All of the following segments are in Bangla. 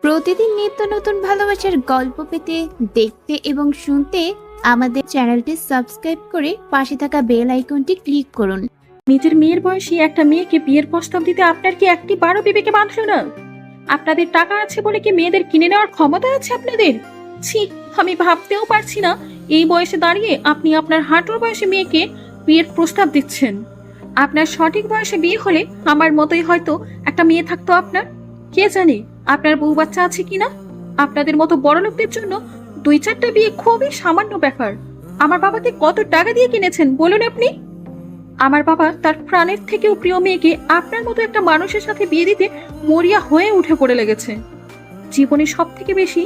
প্রতিদিন নিত্য নতুন ভালোবাসার গল্প পেতে, দেখতে এবং শুনতে আমাদের চ্যানেলটি সাবস্ক্রাইব করে পাশে থাকা বেল আইকনটি ক্লিক করুন। নিজের মেয়ের বয়সী একটা মেয়েকে বিয়ের প্রস্তাব দিতে আপনার কি একটি বারো বিবেকে বাঁধলো না? আপনাদের টাকা আছে বলে কি মেয়েদের কিনে নেওয়ার ক্ষমতা আছে আপনাদের? ছি, আমি ভাবতেও পারছি না এই বয়সে দাঁড়িয়ে আপনি আপনার হাঁটুর বয়সী মেয়েকে বিয়ের প্রস্তাব দিচ্ছেন। আপনার সঠিক বয়সে বিয়ে হলে আমার মতোই হয়তো একটা মেয়ে থাকতো আপনার। কে জানে আপনার বউ বাচ্চা আছে কিনা। আপনাদের মতো বড় লোকদের জন্য 2-4টা বিয়ে খুবই সামান্য ব্যাপার। আমার বাবাকে কত টাকা দিয়ে কিনেছেন বলুন আপনি? আমার বাবা তার প্রাণের থেকেও প্রিয় মেয়েকে আপনার মতো একটা মানুষের সাথে বিয়ে দিতে মরিয়া হয়ে উঠে পড়ে লেগেছে। জীবনে সব থেকে বেশি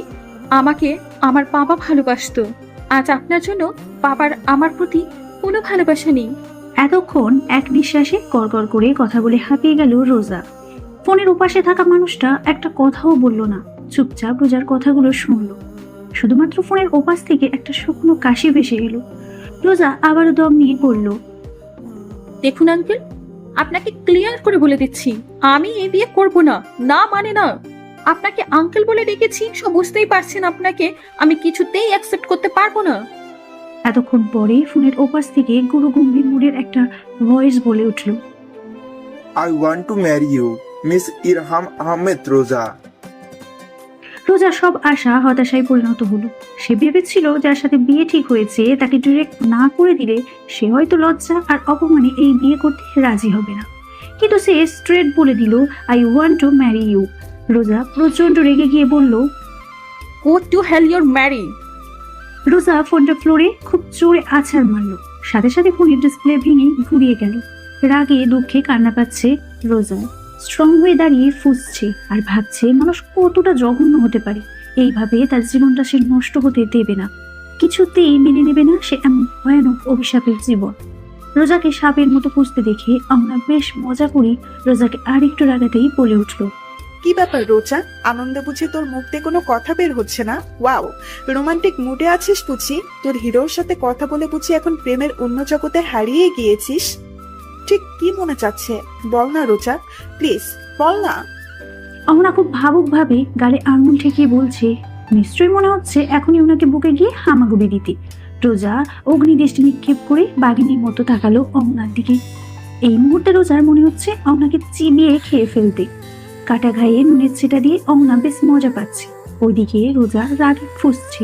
আমাকে আমার বাবা ভালোবাসতো। আজ আপনার জন্য বাবার আমার প্রতি কোনো ভালোবাসা নেই। এতক্ষণ এক নিঃশ্বাসে গড়গড় করে কথা বলে হাঁপিয়ে গেল রোজা। ফোনের উপাশে থাকা মানুষটা একটা কথাও বলল না, চুপচাপ রোজার কথাগুলো শুনলো। শুধুমাত্র ফোনের ওপাশ থেকে একটা শুকনো কাশি ভেসে এলো। রোজা আবারও দম নিয়ে বলল, দেখুন আঙ্কেল, আপনাকে ক্লিয়ার করে বলে দিচ্ছি, আমি এই বিয়ে করব না। না মানে না। আপনাকে আঙ্কেল বলে ডেকেছি, সব বুঝতেই পারছেন। আপনাকে আমি কিছুতেই অ্যাকসেপ্ট করতে পারবো না। এতক্ষণ পরে ফোনের ওপাশ থেকে গুরু গম্ভীর মুডের একটা ভয়েস বলে উঠল, I want to marry you, Miss Irham Ahmed রোজা। রোজা সব আশা হতাশায় পরিণত হলো। সে ভেবেছিল যার সাথে বিয়ে ঠিক হয়েছে তাকে ডিরেক্ট না করে দিলে সে হয়তো লজ্জা আর অপমানে এই বিয়ে করতে রাজি হবে না, কিন্তু সে স্ট্রেট বলে দিল, I want to marry you. Roja প্রচন্ড রেগে গিয়ে বলল, go to hell your marry. Roja ফোনটা ফ্লোরে খুব জোরে আছাড় মারল। সাথে সাথে ফোনের ডিসপ্লে ভেঙে ঘুরিয়ে গেল। রাগে দুঃখে কান্না পাচ্ছে রোজা। স্ট্রং হয়ে দাঁড়িয়ে ফুঁসছে আর ভাবছে মানুষ কতটা জঘন্য হতে পারে। এইভাবে তার জীবনটা সে নষ্ট হতে দেবে না, কিছুতেই মেনে নেবে না সে এমন ভয়ানক অভিশাপের জীবন। রোজাকে সাপের মতো খুঁজতে দেখে আমরা বেশ মজা করি রোজাকে আর একটু রাগাতেই বলে উঠল, কি ব্যাপার রোজা, আনন্দে বুঝি তোর মুখ দিয়ে কোনো কথা বের হচ্ছে না? ওয়াও, রোমান্টিক মুডে আছিস বুঝি? তোর হিরোর সাথে কথা বলে বুঝি এখন প্রেমের অন্য জগতে হারিয়ে গিয়েছিস? ঠিক কি মনে চাচ্ছে বল না রোজা, প্লিজ বল না। আমরা খুব ভাবুক ভাবে গালে আঙুল ঠেকিয়ে বলছে, নিশ্চয়ই মনে হচ্ছে এখনই ওনাকে বুকে গিয়ে হামাগুড়ি দিতে। রোজা অগ্নিদৃষ্টি নিক্ষেপ করে বাঘিনীর মতো তাকালো অমনার দিকে। এই মুহূর্তে রোজার মনে হচ্ছে অমনাকে চিবিয়ে খেয়ে ফেলতে। কাটা ঘায়ে নুনের ছিটা দিয়ে অমনা বেশ মজা পাচ্ছে। ওইদিকে রোজা রাগে ফুঁসছে।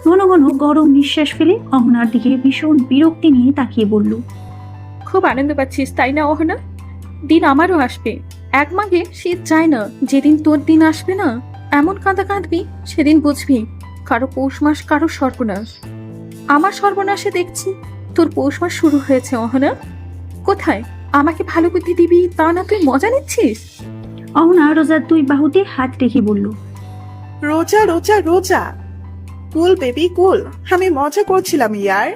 ঘন ঘন গরম নিঃশ্বাস ফেলে অমনার দিকে ভীষণ বিরক্তি নিয়ে তাকিয়ে বলল, খুব আনন্দ পাচ্ছিস তাই না অহনা? দিন আমারও আসবে। এক মাঘে শীত যায় না, যেদিন তোর দিন আসবে না এমন কাঁদা কাঁদবি সেদিন বুঝবি কারো পৌষ মাস কারো সর্বনাশ। আমার সর্বনাশে দেখছি তোর পৌষ মাস শুরু হয়েছে অহনা। কোথায় আমাকে ভালো বুদ্ধি দিবি তা না তুই মজা নিচ্ছিস? অহনা রোজার দুই বাহুতে হাত রেখে বলল, রোজা রোজা রোজা, কুল বেবি কুল, আমি মজা করছিলাম ইয়ার।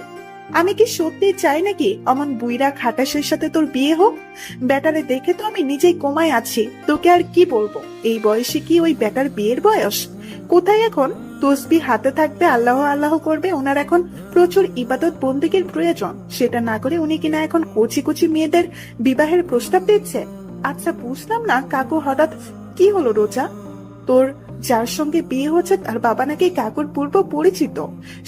আমি কি সত্যি চাই নাকি অমন বুইরা খাটাসের সাথে তোর বিয়ে হোক? ব্যাটারে দেখে তো আমি নিজেই কমায় আছি, তোকে আর কি বলবো। এই বয়সে কি ওই ব্যাটার বিয়ের বয়স? কোথায় এখন তসবি হাতে থাকবে, আল্লাহ আল্লাহ করবে। ওনার এখন প্রচুর ইবাদত বন্দেগীর প্রয়োজন, সেটা না করে উনি কিনা এখন কচি কচি মেয়েদের বিবাহের প্রস্তাব দিচ্ছে। আচ্ছা বুঝলাম না কাকু হঠাৎ কি হলো রোজা? তোর যার সঙ্গে বিয়ে হচ্ছে তার বাবা নাকি কাকুর পূর্ব পরিচিত।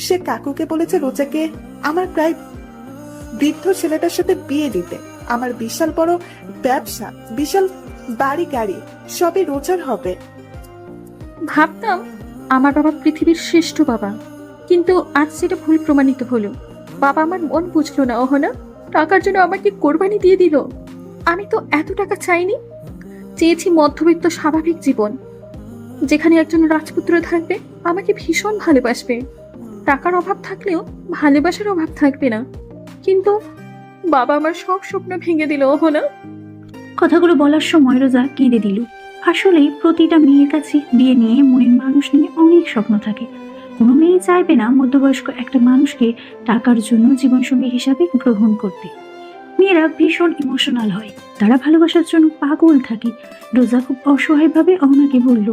সে কাকুকে বলেছে রোজাকে আমার প্রায় বৃদ্ধ ছেলেটার সাথে বিয়ে দিতে। আমার বিশাল বড় ব্যবসা, বিশাল বাড়ি গাড়ি সবই রোজার হবে। ভাবতাম আমার বাবা পৃথিবীর শ্রেষ্ঠ বাবা, কিন্তু আজ সেটা ভুল প্রমাণিত হলো। বাবা আমার মন বুঝলো না অহনা, টাকার জন্য আমাকে কোরবানি দিয়ে দিল। আমি তো এত টাকা চাইনি, চেয়েছি মধ্যবিত্ত স্বাভাবিক জীবন, যেখানে একজন রাজপুত্র থাকবে, আমাকে ভীষণ ভালোবাসবে। টাকার অভাব থাকলেও ভালোবাসার অভাব থাকবে না। কিন্তু বাবা আমার সব স্বপ্ন ভেঙে দিল অহনা। কথাগুলো বলার সময় রোজা কেঁদে দিল। আসলে প্রতিটা মেয়ের কাছে বিয়ে নিয়ে মনের মানুষ নিয়ে অনেক স্বপ্ন থাকে। কোনো মেয়ে চাইবে না মধ্যবয়স্ক একটা মানুষকে টাকার জন্য জীবনসঙ্গী হিসাবে গ্রহণ করতে। মেয়েরা ভীষণ ইমোশনাল হয়, তারা ভালোবাসার জন্য পাগল থাকে। রোজা খুব অসহায়ভাবে অহনাকে বলল,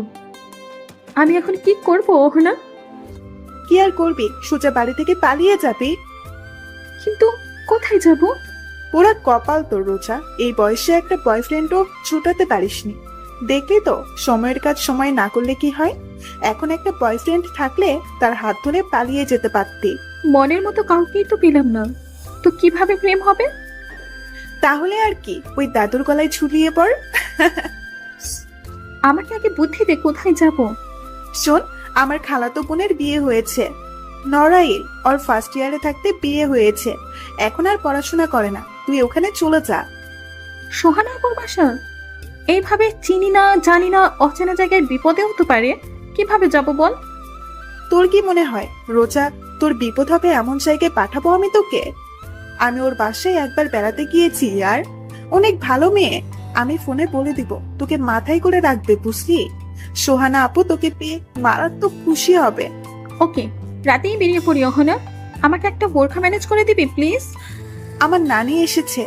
আমি এখন কি করব অহনা? কি আর করবি, সোজা বাড়ি থেকে পালিয়ে যাবি। কি কিন্তু কোথায় যাব? পুরা কপাল তোর রোজা, এই বয়সে একটা বয়ফ্রেন্ডও ছুটাতে পারিসনি। দেখলি তো সময়ের কাজ সময় না করলে কি হয়। এখন একটা বয়ফ্রেন্ড থাকলে তার হাত ধরে পালিয়ে যেতে পারতি। মনের মতো কাউকেই তো পেলাম না, তো কিভাবে প্রেম হবে? তাহলে আর কি, ওই দাদুর গলায় ঝুলিয়ে পড়। আমাকে আগে বুদ্ধি দে, কোথায় যাব? শোন, আমার খালাতো বোনের বিয়ে হয়েছে নড়াইল। ওর ফার্স্ট ইয়ারে থাকতে বিয়ে হয়েছে, এখন আর পড়াশোনা করে না। তুই ওখানে চলে যা। সোহানা আপুর বাসা? এইভাবে চিনি না জানি না অচেনা জায়গায় বিপদে হতে পারে, কিভাবে যাব বল? তোর কি মনে হয় রোজা তোর বিপদ হবে এমন জায়গায় পাঠাবো আমি তোকে? আমি ওর বাসায় একবার বেড়াতে গিয়েছি আর অনেক ভালো মেয়ে। আমি ফোনে বলে দিব, তোকে মাথায় করে রাখবে, বুঝলি? সোহানা আপু তোকে পেয়ে মারাত্মক খুশি হবে। ওকে, রাতেই বেরিয়ে পড়ি। অহনা, আমাকে একটা বোরখা ম্যানেজ করে দিবি প্লিজ? আমার নানি এসেছে,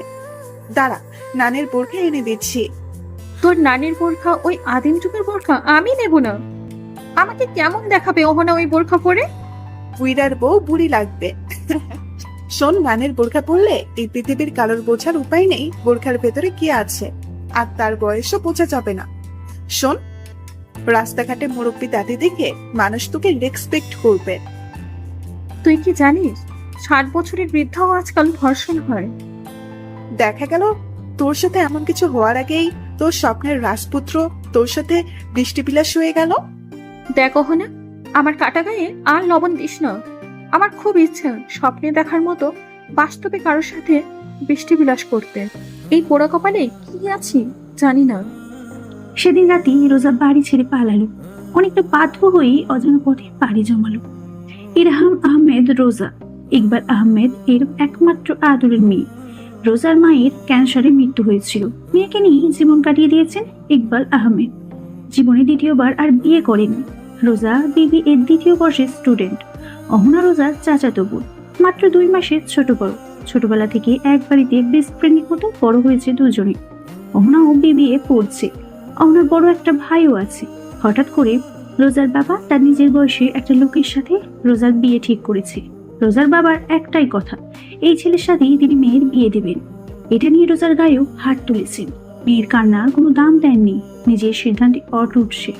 দাঁড়া, নানের বোরখা এনে দিচ্ছি। তোর নানির বোরখা ওই আদিম যুগের বোরখা আমি নেব না। আমাকে কেমন দেখাবে অহনা ওই বোরখা পরে? বুইড়ার বউ বুড়ি লাগবে। শোন, নানের বোরখা পরলে এই পৃথিবীর কালোর বোঝার উপায় নেই বোরখার ভেতরে কি আছে, আর তার বয়সও বোঝা যাবে না। শোন, রাস্তাঘাটে মুরব্বী দাদি দেখে মানুষ তোকে রেসপেক্ট করবে। তুই কি জানিস 60 বছরের বৃদ্ধাও আজকাল ধর্ষণ হয়? দেখা গেল তোর সাথে এমন কিছু হওয়ার আগেই তোর স্বপ্নের রাজপুত্র তোর সাথে বৃষ্টিবিলাস হয়ে গেল। দেখ অহনা, আমার কাটা গায়ে আর লবণ দিস না। আমার খুব ইচ্ছা স্বপ্নে দেখার মতো বাস্তবে কারোর সাথে বৃষ্টি বিলাস করতে। এই পোড়া কপালে কি আছি জানি না। সেদিন রাতে রোজা বাড়ি ছেড়ে পালালো, অনেকটা বাধ্য হয়েই অজানা পথে পাড়ি জমালো। ইরহাম আহমেদ রোজা, ইকবাল আহমেদ এর একমাত্র আদরের মেয়ে। রোজার মায়ের ক্যান্সারে মৃত্যু হয়েছিল। মেয়েকে নিয়ে জীবন কাটিয়ে দিয়েছেন ইকবাল আহমেদ। জীবনে দ্বিতীয়বার আর বিয়ে করেননি। রোজা বিবি এর দ্বিতীয় বর্ষের স্টুডেন্ট। অহনা রোজার চাচাতো বোন, মাত্র 2 মাসের ছোট বড়। ছোটবেলা থেকে এক বাড়িতে বেস্ট ফ্রেন্ডের মতো বড় হয়েছে দুজনে। অহনা ও বিবিএ পড়ছে। অহনার বড় একটা ভাইও আছে। হঠাৎ করে রোজার বাবা তার নিজের বয়সী একটা লোকের সাথে রোজার বিয়ে ঠিক করেছে। রোজার বাবার একটাই কথা, এই ছেলের সাথেই তিনি মেয়ের বিয়ে দেবেন। এটা নিয়ে রোজার গায়েও হাত তুলেছেন। মেয়ের কান্নার কোনো দাম দেননি, নিজের সিদ্ধান্তে অটুট সে।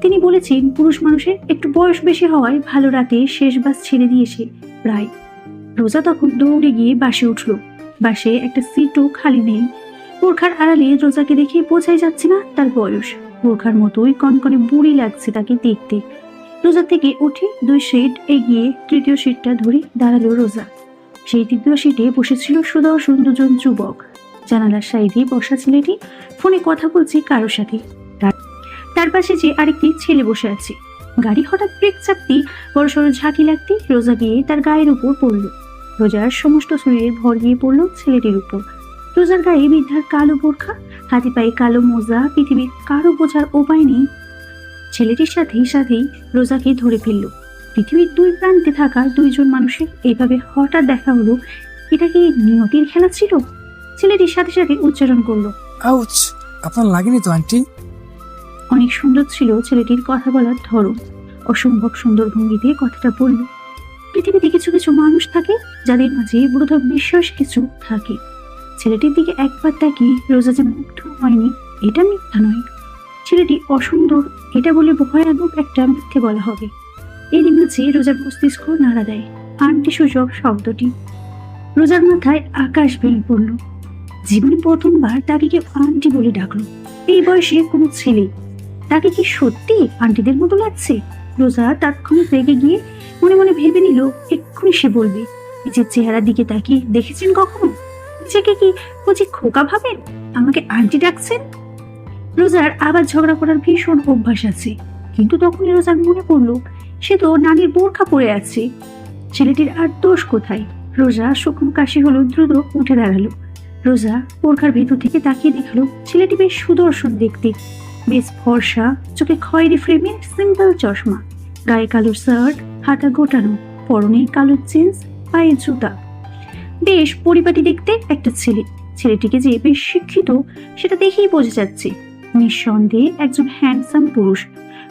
তিনি বলেছেন পুরুষ মানুষের একটু বয়স বেশি হওয়ায় ভালো রাতে শেষ বাস ছেড়ে দিয়েছে প্রায়। রোজা তখন দৌড়ে গিয়ে বাসে উঠল। বাসে একটা সিটও খালি নেই। বোরখার আড়ালে রোজাকে দেখে বোঝাই যাচ্ছে না তার বয়স। বোরখার মতোই কনকনে বুড়ি লাগছে তাকে দেখতে। রোজা থেকে উঠে 2 সিট এগিয়ে তৃতীয় সিটটা ধরে দাঁড়ালো রোজা। সেই তৃতীয় সিটে বসেছিল সুদর্শন 2জন যুবক। জানালার সাইডে বসা ছেলেটি ফোনে কথা বলছে কারোর সাথে। তার পাশে যে আরেকটি ছেলে বসে আছে। গাড়ি হঠাৎ ব্রেক চাপতেই বড়সড় ঝাঁকি লাগতে রোজা গিয়ে তার গায়ের উপর পড়ল। রোজার সমস্ত শরীরে ভর গিয়ে পড়ল ছেলেটির উপর। রোজার গায়ে বৃদ্ধার কালো বোরখা, হাতে পায়ে কালো মোজা, পৃথিবীর কারো বোঝার উপায় নেই। ছেলেটির সাথেই রোজাকে ধরে ফেলল। পৃথিবীর 2 প্রান্তে থাকা 2 জন মানুষের এইভাবে হঠাৎ দেখা হলো, এটা কি নিয়তির খেলা ছিল? ছেলেটির সাথে উচ্চারণ করলো, আউচ, আপনার লাগেনি তো আন্টি? অনেক সুন্দর ছিল ছেলেটির কথা বলার ধরন। অসম্ভব সুন্দর ভঙ্গিতে কথাটা বলল। পৃথিবীতে কিছু কিছু মানুষ থাকে যাদের মাঝে বোধ বিশ্বাস কিছু থাকে। ছেলেটির দিকে একবার তাকিয়ে রোজা যে মুগ্ধ হয়নি এটা মিথ্যা নয়। ছেলেটি অসুন্দর এটা বলে ভয়ানক একটা মিথ্যে বলা হবে। এরই মাঝে রোজার মস্তিষ্ক নাড়া দেয় আন্টি সূচক শব্দটি। রোজার মাথায় আকাশ ভেঙে পড়ল। জীবনে প্রথমবার তাকে কেউ আন্টি বলে ডাকলো। এই বয়সে কোনো ছেলে, তাকে কি সত্যি আন্টিদের মতো লাগছে? রোজা তাৎক্ষণিক রেগে গিয়ে মনে মনে ভেবে নিল এক্ষুনি সে বলবে। নিজের চেহারার দিকে তাকিয়ে দেখেছেন কখনো? নিজেকে কি বুঝি খোকা ভাবেন? আমাকে আন্টি ডাকছেন? রোজার আবার ঝগড়া করার ভীষণ অভ্যাস আছে, কিন্তু তখনই রোজার মনে পড়লো সে তো নানির বোরখা পরে আছে। ছেলেটির আর দোষ কোথায়? রোজা শুকনো কাশি হলো, দ্রুত উঠে দাঁড়ালো। রোজা বোরখার ভেতর থেকে তাকিয়ে দেখলো ছেলেটি বেশ সুদর্শন দেখতে, বেশ ফর্সা, চোখে খয়েরি ফ্রেমের সিম্পল চশমা, গায়ে কালো শার্ট, হাতা গোটানো, পরনে কালো জিন্স, পায়ে জুতা। বেশ পরিপাটি দেখতে একটা ছেলে। ছেলেটিকে যে বেশ শিক্ষিত সেটা দেখেই বোঝা যাচ্ছে। নিঃসন্দেহে একজন হ্যান্ডসাম পুরুষ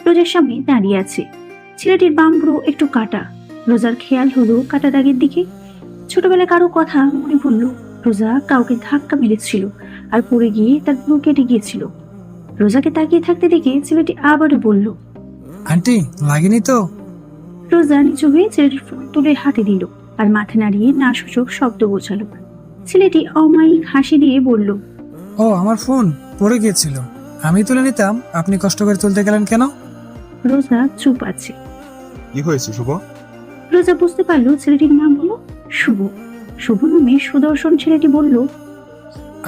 রোজার সামনে দাঁড়িয়ে আছে। ছেলেটির বাম ভ্রু একটু কাটা। রোজার খেয়াল হলো কাটা দাগের দিকে। ছোটবেলায় কারো কথা মনে পড়ল। রোজা কাউকে ধাক্কা মেরেছিল আর পড়ে গিয়ে তার ভ্রু কেটে গিয়েছিল। রোজাকে তাকিয়ে থাকতে দেখে ছেলেটি আবারও বলল। আন্টি লাগেনি তো? রোজা নিচু হয়ে ছেলেটির ফোন তুলে হাতে দিল আর মাথা নাড়িয়ে না সূচক শব্দ বোঝালো। ছেলেটি অমায়িক হাসি দিয়ে বলল, ও আমার ফোন পড়ে গিয়েছিল, আমি তুলে নিতাম, আপনি কষ্ট করে তুলতে গেলেন কেন? রোজা চুপ আছে। কি হয়েছে শুভ? রোজা বুঝতে পারলো ছেলেটির নাম হলো শুভ। শুভ নামে সুদর্শন ছেলেটি বলল,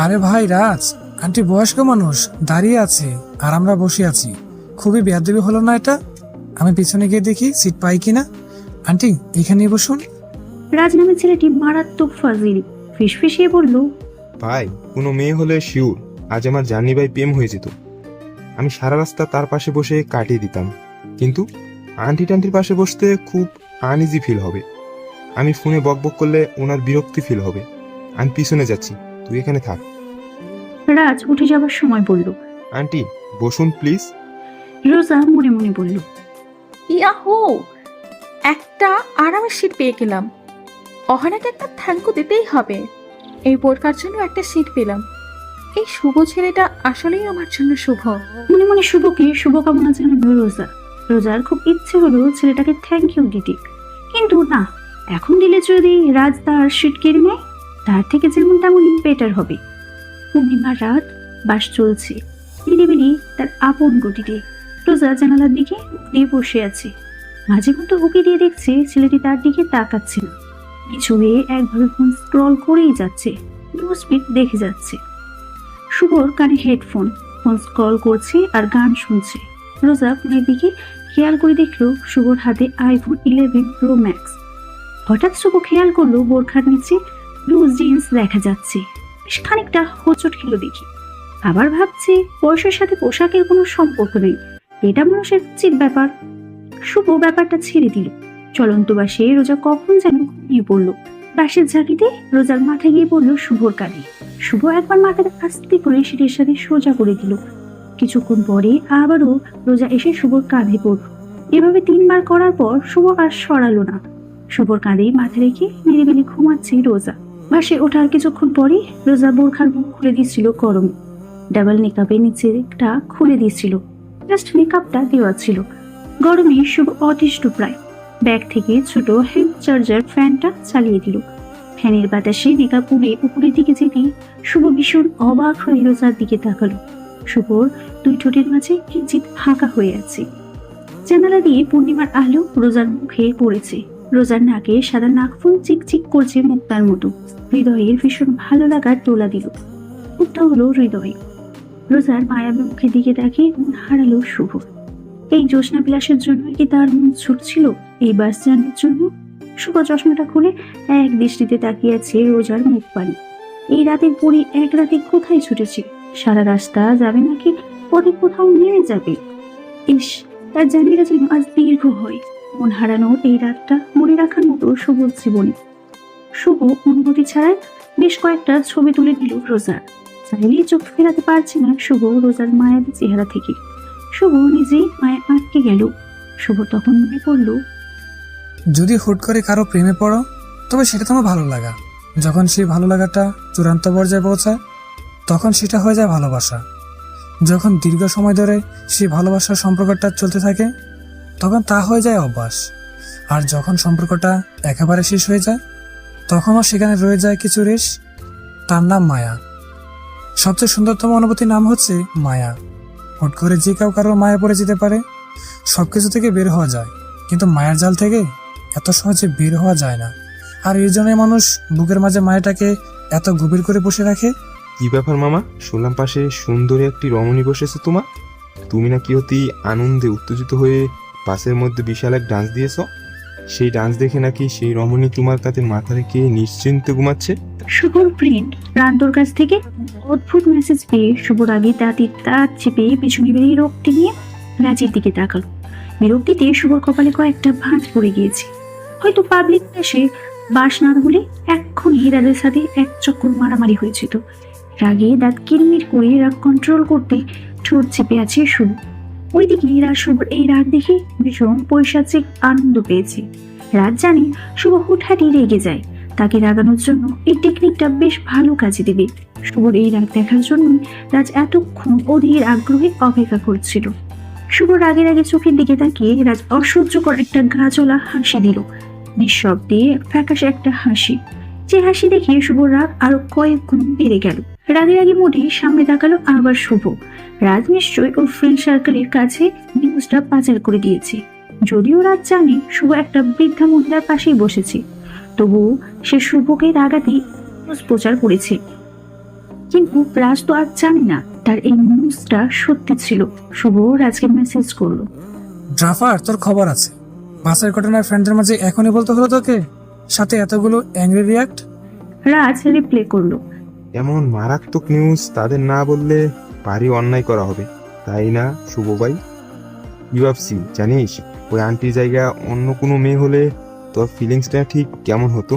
আরে ভাই রাজ, আন্টি বয়স্ক মানুষ দাঁড়িয়ে আছে আর আমরা বসে আছি, খুবই বেয়াদবি হলো না এটা? আমি পিছনে গিয়ে দেখি সিট পাই কিনা। আন্টি এখানেই বসুন। রাজ নামে ছেলেটি মারাত্মক ফাজিল ফিসফিসিয়ে বলল, ভাই কোনো মেয়ে হলে শিওর আজ আমার জার্নি বাই প্রেম হয়ে যেত। আমি সারা রাস্তা তার পাশে বসে কাটিয়ে দিতাম, কিন্তু আন্টি টান্টির পাশে বসতে খুব আনইজি ফিল হবে। আমি ফোনে বকবক করলে ওনার বিরক্তি ফিল হবে। আমি পিছনে যাচ্ছি, তুই এখানে থাক। রাজ উঠে যাবার সময় বলল। আন্টি বসুন প্লিজ। রোজা মনে মনে বলল, ইয়াহো, একটা আরামের সিট পেয়ে গেলাম। অহনাকে একটা থ্যাঙ্ক দিতেই হবে, এই বোরকার জন্য একটা সিট পেলাম। এই শুভ ছেলেটা আসলেই আমার জন্য শুভ। মনে মনে শুভকে শুভকামনা জানালো রোজা। রোজার খুব ইচ্ছে হলো ছেলেটাকে থ্যাংক ইউ দিতে, কিন্তু না, এখন দিলে যদি রাজ তার সিট কেড়ে নেয়, তার থেকে যেমন তেমনই বেটার হবে। পূর্ণিমার রাত, বাস চলছে নিরিবিলি তার আপন গতিতে। রোজা জানালার দিকে দিয়ে বসে আছে। মাঝে মতো উকি দিয়ে দেখছে ছেলেটি তার দিকে তাকাচ্ছে না, কিছু হয়ে একভাবে ফোন স্ক্রল করেই যাচ্ছে, নিউজ ফিড দেখে যাচ্ছে। শুভর কানে হেডফোন, ফোন স্ক্রল করছে আর গান শুনছে। রোজা ফোনের দিকে খেয়াল করে দেখলো শুভর হাতে আইফোন 11 প্রো ম্যাক্স। হঠাৎ শুভ খেয়াল করলো বোরখার নিচে ব্লু জিন্স দেখা যাচ্ছে। বেশ খানিকটা হোঁচট খেলো দেখি, আবার ভাবছে বয়সের সাথে পোশাকের কোনো সম্পর্ক নেই, এটা মানুষের উচিত ব্যাপার। শুভ ব্যাপারটা ছেড়ে দিল। চলন্ত বাসে রোজা কখন যেন ঘুমিয়ে পড়লো। বাসের ঝাঁকিতে রোজার মাথায় গিয়ে পড়লো শুভর কাঁধে। শুভ একবার মাথাটা আস্তে করে সেটির সাথে সোজা করে দিল। কিছুক্ষণ পরে আবারও রোজা এসে শুভর কাঁধে পড়ল। এভাবে 3 বার করার পর শুভ আর সরালো না। শুভর কাঁধে মাথা রেখে নিরিবিলি ঘুমাচ্ছে রোজা। বাসে ওঠার কিছুক্ষণ পরে রোজা বোরখার মুখ খুলে দিচ্ছিল গরমে। ডাবল মেকআপের নিচেটা খুলে দিয়েছিল, জাস্ট মেকআপটা দেওয়া ছিল। গরমে শুভ অতিষ্ঠ প্রায়। ব্যাগ থেকে ছোট হ্যান্ড চার্জার ফ্যানটা চালিয়ে দিল। ফ্যানের বাতাসে মেকআপ উড়ে উপরের দিকে যেতেই শুভ ভীষণ অবাক হয়ে রোজার দিকে তাকালো। শুভর 2 ঠোঁটের মাঝে কিঞ্চিত ফাঁকা হয়ে আছে। জানালা দিয়ে পূর্ণিমার আলো রোজার মুখে পড়েছে। রোজার নাকে সাদা নাকফুল চিকচিক করছে মুক্তার মতো। হৃদয়ের ভীষণ ভালো লাগার তোলা দিল। উত্তা হলো হৃদয়। রোজার মায়াবী মুখের দিকে তাকিয়ে মন হারালো শুভ। এই জ্যোৎস্না বিলাসের জন্য কি তার মন ছুটছিল এই বাস জার্নির জন্য? শুভ চশমাটা খুলে এক দৃষ্টিতে তাকিয়ে আছে রোজার মুখ পানি। এই রাতের পরে এক রাতে কোথায় ছুটেছে? সারা রাস্তা যাবে নাকি পথে কোথাও নেমে যাবে? ইস, তার জার্নিটা যেন আজ দীর্ঘ হয়। মন হারানোর এই রাতটা মনে রাখার মতো সবুজ জীবনে। শুভ অনুমতি ছাড়াই বেশ কয়েকটা ছবি তুলে দিল রোজার। চাইলেই চোখ ফেরাতে পারছে না শুভ রোজার মায়াবী চেহারা থেকে। শুভ নিজেই মায়া আটকে গেল। শুভ তখন মনে পড়ল, যদি হুট করে কারো প্রেমে পড়ো তবে সেটা তোমার ভালো লাগা। যখন সেই ভালো লাগাটা চূড়ান্ত পর্যায়ে পৌঁছায় তখন সেটা হয়ে যায় ভালোবাসা। যখন দীর্ঘ সময় ধরে সেই ভালোবাসার সম্পর্কটা চলতে থাকে তখন তা হয়ে যায় অভ্যাস। আর যখন সম্পর্কটা একেবারে শেষ হয়ে যায় তখনও সেখানে রয়ে যায় কিছু রেশ, তার নাম মায়া। সবচেয়ে সুন্দরতম অনুভূতির নাম হচ্ছে মায়া। হুট করে যে কেউ কারোর মায়া পড়ে যেতে পারে, সবকিছু থেকে বের হওয়া যায়, কিন্তু মায়ের জাল থেকে এত সহজে বের হওয়া যায় না। আর এর জন্যই মানুষ বুকের মাঝে মায়াটাকে এত গভীর করে বসে রাখে। কি ব্যাপার মামা, শুনলাম পাশে সুন্দরী একটি রমণী বসেছে তোমার। তুমি নাকি অতি আনন্দে উত্তেজিত হয়ে বাসের মধ্যে বিশাল এক ডান্স দিয়েছ। সেই ডান্স দেখে নাকি সেই রমণী তোমার কাছে মাথা রেখে নিশ্চিন্তে ঘুমাচ্ছে। শুভর ফ্রেন্ড প্রান্তর কাছ থেকে অদ্ভুত মেসেজ পেয়ে শুভর আগে তাঁত চেপে পিছনে বেরিয়ে রক্তি নিয়ে রাজের দিকে তাকালো। বিরক্তিতে শুভর কপালে কয়েকটা ভাঁজ পড়ে গিয়েছে। হয়তো পাবলিক প্লেসে বাস না হলে এক্ষুনি রাজের সাথে এক চক্কর মারামারি হয়েছিল। রাগে দাঁত কিরমির করে রাগ কন্ট্রোল করতে ঠোঁট চেপে আছে শুভ। ওইদিকে রাজ শুভর এই রাগ দেখে ভীষণ পৈশাচিক আনন্দ পেয়েছে। রাজ জানে শুভ হুটহাটি রেগে যায়, তাকে রাগানোর জন্য এই টেকনিকটা বেশ ভালো কাজে দেবে। শুভর এই রাগ দেখার জন্য রাজ এতক্ষণ অধীর আগ্রহে অপেক্ষা করছিল। শুভ রাগের আগে চোখের দিকে তাকিয়ে রাজ অসহ্যকর একটা গা জ্বলা হাসি দিল, নিঃশব্দে ফ্যাকাশে একটা হাসি। যে হাসি দেখে শুভ রাগ আরো কয়েক গুণ বেড়ে গেল। রাগের আগে মোটেই সামনে তাকালো আবার শুভ। রাজ নিশ্চয়ই ওর ফ্রেন্ড সার্কেলের কাছে নিউজটা পাচার করে দিয়েছে। যদিও রাজ জানে শুভ একটা বৃদ্ধা মহিলার পাশেই বসেছে, তবুও সে শুভকে রাগাতেই নিউজ প্রচার করেছে। কিন্তু রাজ তো আর জানে না তার এই নিউজটা সত্যি ছিল। শুভ রাজকে মেসেজ করলো, ড্রাফার, তোর খবর আছে। বাসের ঘটনার ফ্রেন্ডের মাঝে এখনই বলতে হলো তোকে, সাথে এতগুলো অ্যাংরি রিয়াক্ট। রাজ রিপ্লে করলো, এমন মারাত্মক নিউজ তাদের না বললে ভারী অন্যায় করা হবে, তাই না শুভ ভাই? ইউএফসি জানিস, ওই আন্টির জায়গা অন্য কোনো মেয়ে হলে তোর ফিলিংসটা ঠিক কেমন হতো?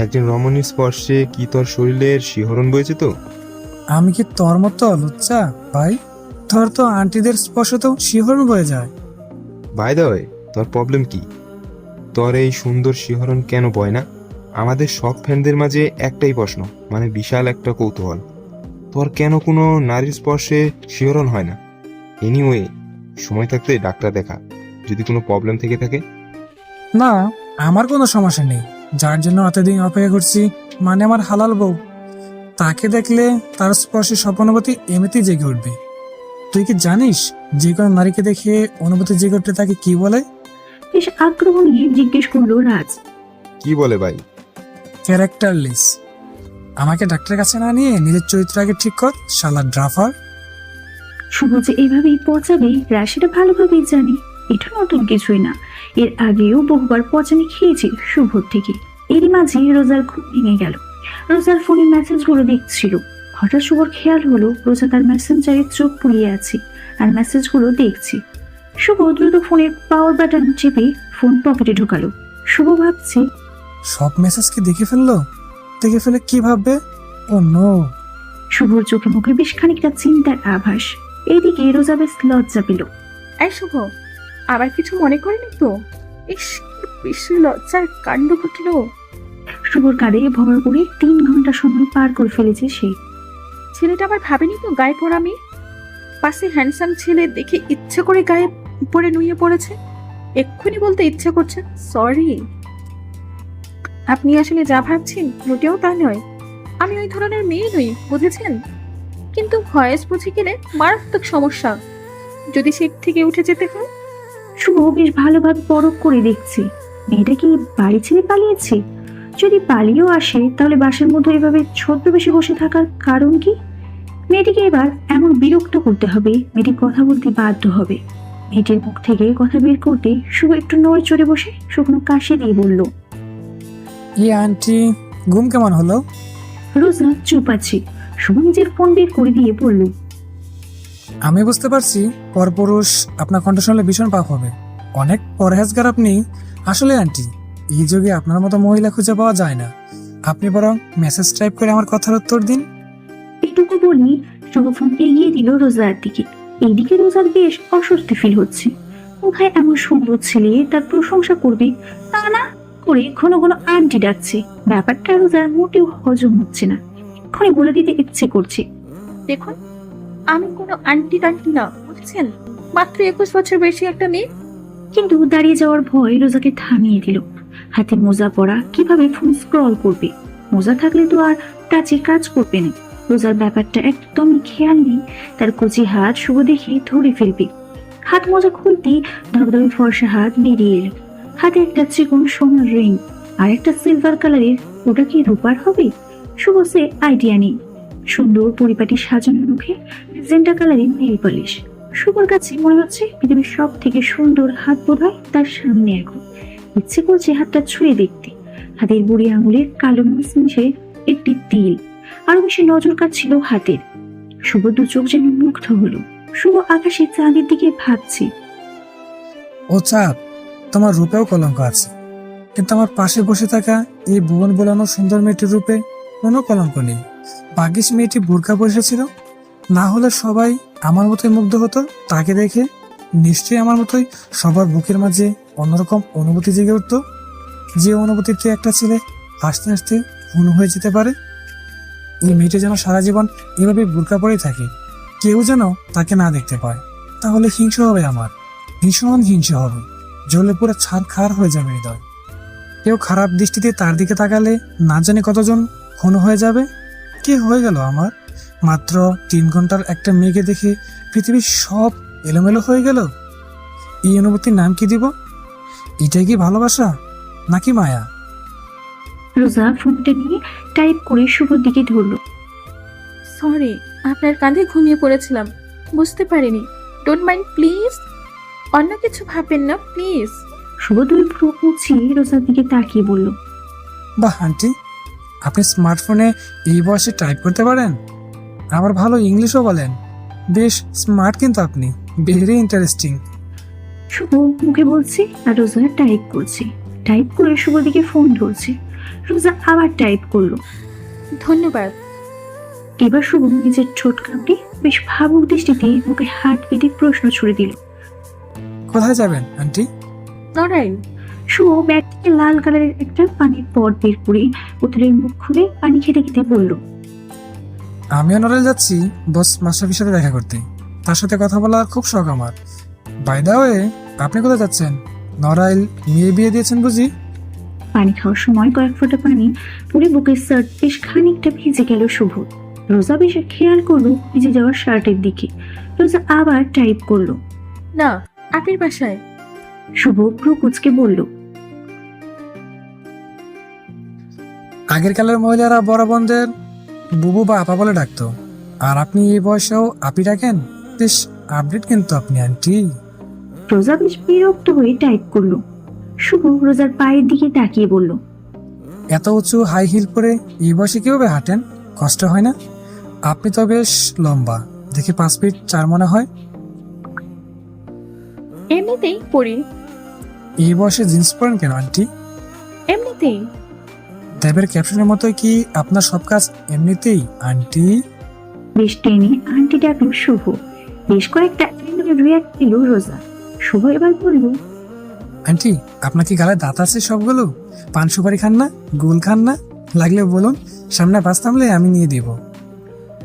একজন রমণীর স্পর্শে কি তোর শরীরের শিহরণ বয়েছে তো? আমি কি তোর মতো লুচ্চা ভাই? তোর তো আন্টিদের স্পর্শ তো শিহরণ বয়ে যায়। বাই দ্য ওয়ে, তোর প্রবলেম কি? তোর এই সুন্দর শিহরণ কেন বয় না? আমাদের সব ফ্যানদের মাঝে একটাই প্রশ্ন, মানে বিশাল একটা কৌতূহল, তোর কেন কোনো নারীর স্পর্শে শিহরণ হয় না? এনিওয়ে, সময় থাকতে ডাক্তার দেখা, যদি কোনো প্রবলেম থেকে থাকে। না, আমার কোনো সমস্যা নেই। যার জন্য এতদিন অপেক্ষা করছি, মানে আমার হালাল বউ, তাকে দেখলে তার স্পর্শে সব অনুভূতি এমনিতেই জেগে উঠবে। তুই কি জানিস যে কোনো নারীকে দেখে অনুভূতি জেগে উঠলে তাকে কি বলে? বেশ আগ্রহ নিয়ে জিজ্ঞেস করলো রাজ। কি বলে ভাই? ক্যারেক্টারলেস। আমাকে ডাক্তারের কাছে না নিয়ে নিজের চরিত্র আগে ঠিক কর, শালা ড্রাফার। শুভ যে এইভাবেই পচাবে রাজ সেটা ভালোভাবেই জানে। এটা নতুন কিছুই না, এর আগেও বহুবার পচানি খেয়েছে শুভর থেকে। এরই মাঝে রোজার ঘুম ভেঙে গেল। রোজার ফোনে মেসেজগুলো দেখছিল। হঠাৎ শুভর খেয়াল হলো রোজা তার মেসেঞ্জারে চোখ পুড়িয়ে আছে আর মেসেজগুলো দেখছে। শুভ দ্রুত ফোনের পাওয়ার বাটন চেপে ফোন পকেটে ঢোকালো। শুভ ভাবছে, সব মেসেজ কি দেখে ফেললো? দেখে ফেলে কি ভাববে? ও নো। শুভর চোখে মুখে বেশ খানিকটা চিন্তার আভাস। এইদিকে রোজা বেশ লজ্জা পেল। এই শুভ, আবার কিছু মনে করেনি তো? ইস, কি বেশি লজ্জার কাণ্ড ঘটলো। শুভর কাঁধে ভর করে 3 ঘন্টা সময় পার করে ফেলেছে সে। ছেলেটা আবার ভাবেনি তো গায়ে পড়া মেয়ে? পাশে হ্যান্ডসাম ছেলে দেখে ইচ্ছে করে গায়ে পড়ে নুয়ে পড়েছে। এক্ষুনি বলতে ইচ্ছে করছে সরি। আপনি আসলে যা ভাবছেন মোটেও তা নয়। আমি ওই ধরনের মেয়ে নই, বুঝেছেন? কিন্তু ভয়েস বুঝে গেলে মারাত্মক সমস্যা, যদি সিট থেকে উঠে যেতে হয়। শুভ বেশ ভালোভাবে পরখ করে দেখছে মেয়েটা কি বাড়ি ছেড়ে পালিয়েছে। যদি পালিয়েও আসে তাহলে বাসার মধ্যে এভাবে ছদ্মবেশে বসে থাকার কারণ কি? মেয়েটিকে এবার এমন বিরক্ত করতে হবে, মেয়েটি কথা বলতে বাধ্য হবে। মেয়েটির মুখ থেকে কথা বের করতে শুভ একটু নড়ে চড়ে বসে শুকনো কাশি দিয়ে বলল, আন্টি, ঘুম কেমন হলো? রোজা চুপ আছে। শুভ নিজের ফোন বের করে দিয়ে বলল, আমি বুঝতে পারছি পরপুরুষ আপনার কণ্ঠ শুনলে ভীষণ পাপ হবে। অনেক পরহেজগার আপনি। আসলে আন্টি, এই যুগে আপনার মতো মহিলা খুঁজে পাওয়া যায় না। আপনি বরং মেসেজ টাইপ করে আমার কথার উত্তর দিন। এটুকু বলি শুভ ফোন এগিয়ে দিল রোজার দিকে। এইদিকে রোজার বেশ অস্বস্তি ফিল হচ্ছে। কোথায় এমন সুন্দর ছেলে তার প্রশংসা করবে তা না করে ঘন ঘন আন্টি ডাকছে। ব্যাপারটা রোজার মোটেও হজম হচ্ছে না। এক্ষুনি বলে দিতে ইচ্ছে করছে, দেখুন, আমি কোনো আন্টি টান্টি না, বুঝেছেন? মাত্র 21 বছর বয়সী একটা মেয়ে। কিন্তু দাঁড়িয়ে যাওয়ার ভয় রোজাকে থামিয়ে দিল। হাতে মোজা পরা, কিভাবে ফোন স্ক্রল করবে? মোজা থাকলে তো আর টাচে কাজ করবে না। রোজার ব্যাপারটা একদমই খেয়াল নেই। তার কচি হাত শুভ দেখে ধরে ফেলবে। হাত মোজা খুলতেই ধবধবে ফর্সা হাত বেরিয়ে এলো। হাতে একটা চিকন সোনার রিং আর একটা সিলভার কালারের। ওটা কি রূপার হবে? শুভ সে আইডিয়া নেই। সুন্দর পরিপাটি সাজানো মুখে জেন্টা কালারের নেল পলিশ। শুভর কাছে মনে হচ্ছে পৃথিবীর সব থেকে সুন্দর হাত বোধহয় তার সামনে এখন। ইচ্ছে করছে হাতটা ছুঁয়ে দেখতে। হাতের বুড়ি আঙুলের কালো মিশে একটি তিল, আরো বেশি নজর কাটছিল হাতের। শুভ দু চোখ যেন মুগ্ধ হলো। শুভ আকাশে চাঁদের দিকে ভাবছে, ও চাঁদ, তোমার রূপেও কলঙ্ক আছে, কিন্তু আমার পাশে বসে থাকা এই ভুবন বোলানো সুন্দর মেয়েটির রূপে কোনো কলঙ্ক নেই। ভাগ্যিস মেয়েটি বোরকা পরে এসেছিল, না হলে সবাই আমার মতোই মুগ্ধ হতো তাকে দেখে। নিশ্চয়ই আমার মতোই সবার বুকের মাঝে অন্যরকম অনুভূতি জেগে উঠতো, যে অনুভূতিতে একটা ছেলে হাসতে হাসতে খুন হয়ে যেতে পারে? এই মেয়েটা যেন সারা জীবন এভাবে বোরকা পরেই থাকে, কেউ যেন তাকে না দেখতে পায়। তাহলে হিংসা হবে আমার, ভীষণ হিংসা হবে, জ্বলে পুরো ছারখার হয়ে যাবে হৃদয়। কেউ খারাপ দৃষ্টিতে তার দিকে তাকালে না জানি কতজন খুন হয়ে যাবে। কি হয়ে গেল আমার? মাত্র 3 ঘন্টার একটা মেয়েকে দেখে পৃথিবীর সব এলোমেলো হয়ে গেল। এই অনুভূতির নাম কি দিব? এটাই কি ভালোবাসা নাকি মায়া? রোজা ফোনটা নিয়ে টাইপ করে শুভর দিকে ধরল। সরি, আপনার কাঁধে ঘুমিয়ে পড়েছিলাম, বুঝতে পারিনি। ডোন্ট মাইন্ড প্লিজ, অন্য কিছু ভাববেন না প্লিজ। শুভ দুই ভ্রু উঁচিয়ে রোজার দিকে তাকিয়ে বলল, বাহ আন্টি, আপনি স্মার্টফোনে এই বয়সে টাইপ করতে পারেন, আবার ভালো ইংলিশও বলেন। বেশ স্মার্ট কিন্তু আপনি, ভেরি ইন্টারেস্টিং। শুভ মুখে বলছে আর রোজা টাইপ করছে। টাইপ করে শুভ দিকে ফোন ধরছে। রোজা আবার টাইপ করলো। ধন্যবাদ। এবার শুভ নিজের ঠোঁট কামড়ে বেশ ভাবুক দৃষ্টিতে মুখে হাত পেতে প্রশ্ন ছুড়ে দিল। কোথায় যাবেন আন্টি? নড়াইল। শুভ ব্যাগ থেকে লাল কালারের একটা পানির পট বের করে বোতলের মুখ খুলে পানি খেতে খেতে বলল, আমিও নড়াইল যাচ্ছি বস মাশরাফির সাথে দেখা করতে, তার সাথে কথা বলার খুব শখ আমার। বাই দা ওয়ে, আপনি কোথায় যাচ্ছেন? নড়াইল মেয়ে বিয়ে দিয়েছেন বুঝি? পানি খাওয়ার সময় কয়েক ফোঁটা পানি পরে বুকের শার্ট বেশ খানিকটা ভিজে গেল শুভ। রোজা বেশ খেয়াল করলো ভিজে যাওয়ার শার্টের দিকে। রোজা আবার টাইপ করলো। না, আপের বাসায়। শুভ ভ্রু কুঁচকে বলল, আগের কালের মহিলারা বড় বোনদের বুবু বা আপা বলে ডাকতো, আর আপনি এই বয়সেও আপি ডাকেন? বেশ আপডেট কিন্তু আপনি আন্টি। রোজা বেশ বিরক্ত হয়ে টাইপ করলো। শুভ রোজার পায়ের দিকে তাকিয়ে বলল, এত উঁচু হাই হিল পরে এই বয়সে কিভাবে হাঁটেন? কষ্ট হয় না? আপনি তো বেশ লম্বা, দেখে 5 ফিট 4 মনে হয়। এমনিতেই পড়ি। এই বয়সে জিন্স পরেন কেন আন্টি? এমনিতেই। দেবের ক্যাপশনের মতোই কি আপনার সব কাজ এমনিতেই আন্টি? বেশ টেনে আন্টি ডাকলো শুভ। বেশ কয়েকটা রিয়াক্ট দিল রোজা। শুভ এবার বলল, আন্টি আপনার কি গালে দাঁত আছে সবগুলো? পান সুপারি খান না? গুল খান না? লাগলে বলুন, সামনে বাস থামলে আমি নিয়ে দিব।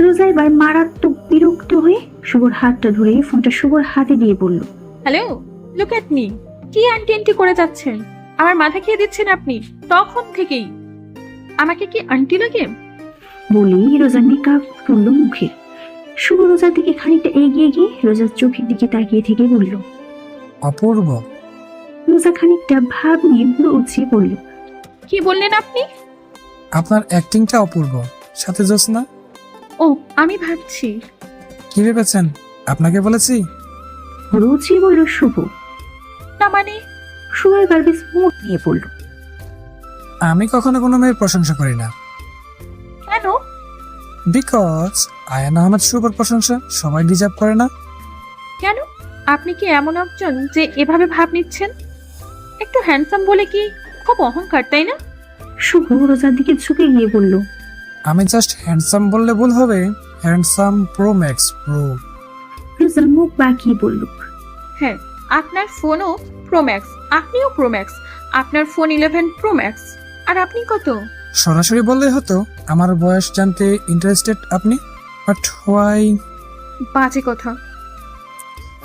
রোজা এবার মারাত্মক বিরক্ত হয়ে শুভর হাতটা ধরে ফোনটা শুভর হাতে দিয়ে বলল, হ্যালো, লুক এট মি। কি আন্টি আন্টি করে যাচ্ছেন? আমার মাথা খেয়ে দিচ্ছেন আপনি তখন থেকেই। আমাকে কি আন্টি লাগে? বলেই রোজার মেকআপ তুললো মুখে। শুভ রোজার দিকে খানিকটা এগিয়ে গিয়ে রোজার চোখের দিকে তাকিয়ে থেকে বলল, অপূর্ব। রোজা খানিকটা ভাব নিয়ে পুরো উঁচিয়ে বলল, কি বললেন আপনি? আপনার অ্যাক্টিংটা অপূর্ব, সাথে জোসনা। ও, আমি ভাবছি। কি ভেবেছেন? আপনাকে বলেছি। পুরো উঁচিয়ে বলল শুভ। না মানে? শুভ এবার বেশ মুখ নিয়ে বলল, আমি কখনো কোনো মেয়ের প্রশংসা করি না, কেন? বিকজ আয়ান আহমেদ শুভর প্রশংসা সবাই ডিজার্ভ করে না। কেন? আপনি কি এমন একজন যে এভাবে ভাব নিচ্ছেন? একটু হ্যান্ডসাম বলে কি খুব অহংকার, তাই না? শুভ রোজার দিকে ঝুঁকে গিয়ে বলল, আমি জাস্ট হ্যান্ডসাম বললে ভুল হবে, হ্যান্ডসাম প্রো ম্যাক্স প্রো। রোজা মুখ বাঁকিয়ে বলল, হ্যাঁ, আপনার ফোনও প্রোম্যাক্স, আপনিও প্রোম্যাক্স। আপনার ফোন 11 প্রোম্যাক্স। আর আপনি কত? সরাসরি বললেই হতো আমার বয়স জানতে ইন্টারেস্টেড আপনি, বাট হোয়াই? বাজে কথা।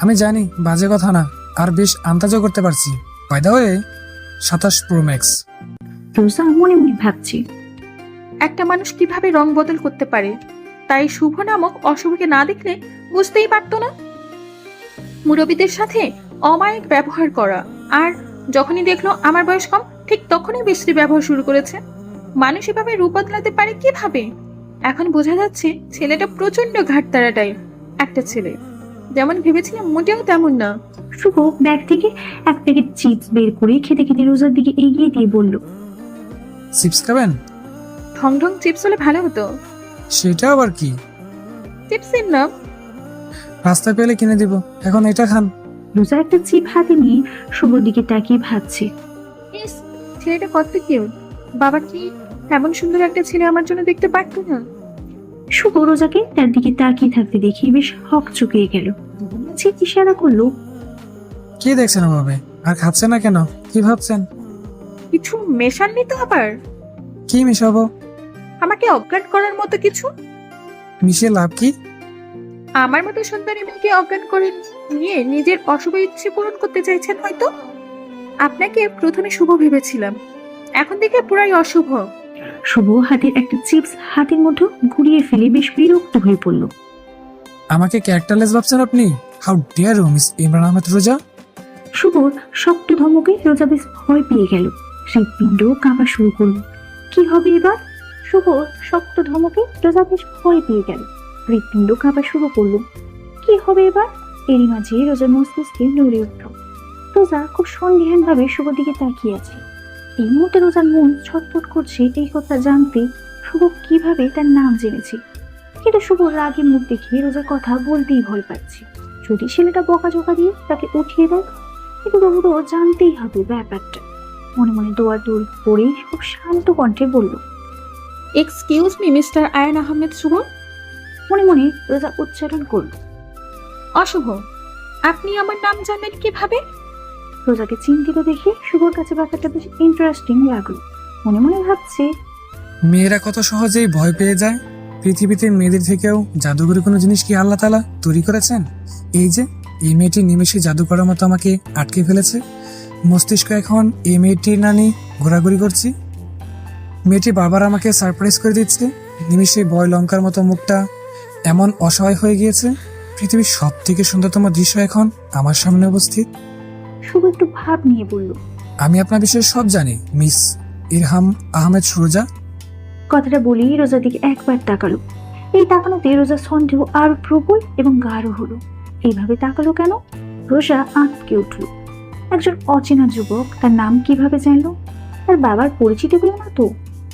আমি জানি বাজে কথা না, আর বেশ আন্দাজও করতে পারছি। By the way 27 pro max. Roja মনে মনে ভাবছে, একটা মানুষ কিভাবে রং বদল করতে পারে, তাই শুভ নামক অশুভকে না দেখলে বুঝতেই পারতো না। মুরব্বীদের সাথে অমায়িক ব্যবহার করা, আর যখনই দেখলো আমার বয়স কম, ঠিক তখনই বিশ্রী ব্যবহার শুরু করেছে। মানুষ এভাবে রূপ বদলাতে পারে কিভাবে? এখন বোঝা যাচ্ছে ছেলেটা প্রচন্ড ঘাটতারা টাইপ একটা ছেলে। যেমন ভেবেছিলাম মোটেও তেমন না। শুভ ব্যাগ থেকে এক প্যাকেট চিপস বের করে খেতে খেতে রোজার দিকে এগিয়ে দিয়ে বলল, চিপস খাবেন? ঢং ঢং চিপস হলে ভালো হতো। সেটা আবার কি? চিপসের নাম। রাস্তায় পেলে কিনে দিব, এখন এটা খান। রোজা একটা চিপ হাতে নিয়ে শুভর দিকে তাকিয়ে ভাবছে, ইস, ছেলেটা কত কিউট। বাবা কি এমন সুন্দর একটা ছেলে আমার জন্য দেখতে পারতো না? শুভ রোজাকে তার দিকে তাকিয়ে থাকতে দেখে বেশ হক চুকিয়ে গেল। চিপ ইশারা করলো, কি দেখছেন ওভাবে? আর খাচ্ছেন না কেন? কি ভাবছেন? কিছু মেশাননি তো আবার? কি মিশাবো? আমাকে অজ্ঞান করার মতো কিছু। মিশিয়ে লাভ কি? আমার মতো সুন্দরী মেয়েকে অজ্ঞান করে নিয়ে নিজের অশুভ ইচ্ছে পূরণ করতে চাইছেন হয়তো। আপনাকে প্রথমে শুভ ভেবেছিলাম, এখন দেখে পুরাই অশুভ। শুভ হাতের একটা চিপস হাতের মধ্যে ঘুরিয়ে ফেলে বেশ বিরক্ত হয়ে পড়ল। আমাকে ক্যারেক্টারলেস ভাবছেন আপনি? How dare you miss Imran Ahmed Roja. শুভর শক্ত ধমকে রোজা বেশ ভয় পেয়ে গেল। হৃৎপিণ্ড কাঁপা শুরু করলো। কি হবে এবার? শুভর শক্ত ধমকে রোজা বেশ ভয় পেয়ে গেল। হৃৎপিণ্ড কাঁপা শুরু করলো। কি হবে এবার? এরই মাঝে রোজার মস্তিষ্কে নড়ে উঠল। রোজা খুব সন্দেহান ভাবে শুভর দিকে তাকিয়ে আছে। এই মুহূর্তে রোজার মন ছটফট করছে এই কথা জানতে শুভ কিভাবে তার নাম জেনেছে। কিন্তু শুভ রাগে মুখ দেখিয়ে রোজার কথা বলতেই ভয় পাচ্ছে। যদি ছেলেটা বকাঝকা দিয়ে তাকে উঠিয়ে দেয়, কিন্তু তবু তো জানতেই হবে ব্যাপারটা। মনে মনে দৌড় পড়ে খুব শান্ত কণ্ঠে বলল, excuse me mister Ayan Ahmed Shuvo. মনে মনে রোজা উচ্চারণ করল, অশুভ, আপনি আমার নাম জানেন কিভাবে? রোজাকে চিন্তিত দেখে শুভর কাছে ব্যাপারটা বেশ ইন্টারেস্টিং লাগলো। মনে মনে ভাবছে, মেয়েরা কত সহজেই ভয় পেয়ে যায়। পৃথিবীতে মেয়েদের থেকেও জাদুকরি কোনো জিনিস কি আল্লাহ তাআলা তৈরি করেছেন? এই যে এই মেয়েটি নিমেষে জাদু করার মতো আমাকে আটকে ফেলেছে। মস্তিষ্ক এখন এই মেয়েটির নানি ঘোরাঘুরি করছি। মেয়েটি বারবার আমাকে সারপ্রাইজ করে দিচ্ছে। নিমেষে বয় লঙ্কার মতো মুখটা এমন অসহায় হয়ে গিয়েছে। পৃথিবীর সব থেকে সুন্দরতম দৃশ্য এখন আমার সামনে উপস্থিত। শুভ একটু ভাব নিয়ে বলল, আমি আপনার বিষয়ে সব জানি মিস ইরহাম আহমেদ সুরজা। কথাটা বলেই রোজার দিকে একবার তাকালো। এই তাকানোতে রোজার সন্দেহ আরো প্রবল এবং গাঢ় হলো। এইভাবে তাকালো কেন? রোজা আঁতকে উঠল। একজন অচেনা যুবক তার নাম কিভাবে জানলো? তার বাবার পরিচিত বলে না তো?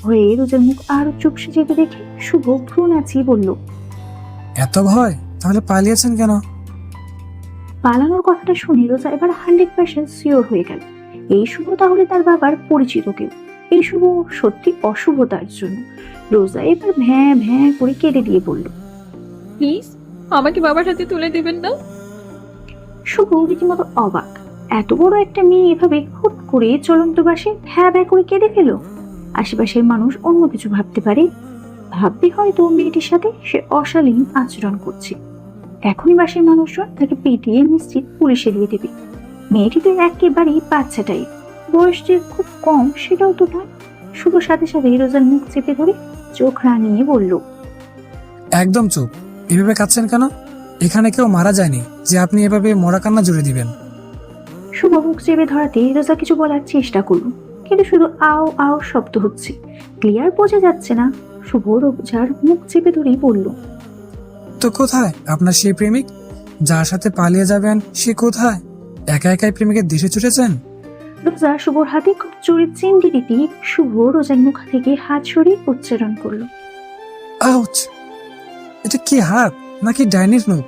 হয়ে রোজার মুখ আরো চুপসে যেতে দেখে শুভ ভ্রু নাচিয়ে বলল, এত ভয়? তাহলে পালিয়েছেন কেন? পালানোর কথাটা শুনে রোজা এবার 100% শিওর হয়ে গেল। এই শুভ তাহলে তার বাবার পরিচিত কেউ। এই শুভ সত্যি অশুভ তার জন্য। রোজা এবার ভ্যাঁ ভ্যাঁ করে কেঁদে দিয়ে বলল, প্লিজ আমাকে বাবার হাতে তুলে দেবেন না। শুভ রীতিমতো অবাক। এত বড় একটা মেয়ে এভাবে হুট করে চলন্ত বাসে ভ্যা ভ্যা করে কেঁদে ফেল। আশেপাশের মানুষ অন্য কিছু ভাবতে পারে। ভাবতে হয়তো মেয়েটির সাথে সে অশালীন আচরণ করছে। এখনই বাসের মানুষজন তাকে পিটিয়ে নিশ্চিত পুলিশে দিয়ে দেবে। মেয়েটি তো একেবারেই বাচ্চাটাই, বয়স যে খুব কম সেটাও তো নয়। শুভ সাথে সাথে রোজার মুখ চেপে ধরে চোখ রাঙিয়ে বলল, একদম চুপ। এভাবে কাঁদছেন কেন? এখানে কেউ মারা যায়নি যে আপনি এভাবে মরা কান্না জুড়ে দিবেন। শুভ মুখ চেপে ধরাতে রোজা কিছু বলার চেষ্টা করলো, কিন্তু শুধু আও আও শব্দ হচ্ছে, ক্লিয়ার বোঝা যাচ্ছে না। শুভ রোজার মুখ চেপে ধরেই বলল, তো কোথায় আপনার সেই প্রেমিক যার সাথে পালিয়ে যাবেন? সে কোথায়? একা একাই প্রেমিকের দেশে ছুটেছেন? রোজা শুভর হাতে খুব জোরে চিমটি দিতে শুভ রোজার মুখ থেকে হাত সরিয়ে উচ্চারণ করলো, আউচ! এটা কি হাত নাকি ডাইনির নখ?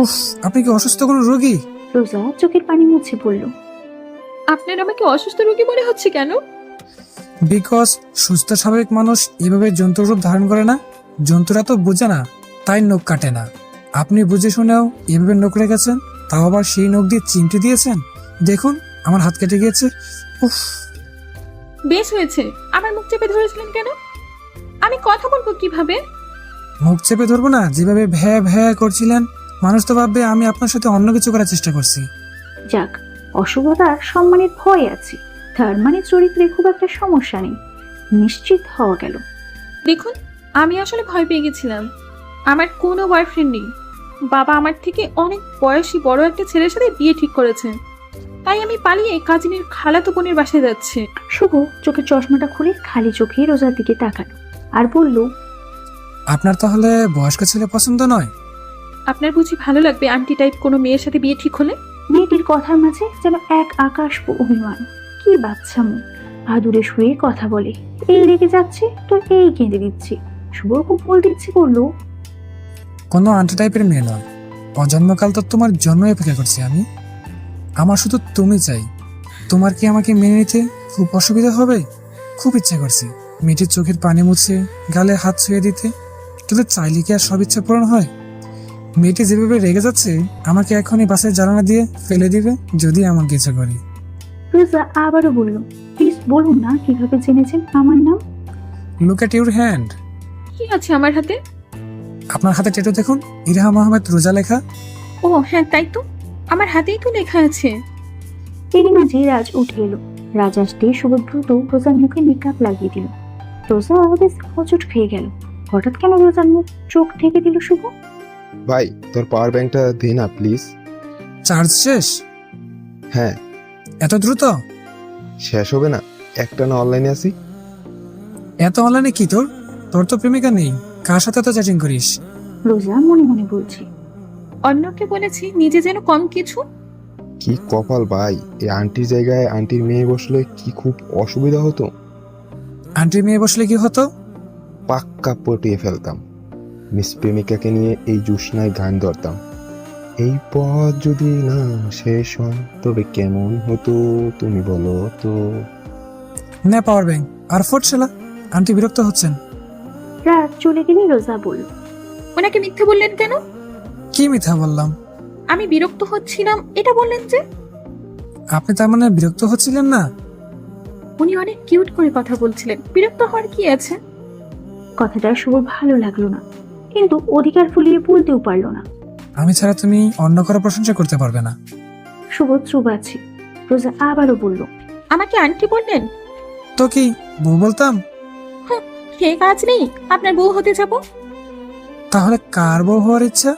উফ, আপনি কি অসুস্থ কোনো রোগী? রোজা চোখের পানি মুছে বলল, আপনার আমাকে অসুস্থ রোগী মনে হচ্ছে কেন? বিকজ সুস্থ স্বাভাবিক মানুষ এভাবে জন্তুর রূপ ধারণ করে না। জন্তুরা তো বুঝে না, তাই নখ কাটে না। আপনি বুঝে শুনেও এভাবে নখ রেখেছেন, তাও আবার সেই নখ দিয়ে চিমটি দিয়েছেন। দেখুন আমার হাত কেটে গিয়েছে। উফ! বেশ হয়েছে, আমার মুখ চেপে ধরেছিলেন কেন? আমি কথা বলবো কিভাবে? মুখ চেপে ধরবো না? যেভাবে ভ্যা ভ্যা করছিলেন, মানুষ তো ভাববে আমি আপনার সাথে অন্য কিছু করার চেষ্টা করছি। যাক, অশুভতার সম্মানের ভয় আছে, তার মানে চরিত্রে খুব একটা সমস্যা নেই, নিশ্চিত হওয়া গেল। দেখুন, আমি আসলে ভয় পেয়ে গেছিলাম। আমার কোনো বয়ফ্রেন্ড নেই। বাবা আমার থেকে অনেক বয়সী বড় একটা ছেলের সাথে বিয়ে ঠিক করেছে, তাই আমি পালিয়ে কাজিনের খালাতো বোনের বাসায় যাচ্ছি। শুভ চোখের চশমাটা খুলে খালি চোখে রোজার দিকে তাকালো আর বলল, আপনার তাহলে বয়স্ক ছেলে পছন্দ নয়? আপনার বুঝি ভালো লাগবে আন্টি টাইপ কোনো মেয়ের সাথে বিয়ে ঠিক হলে? মেয়েটির কথার মাঝে যেন এক আকাশ অভিমান। কি বাচ্চামো, আদুরে শুয়ে কথা বলে, এই রেগে যাচ্ছে তো এই কেঁদে দিচ্ছে। শুভ খুব বলতে ইচ্ছে করলো, কোনো আন্টি টাইপের মেয়ে নয়। অজন্মকাল তো তোমার জন্ম অপেক্ষা করছি আমি। আমার শুধু তুমি চাই। তোমার কি আমাকে মেনে নিতে খুব অসুবিধা হবে? খুব ইচ্ছে করছে মেয়েটির চোখের পানি মুছে গালে হাত ছুঁয়ে দিতে, কিন্তু চাইলে কি আর সব ইচ্ছা পূরণ হয়? মেয়েটি যেভাবে রেগে যাচ্ছে, আমাকে এখনই বাসের জানালা দিয়ে ফেলে দিবে যদি এমন কিছু করি। রোজা আবারও বলল, প্লিজ বলুন না কিভাবে জেনেছেন আমার নাম? Look at your hand. কি আছে আমার হাতে? আপনার হাতে ট্যাটু দেখুন, ইরহাম আহমেদ রোজা লেখা। ও হ্যাঁ, তাই তো, আমার হাতেই তো লেখা আছে। এরই মাঝে রাজ উঠে এলো। রাজ আসতে শুভ দ্রুত রোজার মুখে মেকআপ লাগিয়ে দিল। রোজা বেশ হচট খেয়ে গেল। হঠাৎ কেন রোজার মুখ চোখ ঢেকে দিল শুভ? ভাই তোর পাওয়ার ব্যাংকটা দে না প্লিজ। চার্জ শেষ? হ্যাঁ। এত দ্রুত? শেষ হবে না, একটা না অনলাইনে আছি। এত অনলাইনে কি তোর? তোর তো প্রেমিকা নেই, কার সাথে তো চ্যাটিং করিস? রোজা মনে মনে বলছে। অন্যকে বলেছি, নিজে যেন কম কিছু। কি কপাল ভাই, এই আন্টির জায়গায় আন্টির মেয়ে বসলে কি খুব অসুবিধা হতো। আন্টির মেয়ে বসলে কি হতো? পাক্কা পটিয়ে ফেলতাম। মিস প্রেমিকাকে নিয়ে এই জুসনায় গান ধরতাম। এই পথ যদি না শেষ হয় তবে কেমন হতো তুমি বলো তো। না পাওয়ার ব্যাংক আর ফোটছেলা, আন্টি বিরক্ত হচ্ছেন। রাজ চলে গেলে রোজা বলল। ওনাকে মিথ্যে বললেন কেন? কি মিথ্যা বললাম? আমি বিরক্ত হচ্ছিলাম এটা বললেন যে। আপনি তার মানে বিরক্ত হচ্ছিলেন না? উনি অনেক কিউট করে কথা বলছিলেন, বিরক্ত হওয়ার কি আছে? কথাটা শুভ ভালো লাগলো না, কিন্তু অধিকার ফুলিয়ে বলতেও পারলো না। আমি ছাড়া তুমি অন্য কারো প্রশংসা করতে পারবে না। শুভ চুপ আছে। রোজা আবারও বলল। আমাকে আন্টি বললেন? তো কি বউ বলতাম? সে কাজ নেই, আপনার বউ হতে যাব। তাহলে কার বউ হওয়ার ইচ্ছা?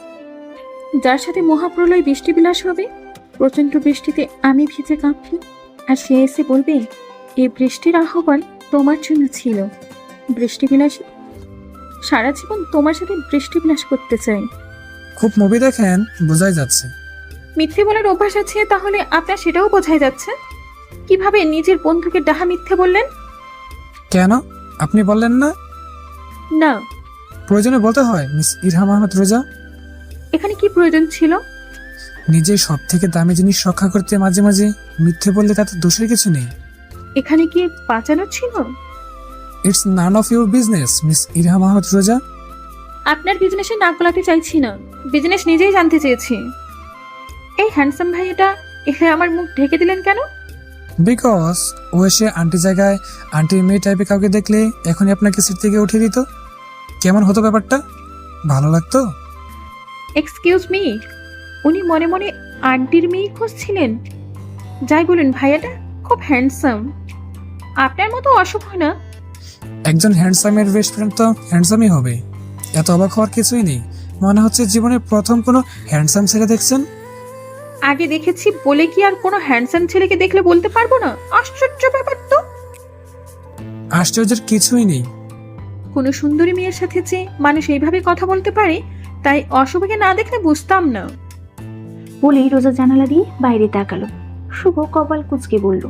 যার সাথে মহাপ্রলয় বৃষ্টি বিলাস হবে। প্রচন্ড বৃষ্টিতে আমি ভিজে কাঁপি, আর সে এসে বলবে এই বৃষ্টির আহ্বান তোমার জন্য ছিল। বৃষ্টি বিলাসী, সারা জীবন তোমার সাথে বৃষ্টি বিলাস করতে চাই। খুব মুভি দেখেন, বোঝাই যাচ্ছে। মিথ্যে বলার অভ্যাস আছে, তাহলে আপনার সেটাও বোঝাই যাচ্ছে। কিভাবে নিজের বন্ধুকে ডাহা মিথ্যে বললেন? কেন আপনি বললেন না? না, প্রয়োজনে বলতে হয় মিস ইরহাম আহমেদ রোজা। এখানে কি প্রয়োজন ছিল? নিজের সব থেকে দামি জিনিস রক্ষা করতে মাঝে মাঝে মিথ্যে বললে তাতে দোষের কিছু নেই। এখানে কি বাঁচানো ছিল? It's none of your business miss Irham Ahmed রোজা। আপনার বিজনেসে নাক গলাতে চাইছি না, বিজনেস নিজেই জানতে চেয়েছি। এই হ্যান্ডসাম ভাইটা এখানে আমার মুখ ঢেকে দিলেন কেন? বিকজ ও এসে আন্টি জায়গায় আন্টির মেয়ে টাইপের কাউকে দেখলে এখনই আপনাকে সিট থেকে উঠিয়ে দিত। কেমন হতো ব্যাপারটা? ভালো লাগতো? এক্সকিউজ মি, উনি মনে মনে আন্টির মেয়ে খুঁজছিলেন? যাই বলুন, ভাইয়াটা খুব হ্যান্ডসাম, আপনার মতো অশুভ না। একজন হ্যান্ডসামের বেস্ট ফ্রেন্ড তো হ্যান্ডসামই হবে, এত অবাক হওয়ার কিছুই নেই। মনে হচ্ছে জীবনে প্রথম কোনো হ্যান্ডসাম ছেলে দেখছেন। আগে দেখেছি বলে কি আর কোনো হ্যান্ডসাম ছেলেকে দেখলে বলতে পারবো না? আশ্চর্য ব্যাপার তো। আশ্চর্যের কিছুই নেই। কোনো সুন্দরী মেয়ের সাথে যে মানুষ এইভাবে কথা বলতে পারে, তাই অশুভকে না দেখলে বুঝতাম না। বলেই রোজা জানালা দিয়ে বাইরে তাকালো। শুভ কপাল কুঁচকে বলল।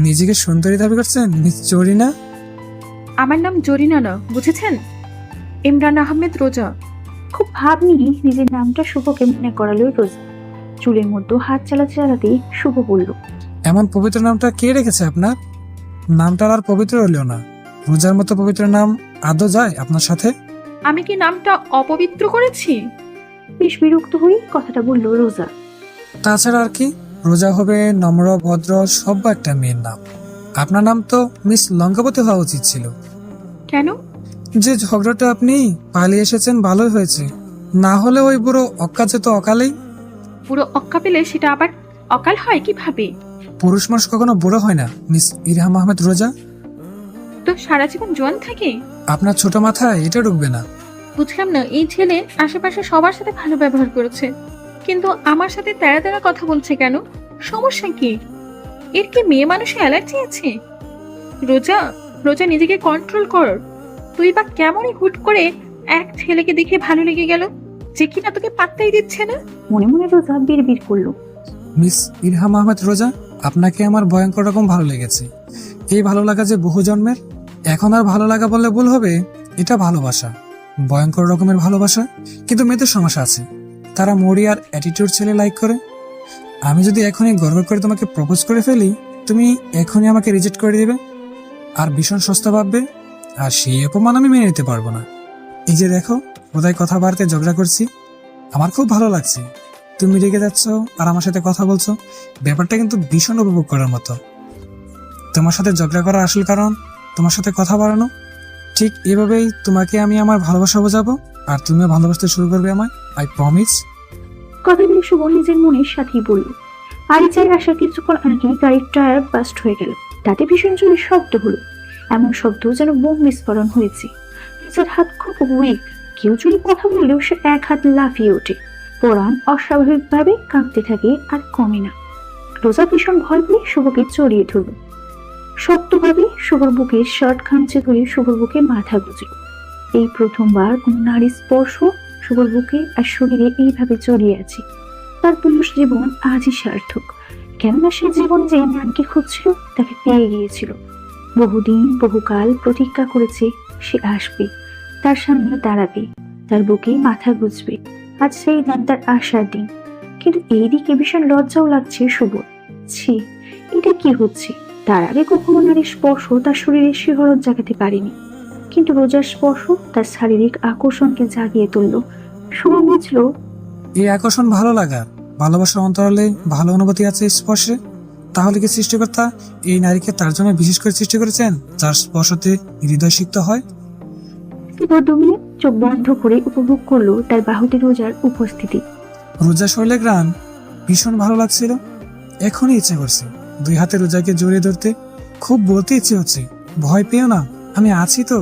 নিজেকে সুন্দরী দাবি করছেন মিস জরিনা? আমার নাম জরিনা না, বুঝেছেন? ইমরান আহমেদ রোজা। খুব ভাব নিয়ে নিজের নামটা শুভকে মনে করালো রোজা। চুলের মধ্যে হাত চালাতে চালাতে শুভ বলল। এমন পবিত্র নামটা কে রেখেছে আপনার? নামটা আর পবিত্র হলেও না, রোজার মতো পবিত্র নাম আদৌ যায় আপনার সাথে? আমি কি নামটা অপবিত্র করেছি? বেশ বিরক্ত হয়ে কথাটা বলল রোজা। তাছাড়া আর কি, রোজা হবে নম্র ভদ্র সভ্য একটা মেয়ের নাম। আপনার নাম তো মিস লঙ্কাপতি হওয়া উচিত ছিল। কেন? যে ঝগড়াটা আপনি পালিয়ে এসেছেন ভালোই হয়েছে, না হলে ওই বুড়ো অক্কা যেত অকালেই। পুরো অক্কা পেলে সেটা আবার অকাল হয় কিভাবে? পুরুষ মানুষ কখনো বুড়ো হয় না মিস ইরহাম আহমেদ রোজা। তো সারা জীবন জোয়ান থাকে? আপনার ছোট মাথায় এটা ঢুকবে না। বুঝলাম না, এই ছেলে আশেপাশে সবার সাথে ভালো ব্যবহার করেছে, কিন্তু আমার সাথে তেড়া তেড়া কথা বলছে কেন? সমস্যা কি? এর কি মেয়ে মানুষে অ্যালার্জি আছে? রোজা, রোজা নিজেকে কন্ট্রোল কর। তুই বা কেমনই হুট করে এক ছেলেকে দেখে ভালো লেগে গেল, যে কিনা তোকে পাত্তাই দিচ্ছে না। মনে মনে রোজা বিড়বিড় করলো। মিস ইরহাম আহমেদ রোজা, আপনাকে আমার ভয়ঙ্কর রকম ভালো লেগেছে। এই ভালো লাগা যে বহু জন্মের। এখন আর ভালো লাগা বললে ভুল হবে, এটা ভালোবাসা, ভয়ঙ্কর রকমের ভালোবাসা। কিন্তু মেয়েদের সমস্যা আছে, তারা মরি আর অ্যাটিটিউড ছেলে লাইক করে। আমি যদি এখনই গর্ব করে তোমাকে প্রপোজ করে ফেলি, তুমি এখনই আমাকে রিজেক্ট করে দিবে আর ভীষণ সস্তা ভাববে, আর সেই অপমান আমি মেনে নিতে পারবো না। এই যে দেখো, বোধহয় কথা বাড়তে ঝগড়া করছি। আমার খুব ভালো লাগছে, তুমি রেগে যাচ্ছ আর আমার সাথে কথা বলছো। ব্যাপারটা কিন্তু ভীষণ উপভোগ করার মতো। তোমার সাথে ঝগড়া করার আসল কারণ তোমার সাথে কথা বাড়ানো। ঠিক এভাবেই তোমাকে আমি আমার ভালোবাসা বোঝাবো, আর তুমিও ভালোবাসতে শুরু করবে আমায়। I promise. কথাগুলো শুভ নিজের মনের সাথেই বলল। আরিচার আসার কিছুক্ষণ আগে গাড়ির টায়ার বাস্ট হয়ে গেল। তাতে ভীষণ জোরে শব্দ হলো, এমন শব্দ যেন বোম বিস্ফোরণ হয়েছে। নিজের হাত খুব উইক, কেউ যদি কথা বললেও সে এক হাত লাফিয়ে ওঠে। পরাণ অস্বাভাবিকভাবে কাঁপতে থাকে আর কমে না। রোজা ভীষণ ভয় পেয়ে শুভকে জড়িয়ে ধরল। শক্তভাবে শুভর বুকে শার্ট খামচে ধরে শুভর বুকে মাথা গুজল। এই প্রথমবার কোন নারীর স্পর্শ শুভর বুকে আর শরীরে এইভাবে জড়িয়ে আছে। তার পুরুষ জীবন আজই সার্থক, কেননা সে জীবন যে নারীকে খুঁজছিল তাকে পেয়ে গিয়েছিল। বহুদিন বহুকাল প্রতীক্ষা করেছে সে আসবে, তার সামনে দাঁড়াবে, তার বুকে মাথা গুজবে। আজ সেই দিন, তার আসার দিন। কিন্তু এইদিকে ভীষণ লজ্জাও লাগছে শুভর। ছি, এটা কি হচ্ছে? তার আগে কখনো নারীর স্পর্শ তার শরীরে শিহরণ জাগাতে পারেনি, কিন্তু রোজার স্পর্শ তার শারীরিক আকর্ষণকে জাগিয়ে তুলল। শুভ বুঝল এই আকর্ষণ ভালো লাগা, ভালোবাসার অন্তরালে ভালো অনুভূতি আছে স্পর্শে। তাহলে কি সৃষ্টিকর্তা এই নারীকে তার জন্য বিশেষ করে সৃষ্টি করেছেন, যার স্পর্শতে হৃদয় সিক্ত হয়? শুভ 2 মিনিট চোখ বন্ধ করে উপভোগ করলো তার বাহুতে রোজার উপস্থিতি। রোজা শরীরে গ্রাম ভীষণ ভালো লাগছিল। এখনই ইচ্ছে করছে 2 হাতে রোজাকে জড়িয়ে ধরতে। খুব বলতে ইচ্ছে হচ্ছে, ভয় পেও না, আমি আছি তো।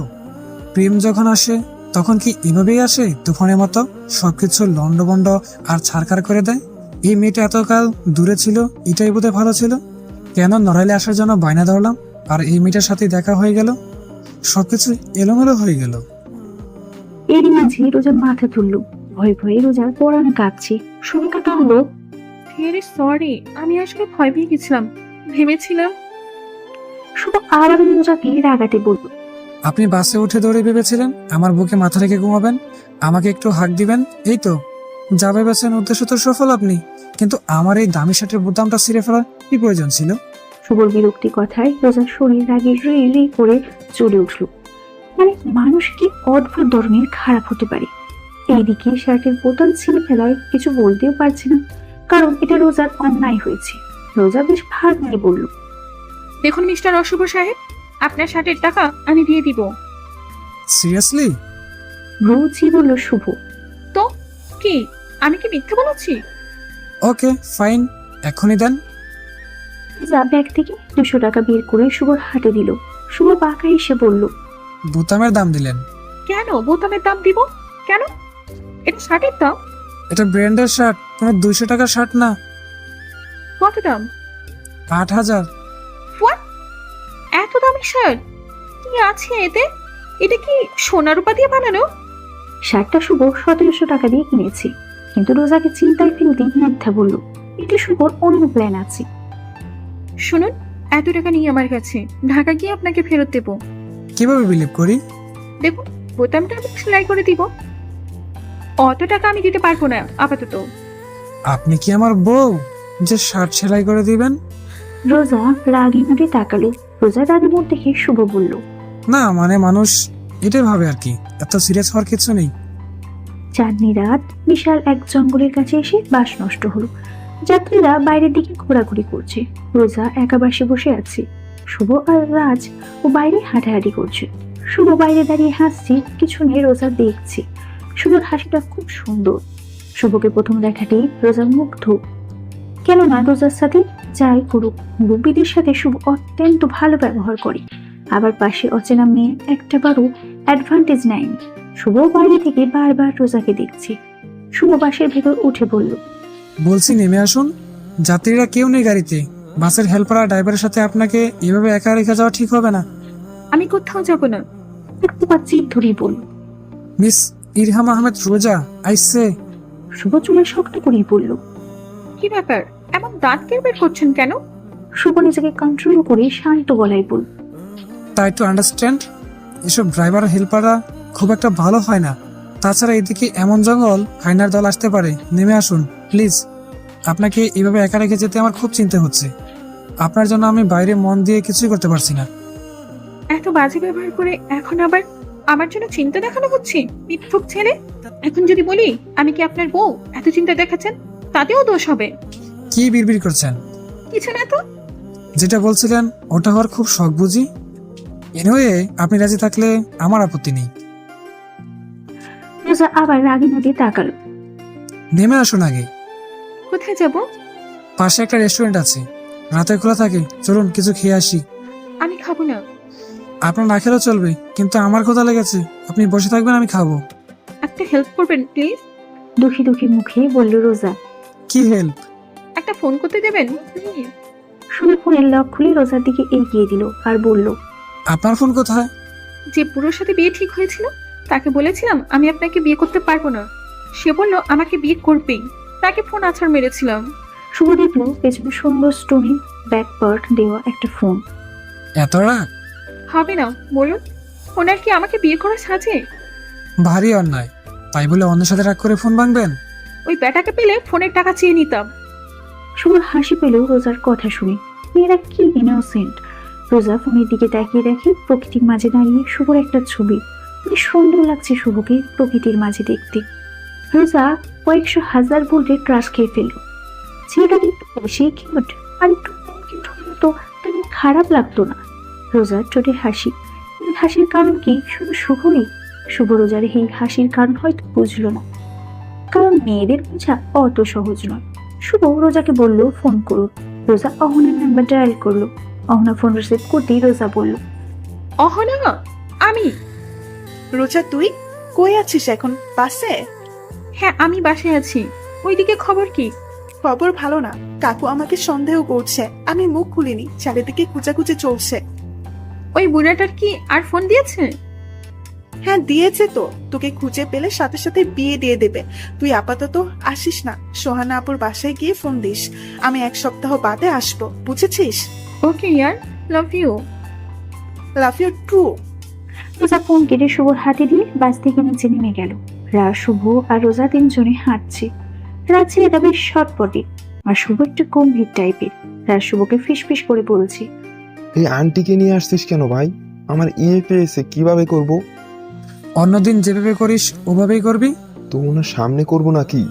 প্রেম যখন আসে তখন কি এভাবেই আসে, তুফানের মতো সবকিছু লন্ডভন্ড আর ছাড়খাড় করে দেয়? এই মেয়েটা এতকাল দূরে ছিল, এটাই বোধহয় ভালো ছিল। কেন নড়াইলে আসার জন্য বায়না ধরলাম, আর এই মেয়েটার সাথে দেখা হয়ে গেল, সবকিছু এলোমেলো হয়ে গেল। এর মাঝে রোজার মাথা তুলল। ভয়ে ভয়ে রোজার পরাণ কাঁপছে। শুভকে বলল, ভেরি সরি, আমি আসলে ভয় পেয়ে গেছিলাম, ভেবেছিলাম। শুভ আবার রোজাকে রাগাতে বলল, আপনি বাসে উঠে দৌড়ে ভেবেছিলেন আমার বুকে মাথা রেখে ঘুমাবেন, আমাকে একটু হাঁক দিবেন, এই তো যা ভেবেছেন উদ্দেশ্য তো সফল আপনি। কিন্তু আমার এই দামি শার্টের বোতামটা ছিঁড়ে ফেলার কি প্রয়োজন ছিল? শুভর বিরক্তি কথায় রোজার শরীর রাগে রি রি করে চলে উঠল। মানে মানুষ কি অদ্ভুত ধরনের খারাপ হতে পারে। এইদিকে শার্টের বোতাম ছিঁড়ে ফেলায় কিছু বলতেও পারছে না, কারণ এটা রোজার অন্যায় হয়েছে। রোজা বেশ ভাগ নিয়ে বলল, দেখুন মিস্টার অশুভ সাহেব, আপনার শার্টের টাকা আমি দিয়ে দিব। সিরিয়াসলি? রোজই বলল শুভ। তো কি, আমি কি মিথ্যে বলেছি? ওকে ফাইন, এখনই দেন। রোজা ব্যাগ থেকে 200 টাকা বের করে শুভর হাতে দিল। শুভ বাঁকা এসে বলল, বোতামের দাম দিলেন? কেন বোতামের দাম দিব? কেন? এটা শার্টের দাম। এটা ব্র্যান্ডের শার্ট, কোনো 200 টাকার শার্ট না। কত দাম? 8000। হোয়াট? এত দামি শার্ট কি আছে এতে? এটা কি সোনা রূপা দিয়ে বানানো? শার্টটা শুভ 1700 টাকা দিয়ে কিনেছি, কিন্তু রোজাকে চিন্তায় ফেলতে মিথ্যা বলল। এতে শুভর অন্য প্ল্যান আছে। শুনুন, এত টাকা নিয়ে আমার কাছে, ঢাকা গিয়ে আপনাকে ফেরত দেবো। কিভাবে বিলিভ করি? দেখুন, বোতামটা আমি সেলাই করে দিব। অত টাকা আমি দিতে পারবো না আপাতত। আপনি কি আমার বউ যে শার্ট সেলাই করে দিবেন? রোজা রাগি মুখে তাকালো। রোজা রাগি মুখ দেখে শুভ বলল, না মানে মানুষ এটাই ভাবে আর কি, এত সিরিয়াস হওয়ার কিছু নেই। চাঁদনি রাত বিশাল এক জঙ্গলের কাছে এসে বাস নষ্ট হলো। যাত্রীরা বাইরের দিকে ঘোরাঘুরি করছে। রোজা একা বাসে বসে আছে। শুভ আর রাজ ও বাইরে হাঁটাহাঁটি করছে। শুভ বাইরে দাঁড়িয়ে হাসছে, পিছনে রোজা দেখছে। শুভর হাসিটা খুব সুন্দর। শুভকে প্রথম দেখাতেই রোজা মুগ্ধ। কেননা রোজার সাথে যাই করুক, মুরব্বীদের সাথে শুভ অত্যন্ত ভালো ব্যবহার করে। আবার পাশে অচেনা মেয়ে একটাবারও অ্যাডভান্টেজ নেয়নি। শুভ বাইরে থেকে বারবার রোজাকে দেখছে। শুভ বাসের ভেতর উঠে বলল, বলছি নেমে আসুন, যাত্রীরা কেউ নেই গাড়িতে। বাসের হেল্পার আর ড্রাইভারের সাথে আপনাকে এভাবে একা রেখে যাওয়া ঠিক হবে না। আমি কোথাও যাব না। একটু চিপ ধরেই বলল, মিস ইরহাম আহমেদ রোজা আইসে। শুভ চুলে শক্ত করেই বলল। কি ব্যাপার, এমন দাঁত বের করছেন কেন? শুভ নিজেকে কন্ট্রোল করে শান্ত গলায় বলল, তাই টু আন্ডারস্ট্যান্ড, এসব ড্রাইভার হেল্পাররা খুব একটা ভালো হয় না। তাছাড়া এদিকে এমন জঙ্গল, হাইনার দল আসতে পারে। নেমে আসুন প্লিজ। আপনাকে এভাবে একা রেখে যেতে আমার খুব চিন্তা হচ্ছে। আপনার জন্য আমি বাইরে মন দিয়ে কিছুই করতে পারছি না। এত বাজে ব্যবহার করে এখন আবার আমার জন্য চিন্তা দেখানো হচ্ছে? মিথ্যুক ছেলে। এখন যদি বলি আমি কি আপনার বউ, এত চিন্তা দেখাচ্ছেন, তাতেও দোষ হবে। কি বিড়বিড় করছেন? কিছু না তো। যেটা বলছিলেন ওটা হওয়ার খুব শখ বুঝি? এনিওয়ে আপনি রাজি থাকলে আমার আপত্তি নেই। রোজা আবার রাগী মতে তাকালো। নেমে আসুন আগে, কোথায় যাব? পাশে একটা রেস্টুরেন্ট আছে, রাতে খোলা থাকে, চলুন কিছু খেয়ে আসি। আমি খাবো না। আপনার না খেলেও চলবে, কিন্তু আমার ক্ষুধা লেগেছে। আপনি বসে থাকবেন, আমি খাবো। একটা হেল্প করবেন প্লিজ? দুঃখী দুঃখী মুখে বলল রোজা। কি হেল্প? একটা ফোন করতে দেবেন প্লিজ? শুভ ফোনের লক খুলে রোজার দিকে এগিয়ে দিল আর বলল, আপনার ফোন কোথায়? যে পুরোর সাথে বিয়ে ঠিক হয়েছিল তাকে বলেছিলাম আমি আপনাকে বিয়ে করতে পারবো না। সে বলল আমাকে বিয়ে করবেই, তাকে ফোন আছাড় মেরেছিলাম। শুভ দেখলো পেছনে সুন্দর স্টোরি ব্যাকপার্ট দেওয়া একটা ফোন। এত রাগ? হবে না বলুন, ওনার কি আমাকে বিয়ে করা সাজে? ভারী অন্যায়। তাই বলে অন্যের সাথে রাগ করে ফোন ভাঙবেন? ওই ব্যাটাকে পেলে ফোনের টাকা চেয়ে নিতাম। শুভর হাসি পেল রোজার কথা শুনে। মেয়েরা কি ইনোসেন্ট। রোজা ফোনের দিকে তাকিয়ে দেখে প্রকৃতির মাঝে দাঁড়িয়ে শুভর একটা ছবি। কি সুন্দর লাগছে শুভকে প্রকৃতির মাঝে দেখতে। রোজা কয়েকশো হাজার ভোল্টে ক্রাশ খেয়ে ফেলল। ছেলেটা কিন্তু বেশি কিউট, আর একটু কিউট হলে তো তেমন খারাপ লাগতো না। রোজার ঠোঁটে হাসি। এই হাসির কারণ কি শুধু শুভই? শুভ রোজার এই হাসির কারণ হয়তো বুঝলো না, কারণ মেয়েদের বোঝা অত সহজ নয়। শুভ রোজাকে বলল ফোন করুন। রোজা অহনার নাম্বার ডায়াল করলো। অহনা ফোন রিসিভ করতেই রোজা বলল, অহনা, আমি। রোজা তুই কই আছিস এখন? বাসে? হ্যাঁ আমি বাসায় আছি। ওইদিকে খবর কি? খবর ভালো না, কাকু আমাকে সন্দেহ করছে। আমি মুখ খুলিনি, চারিদিকে খুঁজে চলছে। ওই বুড়াটার কি আর ফোন দিয়েছে? হ্যাঁ দিয়েছে তো, তোকে খুঁজে পেলে সাথে সাথে বিয়ে দিয়ে দেবে। তুই আপাতত আসিস না, সোহানা আপুর বাসায় গিয়ে ফোন দিস। আমি 1 সপ্তাহ বাদে আসবো, বুঝেছিস? ওকে ইয়ার, love you. Love you too. Roja phone কেটে শুভর হাতে দিয়ে বাস থেকে নিচে নেমে গেল। রাজ, শুভ আর রোজা তিনজনে হাঁটছে। রাজ ছেলেটা বেশ শটপটে আর শুভ একটু গম্ভীর টাইপের। রাজ শুভকে ফিস করে বলছে, এই আন্টিকে নিয়ে আসছিস কেন ভাই? আমার পেয়েছে, কিভাবে করব? অন্যদিন যেভাবে করিস ওভাবেই করবি। তো ওনার সামনে করব নাকি?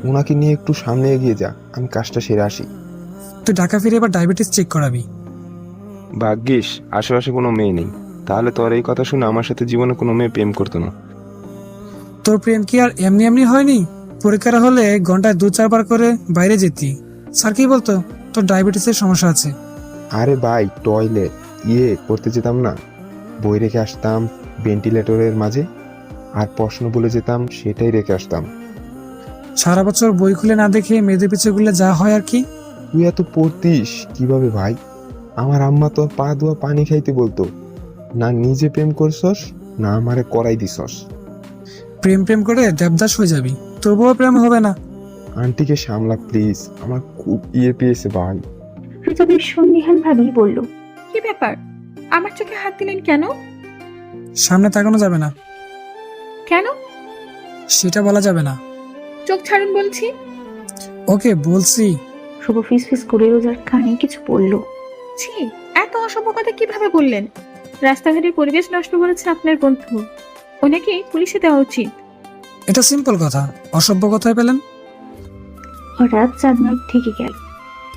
ওনাকে নিয়ে একটু সামনে এগিয়ে যা, আমি কাজটা সেরে আসি। তুই ঢাকা ফিরে এবার ডায়াবেটিস চেক করাবি। ভাগ্যিস আশেপাশে কোনো মেয়ে নেই, তাহলে তোর এই কথা শুনে আমার সাথে জীবনে কোনো মেয়ে প্রেম করতো না। তোর প্রেম কি আর এমনি এমনি হয়নি? পরীক্ষার হলে ঘন্টায় 2-4 বার করে বাইরে যেতি। স্যার কি বলতো তোর ডায়াবেটিসের সমস্যা আছে। আরে ভাই, টয়লেট করতে যেতাম না, বই রেখে আসতাম ভেন্টিলেটরের মাঝে, আর প্রশ্ন বলে যেতাম সেটাই রেখে আসতাম। সারা বছর বই খুলে না দেখে মেয়েদের পিছে গুলো যা হয় আর কি। তুই এত পড়তিস কিভাবে ভাই? আমার আম্মা তো পা ধোয়া পানি খাইতে বলতো না। নিজে প্রেম করছস না আমারে করাই দিছস। প্রেম করে দেবদাস হয়ে যাবি, তবুও প্রেম হবে না। আন্টিকে সামলা প্লিজ, আমার খুব পেয়েছে ভাই। রোজা বেশ সন্দিহান ভাবেই বলল, কি ব্যাপার? আমার চোখে হাত দিলেন কেন? সামনে তাকানো যাবে না। কেন? সেটা বলা যাবে না। চোখ ছাড়ুন বলছি। ওকে বলছি। শুভ ফিস করে রোজার কানে কিছু বলল। ছি, এত অসভ্য কথা কিভাবে বললেন? রাস্তাঘাটের পরিবেশ নষ্ট করেছে আপনার বন্ধু, ওনাকে পুলিশে দেওয়া উচিত। এটা সিম্পল কথা, অসভ্য কথায় পেলেন। হঠাৎ চাঁদনাথ থেকে গেল।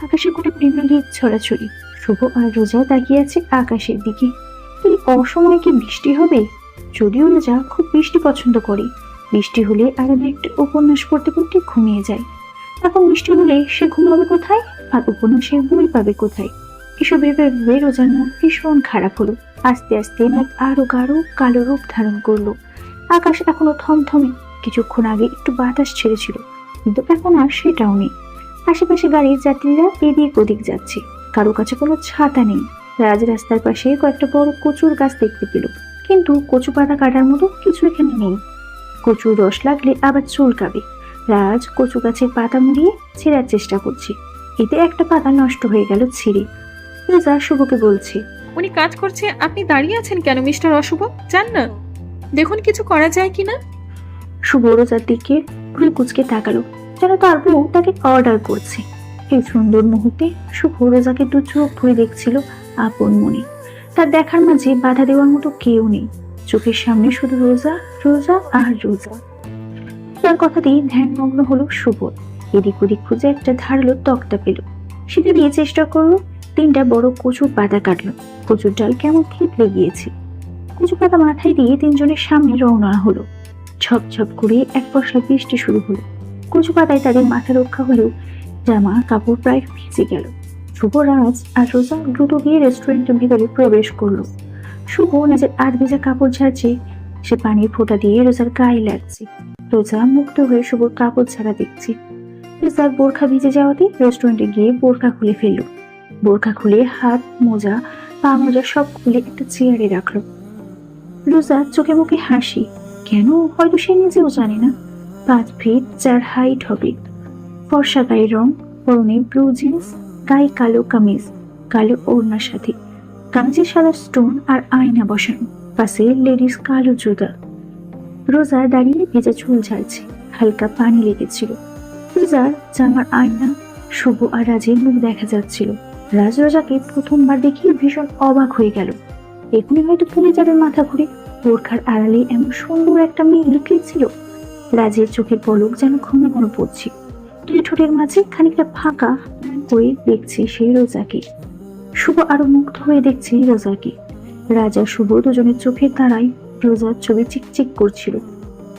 আকাশে কোনো প্রেমের গীত ছড়াছড়ি। শুভ আর রোজা তাকিয়ে আছে আকাশের দিকে। এই অসময়ে কি বৃষ্টি হবে? যদিও রোজা খুব বৃষ্টি পছন্দ করে। বৃষ্টি হলে আরামে একটা উপন্যাস পড়তে ঘুমিয়ে যায়। এখন বৃষ্টি হলে সে ঘুমাবে কোথায়, আর উপন্যাসের বই পাবে কোথায়? এসব ভেবে রোজার মন ভীষণ খারাপ হলো। আস্তে আস্তে মেঘ আরো গাঢ় কালো রূপ ধারণ করলো। আকাশ এখনো থমথমে। কিছুক্ষণ আগে একটু বাতাস ছেড়েছিল, কিন্তু এখন আর সেটাও নেই। আশেপাশে গাড়ির যাত্রীরা এদিক ওদিক যাচ্ছে। কারো কাছে কোনো ছাতা নেই। রাজ রাস্তার পাশে কয়েকটা বড় কচুর গাছ দেখতে পেল, কিন্তু কচু পাতা কাটার মতো কিছু এখানে নেই। কচুর রস লাগলে আবার চুলকাবে। রাজ কচু গাছের পাতা মুড়িয়ে ছেঁড়ার চেষ্টা করছে। এতে একটা পাতা নষ্ট হয়ে গেল ছিঁড়ে। রোজা শুভকে বলছে, উনি কাজ করছে, আপনি দাঁড়িয়ে আছেন কেন মিস্টার অশুভ? যান না, দেখুন কিছু করা যায় কিনা। শুভ রোজার দিকে ঘুরে কুচকে তাকালো, যেন তার বউ তাকে অর্ডার করছে। এই সুন্দর মুহূর্তে শুভ রোজাকে দু চোখ ভরে দেখছিল আপন মনে। তার দেখার মাঝে বাধা দেওয়ার মতো কেউ নেই। চোখের সামনে শুধু রোজা, রোজা আর রোজা। তার কথাতেই ধ্যানমগ্ন হলো শুভ। এদিক ওদিক খুঁজে একটা ধারালো তক্তা পেল। সেটা দিয়ে চেষ্টা করলো 3টা বড় কচুর পাতা কাটলো। কচুর ডাল কেমন থেতলে গিয়েছে। কচু পাতা মাথায় দিয়ে 3জনের সামনে রওনা হলো। ঝপঝপ করে এক পশলা বৃষ্টি শুরু হলো। কচু পাতায় তাদের মাথা রক্ষা হলেও জামা কাপড় প্রায় ভিজে গেল। শুভ, রাজ আর রোজা দ্রুত গিয়ে রেস্টুরেন্টের ভিতরে প্রবেশ করলো। শুভ নিজের আধ ভেজা কাপড় ঝাড়ছে, সে পানির ফোঁটা দিয়ে রোজার গায়ে লাগছে। রোজা মুক্ত হয়ে শুভর কাপড় ছাড়া দেখছে। রোজার বোরখা ভিজে যাওয়াতে রেস্টুরেন্টে গিয়ে বোরখা খুলে ফেললো। বোরখা খুলে হাত মোজা পা মোজা সব খুলে একটা চেয়ারে রাখলো। রোজা চোখে মুখে হাসি, কেন হয়তো সে নিজেও জানে না। 5 ফিট 4 হাইট হবে, ফর্সা গায়ের রং, পরনে ব্লু জিন্স, গায়ে কালো কামিজ, কালো ওড়নার সাথে কামিজে সাদা স্টোন আর আয়না বসানো, পাশে লেডিস কালো জুতা। রোজা দাঁড়িয়ে ভেজা চুল ঝাড়ছে, হালকা পানি লেগেছিল। রোজার জামার আয়না শুভ আর রাজের মুখ দেখা যাচ্ছিল। রাজ রোজাকে প্রথমবার দেখে ভীষণ অবাক হয়ে গেল। এখনই হয়তো পুলিশ যাবে মাথা ঘুরে। বোরখার আড়ালে এমন সুন্দর একটা মেয়ে লুকিয়েছিল। রাজের চোখের পলক যেন ঘন ঘন পড়ছে। দুই ঠোঁটের মাঝে খানিকটা ফাঁকা হয়ে দেখছে সেই রোজাকে। শুভ আরো মুগ্ধ হয়ে দেখছে রোজাকে। রাজা শুভ দুজনের চোখের তারায় রোজার ছবি চিকচিক করছিল।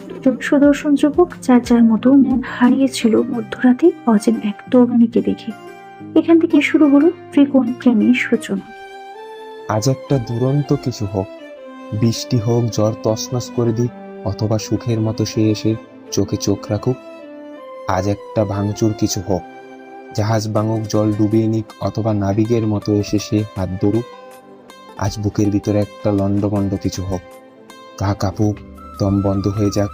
দুজন সুদর্শন যুবক যার যার মতো মন হারিয়েছিল মধ্যরাতে অচেনা এক তরুণীকে দেখে। এখান থেকে শুরু হলো ত্রিকোণ প্রেমের সূচনা। আজ একটা দুরন্ত কিছু হোক, বৃষ্টি হোক, জ্বর তছনছ করে দিক, অথবা সুখের মতো সে এসে চোখে চোখ রাখুক। আজ একটা ভাঙচুর কিছু হোক, জাহাজ ভাঙুক, জল ডুবিয়ে নিক, অথবা নাবিকের মতো এসে সে হাত ধরুক। আজ বুকের ভিতরে একটা লন্ডভন্ড কিছু হোক, গা কাঁপুক, দম বন্ধ হয়ে যাক,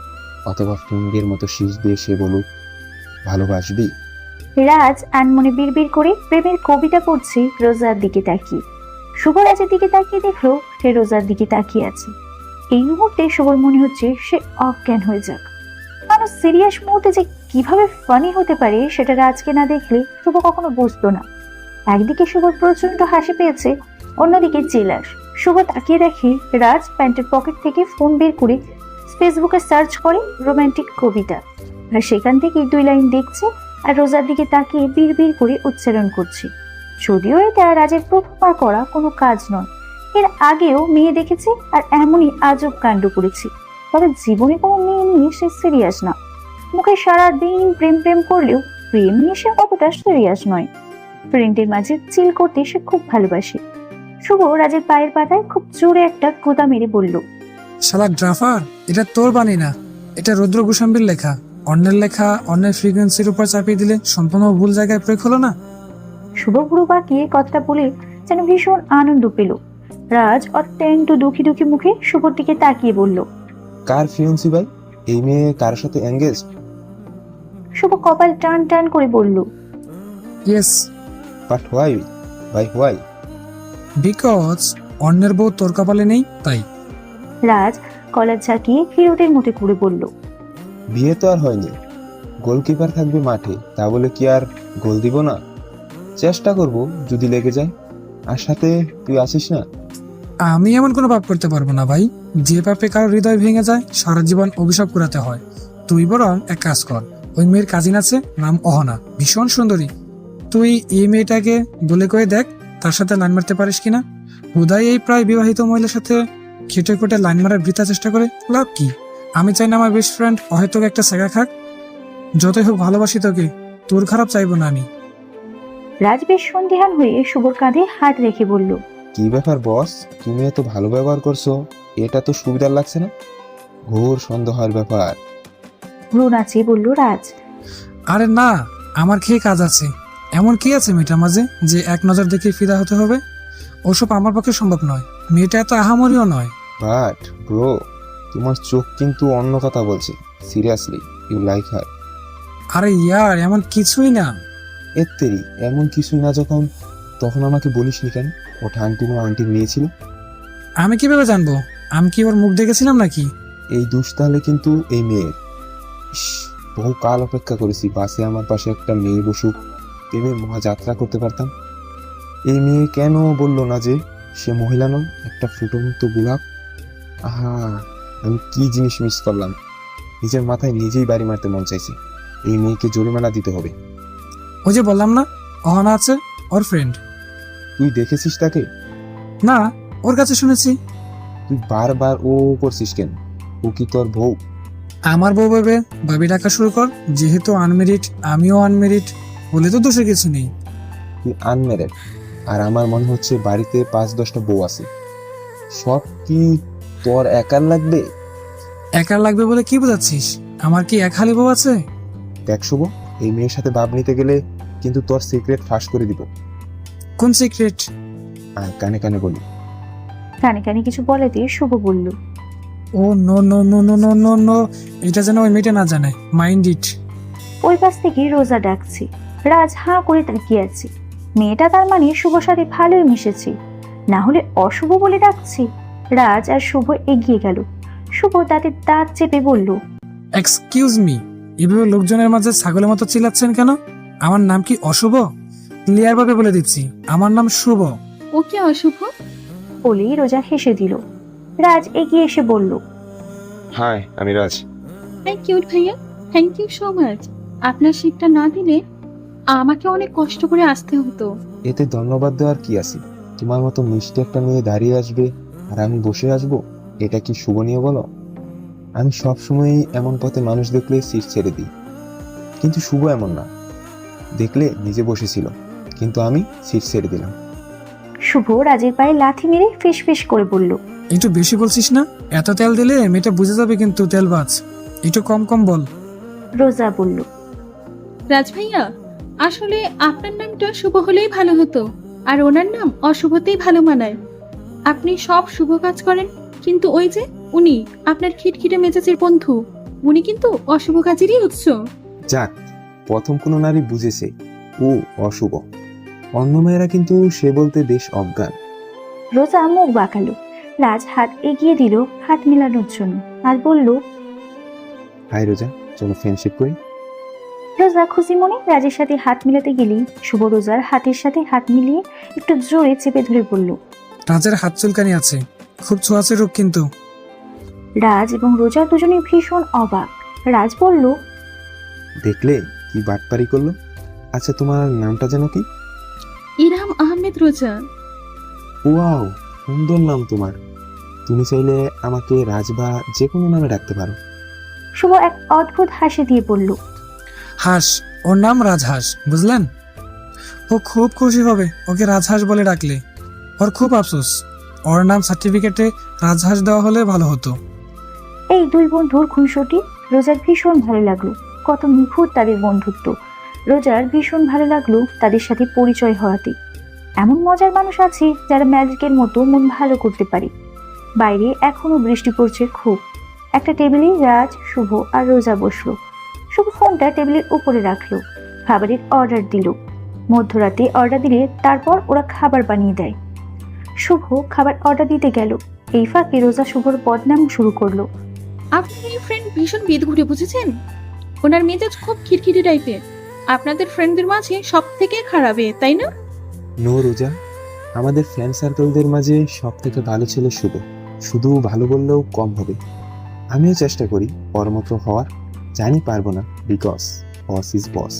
অথবা ফিঙ্গের মতো শীষ দিয়ে সে বলুক, ভালোবাসবি। রাজ আনমনে বিড়বিড় করে প্রেমের কবিতা পড়ছে রোজার দিকে তাকিয়ে। শুভ রাজের দিকে তাকিয়ে দেখলো সে রোজার দিকে তাকিয়ে আছে। এই মুহূর্তে শুভর মনে হচ্ছে সে অজ্ঞান হয়ে যাক। মানুষ সিরিয়াস মুহূর্তে যে কিভাবে ফানি হতে পারে সেটা রাজকে না দেখলে শুভ কখনো বুঝতো না। একদিকে শুভ প্রচন্ড হাসি পেয়েছে, অন্যদিকে জেলাস। শুভ তাকিয়ে দেখে রাজ প্যান্টের পকেট থেকে ফোন বের করে ফেসবুকে সার্চ করে রোমান্টিক কবিতা, আর সেখান থেকে 2 লাইন দেখছে আর রোজার দিকে তাকিয়ে বিড়বিড় করে উচ্চারণ করছে। যদিও এটা রাজের প্রথমবার করা কোনো কাজ নয়, এর আগেও মেয়ে দেখেছে আর এমনই আজব কাণ্ড করেছে। তবে জীবনে কোনো মেয়ে নিয়ে সে সিরিয়াস না। মুখে সারাদিন প্রেম প্রেম করলেও প্রেম নিয়ে সে অতটা সিরিয়াস নয়। ফ্রেন্ডের মাঝে চিল করতে সে খুব ভালোবাসে। শুভ রাজের পায়ের পাতায় খুব জোরে একটা গোদা মেরে বলল, শালা ড্রাফার, এটা তোর বাণী না, এটা রুদ্র গোস্বামীর লেখা। অন্যের লেখা অন্যের ফ্রিকোয়েন্সির উপর চাপিয়ে দিলে সম্পূর্ণ ভুল জায়গায় প্রয়োগ হলো না। শুভ ভুরু বাঁকিয়ে কথাটা বলে যেন ভীষণ আনন্দ পেল। রাজ অত্যন্ত দুঃখী দুঃখী মুখে শুভর দিকে তাকিয়ে বলল, কার ফিয়ন্সি ভাই? এই মেয়ে কার সাথে এঙ্গেজ? শুভ কপাল টান টান করে বলল, ইয়েস, বাট হোয়াই ভাই, হোয়াই? বিকজ অন্যের বউ তোর কপালে নেই তাই। রাজ কলার ঝাঁকিয়ে হিরোদের মতো করে বলল, বিয়ে তো আর হয়নি, গোলকিপার থাকবে মাঠে, তা বলে কি আর গোল দিব না? চেষ্টা করব যদি লেগে যায়। আর সাথে তুই আসিস না? আমি এমন কোনো পাপ করতে পারবো না ভাই, যে পাপে কারো হৃদয় ভেঙে যায় সারা জীবন অভিশাপ করাতে হয়। তুই বরং এক কাজ কর, ওই মেয়ের কাজিন আছে, নাম অহনা, ভীষণ সুন্দরী। তুই এই মেয়েটাকে বলে কয়ে দেখ তার সাথে লাইন মারতে পারিস কিনা। হুদাই এই প্রায় বিবাহিত মহিলার সাথে খেটে খুঁটে লাইন মারার বৃথা চেষ্টা করে লাভ কি? আমি চাই না আমার বেস্ট ফ্রেন্ড হয়তো একটা সেগা খাক। যতই হোক ভালোবাসি তোকে, তোর খারাপ চাইবো না আমি। রাজ বেশ সন্দিহান হয়ে শুভর কাঁধে হাত রেখে বলল, কি ব্যাপার বস, তুমি এত ভালো ব্যবহার করছো, এটা তো সুবিধার লাগছে না। ঘোর সন্দেহের ব্যাপার। ভ্রু নাচিয়ে বলল রাজ। আরে না, আমার খেয়ে কাজ আছে। এমন কি আছে মেয়েটার মাঝে যে এক নজর দেখে ফিদা হতে হবে? ওসব আমার পক্ষে সম্ভব নয়। মেয়েটা এত আহামরিও নয়। বাট ব্রো, তোমার চোখ কিন্তু অন্য কথা বলছে। Seriously, you like her? আরে ইয়ার, এমন কিছুই না। এর তেরি, এমন কিছুই না যখন, তখন আমাকে বলিসনি কেন? ওটা আন্টির মেয়ে ছিল। আমি কিভাবে জানবো? আমি কি ওর মুখ দেখেছিলাম নাকি? এই দোষ তাহলে কিন্তু এই মেয়ের। ইস, বহু কাল অপেক্ষা করেছি বাসে আমার পাশে একটা মেয়ে বসুক, প্রেমের মহাযাত্রা করতে পারতাম। এই মেয়ে কেন বললো না যে সে মহিলা নয়, একটা ফুটন্ত গোলাপ? আহা, আমি কি জিনিস মিস করলাম। নিজের মাথায় নিজেই বাড়ি মারতে মন চাইছে। এই মেয়েকে জরিমানা দিতে হবে। ওই যে বললাম না, অহনা আছে, ওর ফ্রেন্ড। তুই দেখেছিস তাকে? না, ওর কাছে শুনেছি। তুই বারবার ও করছিস কেন? ও কি তোর বউ? আমার বউ ভেবে ভাবি ডাকা শুরু কর। যেহেতু আনমেরিড, আমিও আনমেরিড, বলে তো দোষে কিছু নেই। তুই আনম্যারেড, আর আমার মনে হচ্ছে বাড়িতে 5-10টা বউ আছে। সব কি তোর একার লাগবে? একার লাগবে বলে কি বোঝাচ্ছিস? আমার কি এক হালি বউ আছে? দেখ শুভ, এই মেয়ের সাথে ভাব নিতে গেলে কিন্তু তোর সিক্রেট ফাঁস করে দিব। কোন সিক্রেট? আর কানে কানে বলি। কানে কানে কিছু বলাতে শুভ বলল, oh no no no no no no no, এটা যেন ওই মেয়েটা না জানে। Mind it. ওই পাশ থেকে রোজা ডাকছে। রাজ হাঁ করে তাকিয়ে আছে। মেয়েটা তার মানে শুভর সাথে ভালোই মিশেছে, না হলে অশুভ বলে ডাকছে। রাজ আর শুভ এগিয়ে গেল। শুভ দাঁতের দাঁত চেপে বলল, এক্সকিউজ মি, এভাবে লোকজনের মাঝে ছাগলের মতো চিল্লাচ্ছেন কেন? আমার নাম কি অশুভ? ক্লিয়ার ভাবে বলে দিচ্ছি, আমার নাম শুভ। ও কি অশুভ? বলেই রোজা হেসে দিল। রাজ এগিয়ে এসে বলল, হাই, আমি রাজ। হাই কিউট ভাইয়া, থ্যাংক ইউ সো মাচ। আপনার শিখটা না দিলে আমাকে অনেক কষ্ট করে আসতে হতো। এতে ধন্যবাদ দেওয়ার কি আছে? তোমার মতো মিষ্টি একটা মেয়ে দাঁড়িয়ে আসবে আর আমি বসে আসবো, এটা কি শুভনীয় বলো? আমি সবসময়ই এমন পথে মানুষ দেখলে সিট ছেড়ে দিই, কিন্তু শুভ এমন না। দেখলে নিজে বসেছিল, কিন্তু আমি সিট ছেড়ে দিলাম। শুভ রাজের পায়ে লাথি মেরে ফিস ফিস করে বলল, একটু বেশি বলছিস না? এত তেল দিলে মেয়েটা বুঝে যাবে কিন্তু তেলবাজ। একটু কম কম বল। রোজা বলল, রাজ ভাইয়া, আসলে আপনার নামটা শুভ হলেই ভালো হতো, আর ওনার নাম অশুভতেই ভালো মানায়। আপনি সব শুভ কাজ করেন, কিন্তু ওই যে উনি আপনার খিটখিটে মেজাজের বন্ধু, উনি কিন্তু অশুভ কাজেরই উৎস। যাক, প্রথম কোনো নারী বুঝেছে ও অশুভ। অন্য মেয়েরা কিন্তু সে বলতে বেশ অজ্ঞান। রোজা মুখ বাঁকালো। রাজ হাত এগিয়ে দিল হাত মেলানোর জন্য আর বলল, হাই রোজা, চলো ফ্রেন্ডশিপ করি। রোজা খুশি মনে রাজের সাথে হাত মিলাতে গেলেই শুভ রোজার হাতের সাথে হাত মিলিয়ে একটু জোরে চেপে ধরে বলল, রাজের হাত চুলকানি আছে, খুব ছোঁয়াচে রূপ কিন্তু। রাজ এবং রোজা দুজনে ভীষণ অবাক। রাজ বলল, দেখলে কি বাটপারি করলো? আচ্ছা, তোমার নামটা যেন কি? ইরহাম আহমেদ রোজা। ওয়াও, সুন্দর নাম তোমার। তুমি চাইলে আমাকে রাজ বা যে কোনো নামে ডাকতে পারো। শুভ এক অদ্ভুত হাসি দিয়ে বলল, হাঁস, ওর নাম রাজহাঁস, বুঝলেন? ও খুব খুশি হবে ওকে রাজহাঁস বলে ডাকলে। ওর খুব আফসোস, ওর নাম সার্টিফিকেটে রাজহাঁস দেওয়া হলে ভালো হতো। এই দুই বন্ধুর খুনসুটি রোজার ভীষণ ভালো লাগলো। কত নিখুঁত তাদের বন্ধুত্ব। রোজার ভীষণ ভালো লাগলো তাদের সাথে পরিচয় হওয়াতে। এমন মজার মানুষ আছে যারা ম্যাজিকের মতো মন ভালো করতে পারে। বাইরে এখনো বৃষ্টি পড়ছে খুব। একটা টেবিলে রাজ, শুভ আর রোজা বসলো। শুভ ফোনটা টেবিলের উপরে রাখলো। খাবারের অর্ডার দিল। মধ্যরাতে অর্ডার দিলে তারপর ওরা খাবার বানিয়ে দেয়। শুভ খাবার অর্ডার দিতে গেল। এই ফাঁকে রোজা শুভর বদনাম শুরু করলো। আপনার এই ফ্রেন্ড ভীষণ বিদঘুটে, বুঝেছেন? ওনার মেজাজ খুব খিটখিটে টাইপের। আপনাদের ফ্রেন্ডদের মাঝে সব থেকে খারাপ, তাই না? নো রোজা, আমাদের ফ্রেন্ড সার্কেলদের মাঝে সব থেকে ভালো ছিল শুভ। শুধু ভালো বললেও কম হবে। আমিও চেষ্টা করি ওর মতো হওয়ার, জানি পারবো না, বিকজ বস ইজ বস।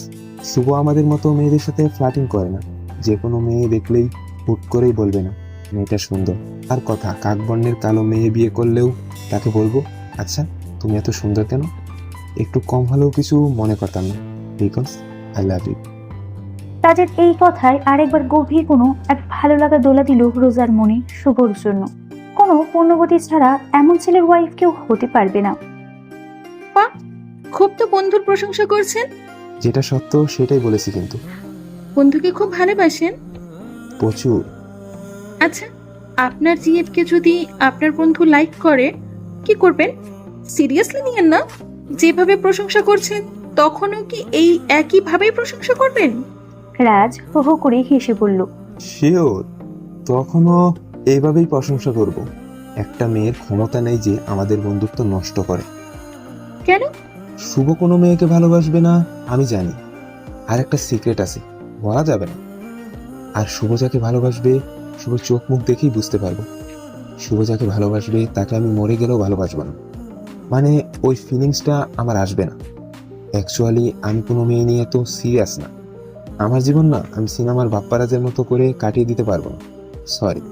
শুভ আমাদের মতো মেয়েদের সাথে ফ্লার্টিং করে না। যে কোনো মেয়ে দেখলেই হুট করেই বলবে না মেয়েটা সুন্দর। আর কথা, কাকবর্ণের কালো মেয়ে বিয়ে করলেও তাকে বলবো, আচ্ছা তুমি এত সুন্দর কেন? একটু কম হলেও কিছু মনে করতাম না, বিকজ আই লাভ ইউ। রাজের এই কথায় আরেকবার গভীর কোনো এক ভালো লাগা দোলা দিল রোজার মনে শুভর জন্য। কোনো পূর্ণবতী ছাড়া এমন ছেলের ওয়াইফ কেউ হতে পারবে না। খুব তো বন্ধুর প্রশংসা করছেন। যেটা সত্য সেটাই বলেছি, কিন্তু বন্ধুকে খুব ভালোবাসেন? প্রচুর। আচ্ছা, আপনার জিএফকে যদি আপনার বন্ধু লাইক করে, কি করবেন? সিরিয়াসলি নিয়েন না। যেভাবে প্রশংসা করছেন তখনও কি এই একইভাবেই প্রশংসা করবেন? রাজ হো হো করে হেসে বলল, শিওর, তখনও এইভাবেই প্রশংসা করব। একটা মেয়ের ক্ষমতা নেই যে আমাদের বন্ধুত্ব নষ্ট করে। কেন? শুভ কোনো মেয়েকে ভালোবাসবে না আমি জানি, আর একটা সিক্রেট আছে, বলা যাবে না। আর শুভ যাকে ভালোবাসবে, শুভ চোখ মুখ দেখেই বুঝতে পারবো। শুভ যাকে ভালোবাসবে তাকে আমি মরে গেলেও ভালোবাসবো না, মানে ওই ফিলিংসটা আমার আসবে না। অ্যাকচুয়ালি আমি কোনো মেয়ে নিয়ে তো সিরিয়াস না, আমার জীবন না আমি সিনেমার বাপ্পারাজের মতো করে কাটিয়ে দিতে পারবো না। সরি।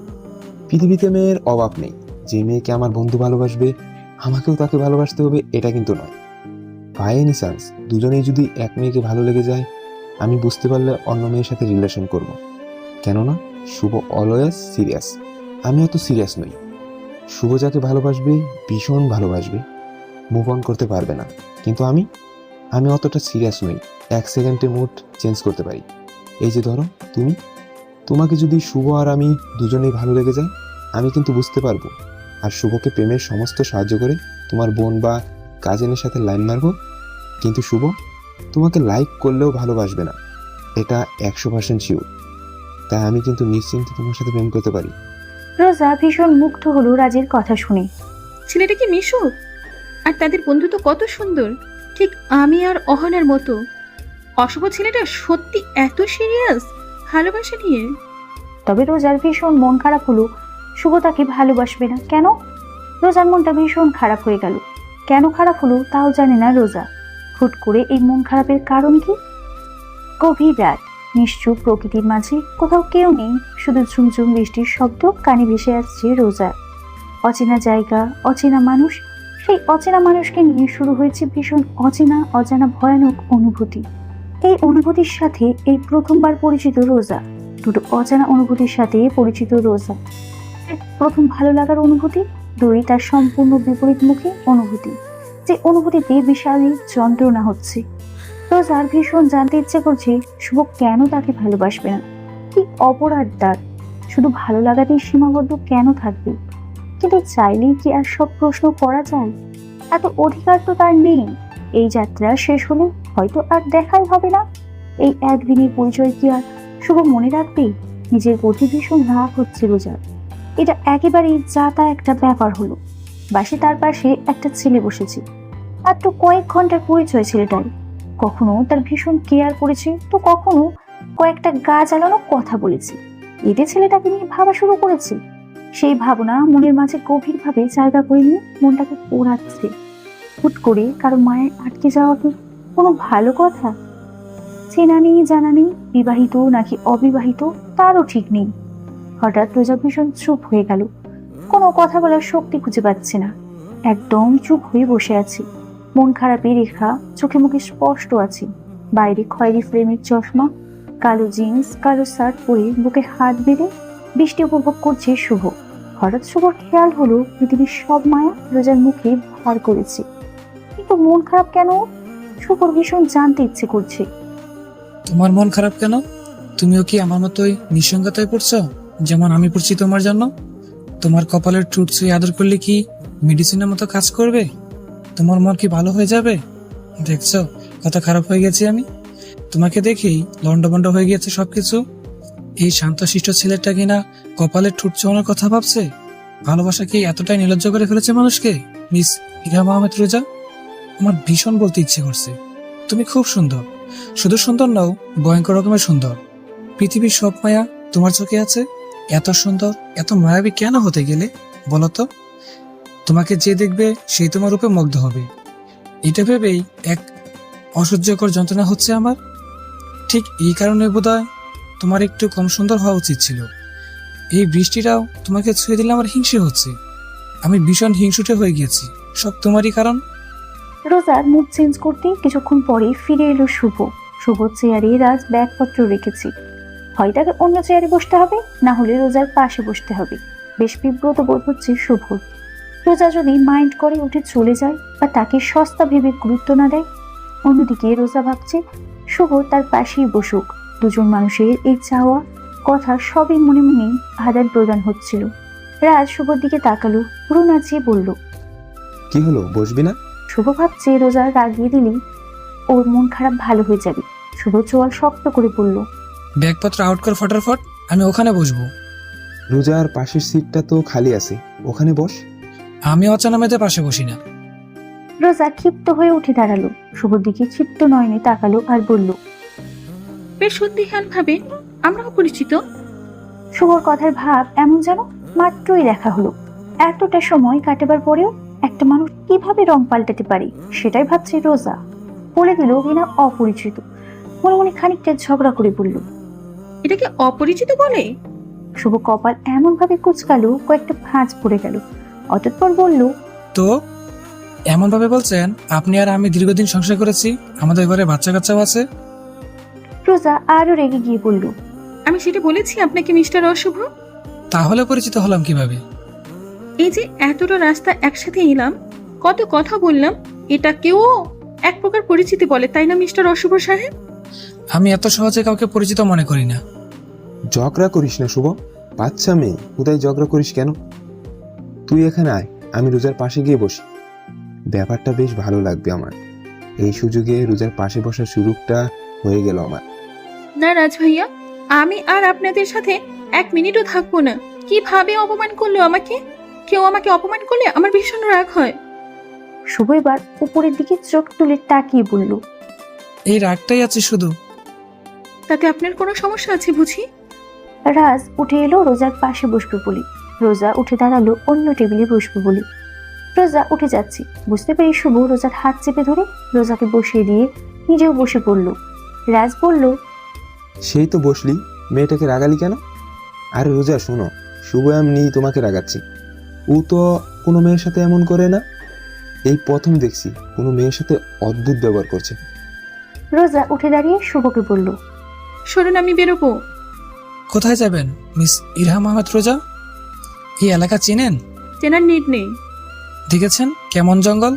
পৃথিবীতে মেয়ের অভাব নেই। যে মেয়েকে আমার বন্ধু ভালোবাসবে আমাকেও তাকে ভালোবাসতে হবে, এটা কিন্তু নয়। বাই এনি চান্স দুজনেই যদি এক মেয়েকে ভালো লেগে যায়, আমি বুঝতে পারলে অন্য মেয়ের সাথে রিলেশন করব। কেননা শুভ অলওয়েজ সিরিয়াস, আমি অত সিরিয়াস নই। শুভ যাকে ভালোবাসবে ভীষণ ভালোবাসবে, মুভ অন করতে পারবে না। কিন্তু আমি অতটা সিরিয়াস নই, 1 সেকেন্ডে মুড চেঞ্জ করতে পারি। এই যে ধরো তোমাকে যদি শুভ আর আমি দুজনেই ভালো লেগে যায়, আমি কিন্তু বুঝতে পারবো আর শুভকে প্রেমের সমস্ত সাহায্য করে তোমার বোন বা কাজিনের সাথে লাইন মারবো। কিন্তু শুভ তোমাকে লাইক করলেও ভালোবাসবে না, এটা 100% শিওর। তাই আমি কিন্তু নিশ্চিন্তে তোমার সাথে প্রেম করতে পারি। রোজা ভীষণ মুগ্ধ হলো রাজের কথা শুনে। ছেলেটা কি মিশুক? আর তাদের বন্ধুত্ব কত সুন্দর, ঠিক আমি আর অহনার মতো। অশুভ ছেলেটা সত্যি এত সিরিয়াস ভালোবাসা নিয়ে? তবে রোজার ভীষণ মন খারাপ হলো, শুভ তাকে ভালোবাসবে না কেন। রোজার মনটা ভীষণ খারাপ হয়ে গেল। কেন খারাপ হলো তাও জানে না রোজা। হুট করে এই মন খারাপের কারণ কি? গভীর রাত, নিশ্চুপ প্রকৃতির মাঝে, কোথাও কেউ নেই, শুধু ঝুমঝুম বৃষ্টির শব্দ কানে ভেসে আসছে রোজার। অচেনা জায়গা, অচেনা মানুষ, সেই অচেনা মানুষকে নিয়ে শুরু হয়েছে ভীষণ অজানা ভয়ানক অনুভূতি। এই অনুভূতির সাথে এই প্রথমবার পরিচিত রোজা, দুটো অজানা অনুভূতির সাথে পরিচিত রোজা। এক, প্রথম ভালো লাগার অনুভূতি, 2 তার সম্পূর্ণ বিপরীতমুখী অনুভূতি, যে অনুভূতিতে বিশাল যন্ত্রণা হচ্ছে। রোজার ভীষণ জানতে ইচ্ছে করছে শুভ কেন তাকে ভালোবাসবে না, কি অপরাধ তার, শুধু ভালো লাগাতেই সীমাবদ্ধ কেন থাকবে। কিন্তু চাইলেই কি আর সব প্রশ্ন করা যায়? এত অধিকার তো তার নেই। এই যাত্রা শেষ হলে হয়তো আর দেখাই হবে না। এই একদিনের পরিচয় কি আর শুভ মনে রাখবে? নিজের প্রতি ভীষণ রাগ হচ্ছে রোজার। এটা একেবারেই যাতা একটা ব্যাপার হলো। বাসে তার পাশে একটা ছেলে বসেছে, মাত্র কয়েক ঘন্টার পরিচয় ছেলেটার। কখনো তার ভীষণ কেয়ার করেছে, তো কখনো কয়েকটা গা জ্বালানো কথা বলেছে। এতে ছেলেটাকে নিয়ে ভাবা শুরু করেছে। সেই ভাবনা মনের মাঝে গভীরভাবে জায়গা করে নিয়ে মনটাকে পোড়াচ্ছে। হুট করে কারো মায়ের আটকে যাওয়া কি কোনো ভালো কথা? চেনা নেই, জানা নেই, বিবাহিত নাকি অবিবাহিত তারও ঠিক নেই। হঠাৎ রোজা ভীষণ চুপ হয়ে গেল, কোনো কথা বলার শক্তি খুঁজে পাচ্ছে না। একদম চুপ হয়ে বসে আছে, মন খারাপের রেখা চোখে মুখে স্পষ্ট আছে। বাইরে খয়েরি ফ্রেমের চশমা, কালো জিন্স, কালো শার্ট পরে বুকে হাত বেঁধে বৃষ্টি উপভোগ করছে শুভ। হঠাৎ শুভর খেয়াল হলো পৃথিবীর সব মায়া রোজার মুখে ভর করেছে। কিন্তু মন খারাপ কেন? শুভর ভীষণ জানতে ইচ্ছে করছে। তোমার মন খারাপ কেন? তুমিও কি আমার মতোই নিঃসঙ্গতায় পড়ছো, যেমন আমি পড়ছি তোমার জন্য? তোমার কপালের ঠোঁট ছুঁয়ে আদর করলে কি মেডিসিনের মতো কাজ করবে? তোমার মন কি ভালো হয়ে যাবে? দেখছো কত খারাপ হয়ে গেছি আমি। তোমাকে দেখেই লন্ডভন্ড হয়ে গিয়েছে সবকিছু। এই শান্তশিষ্ট ছেলেটা কিনা কপালের ঠোঁট ছোঁয়ানোর কথা ভাবছে। ভালোবাসা কি এতটাই নির্লজ্জ করে ফেলেছে মানুষকে? মিস ইরহাম আহমেদ রোজা, আমার ভীষণ বলতে ইচ্ছে করছে, তুমি খুব সুন্দর। শুধু সুন্দর নও, ভয়ঙ্কর রকমের সুন্দর। পৃথিবীর সব মায়া তোমার চোখে আছে। এত সুন্দর, এত মায়াবী কেন হতে গেলে বলতো? তোমাকে যে দেখবে সেই তোমার রূপে মুগ্ধ হবে, এটা ভেবেই এক অসহ্যকর যন্ত্রণা হচ্ছে আমার। ঠিক এই কারণে বোধহয় তোমার একটু কম সুন্দর হওয়া উচিত ছিল। এই বৃষ্টিটাও তোমাকে ছুঁয়ে দিলে আমার হিংসে হচ্ছে। আমি ভীষণ হিংসুটে হয়ে গিয়েছি, সব তোমারই কারণ। রোজার মুড চেঞ্জ করতে কিছুক্ষণ পরে ফিরে এলো শুভ। শুভ চেয়ারে রাজ ব্যাগপত্র রেখেছে। হয় তাকে অন্য চেয়ারে বসতে হবে, না হলে রোজার পাশে বসতে হবে। বেশ বিব্রত বোধ হচ্ছে শুভ। রোজা যদি মাইন্ড করে উঠে চলে যায় বা তাকে সস্তা ভেবে গুরুত্ব না দেয়। অন্যদিকে রোজা ভাবছে শুভ তার পাশেই বসুক। দুজন মানুষের এই চাওয়া কথা সবই মনে মনে আদান প্রদান হচ্ছিল। রাজ শুভর দিকে তাকালো, পুরো নাচিয়ে বলল, কি হলো, বসবি না? শুভ ভাবছে রোজা রাগিয়ে দিলেই ওর মন খারাপ ভালো হয়ে যাবে। শুভ চোয়াল শক্ত করে বলল, ব্যাগপত্র আউট কর ফটাফট, আমি ওখানে বসবো। রোজার পাশের সিটটা তো খালি আছে, ওখানে বস। আমি অচেনা মেয়েদের পাশে বসি না। রোজা ক্ষিপ্ত হয়ে উঠে দাঁড়ালো, শুভর দিকে ক্ষিপ্ত নয়নে তাকালো আর বলল, বেশ সন্দিহান ভাবে আমরাও পরিচিত। শুভর কথার ভাব এমন যেন মাত্রই দেখা হলো। এতটা সময় কাটাবার পরেও একটা মানুষ কিভাবে রং পাল্টাতে পারে সেটাই ভাবছে রোজা। বলে দিল কিনা অপরিচিত। মনে মনে খানিকটা ঝগড়া করে বলল। এটাকে অপরিচিত বলে? শুভ কপাল এমন ভাবে কুচকালো কয়েকটা ভাঁজ পড়ে গেল। অতঃপর বলল, তো এমন ভাবে বলছেন আপনি আর আমি দীর্ঘদিন সংসার করেছি, আমাদের ঘরে বাচ্চা কাচ্চাও আছে। রোজা আরো রেগে গিয়ে বলল, আমি সেটা বলেছি আপনাকে মিস্টার অশুভ? তাহলে পরিচিত হলাম কিভাবে? এই যে এতটা রাস্তা একসাথে এলাম, কত কথা বললাম, এটা কেউ এক প্রকার পরিচিতি বলে, তাই না মিস্টার অশুভ সাহেব? আমি এত সহজে কাউকে পরিচিত মনে করি না। ঝগড়া করিস না শুভ, বাচ্চা মেয়ে, কোথায় ঝগড়া করিস কেন? তুই এখানে আয়, আমি রোজার পাশে গিয়ে বসি। ব্যাপারটা বেশ ভালো লাগবে আমার। এই সুযোগে রোজার পাশে বসার সুযোগটা হয়ে গেল আমার। না রাজ ভাইয়া, আমি আর আপনাদের সাথে 1 মিনিটও থাকবো না। কিভাবে অপমান করলো আমাকে! কেউ আমাকে অপমান করলে আমার ভীষণ রাগ হয়। শুভ এবার উপরের দিকে চোখ তুলে তাকিয়ে বলল, এই রাগটাই আছে শুধু। তাতে আপনার কোনো সমস্যা আছে বুঝি? রাজ উঠে এলো রোজার পাশে বসবে বলে। রোজা উঠে দাঁড়ালো অন্য টেবিলে বসবে বলে। রোজা উঠে যাচ্ছে বুঝতে পেরে শুভ রোজার হাত চেপে ধরে রোজাকে বসিয়ে দিয়ে নিজেও বসে পড়ল। রাজ বলল, সেই তো বসলি, মেয়েটাকে রাগালি কেন? আরে রোজা শোনো, শুভ এমনি তোমাকে রাগাচ্ছি। ও তো কোনো মেয়ের সাথে এমন করে না। এই প্রথম দেখছি কোনো মেয়ের সাথে অদ্ভুত ব্যবহার করছে। রোজা উঠে দাঁড়িয়ে শুভকে বলল, সরুন, আমি বেরোবো। কোথায় যাবেন মিস ইরহাম আহমেদ রোজা? এই এলাকা চেনেন? চেনার নিড নেই। দেখেছেন কেমন জঙ্গল,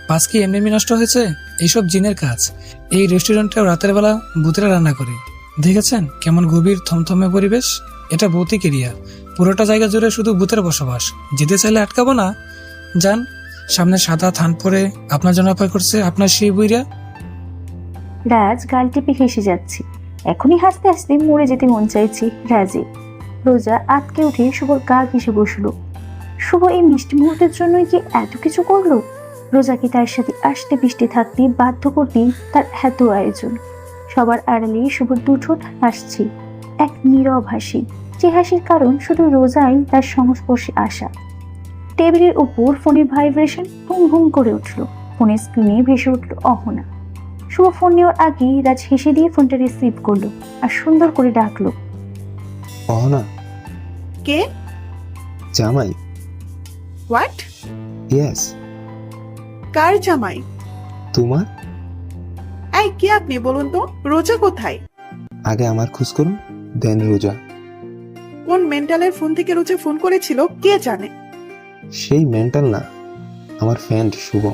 পাঁচ কি এমনি নষ্ট হয়েছে? এইসব জিনের কাজ। এই রেস্টুরেন্টে রাতের বেলা ভূতেরা রান্না করে। দেখেছেন কেমন গভীর থমথমে পরিবেশ? এটা ভৌতিক এরিয়া, পুরোটা জায়গা জুড়ে শুধু ভূতের বসবাস। যেতে চাইলে আটকাবো না, যান। সামনে সাদা থান পরে আপনার জন্য অপেক্ষা করছে আপনার সেই বুইরা। রাজ গাল টিপে হেসে যাচ্ছে। এখনই হাসতে হাসতে মরে যেতে মন চাইছে রাজে। রোজা আটকে উঠে শুভর গা ঘেঁষে বসলো। শুভ এই মিষ্টি মুহূর্তের জন্যই কি এত কিছু করলো? রোজাকে তার সাথে আসতে পিষ্টে থাকতে বাধ্য করতেই তার এত আয়োজন। সবার আড়ালে শুভর দুঠোঁট হাসছে, এক নীরব হাসি, যে হাসির কারণ শুধু রোজাই তার সংস্পর্শে আসা। টেবিলের উপর ফোনের ভাইব্রেশন ভুম ভুম করে উঠল। ফোনের স্ক্রিনে ভেসে উঠল অহনা। শুভ ফোন নেওয়ার আগেই রাজ হেসে দিয়ে ফোনটা রিসিভ করলো আর সুন্দর করে ডাকলো, অহনা। কে? জামাই। হোয়াট? ইয়েস। কার জামাই? তোমার। এই কে আপনি বলুন তো? রোজা কোথায়? আগে আমার খোঁজ করুন, দেন রোজা। কোন মেন্টালের ফোন থেকে রোজা ফোন করেছিল কে জানে? সেই মেন্টাল না, আমার ফ্রেন্ড শুভ।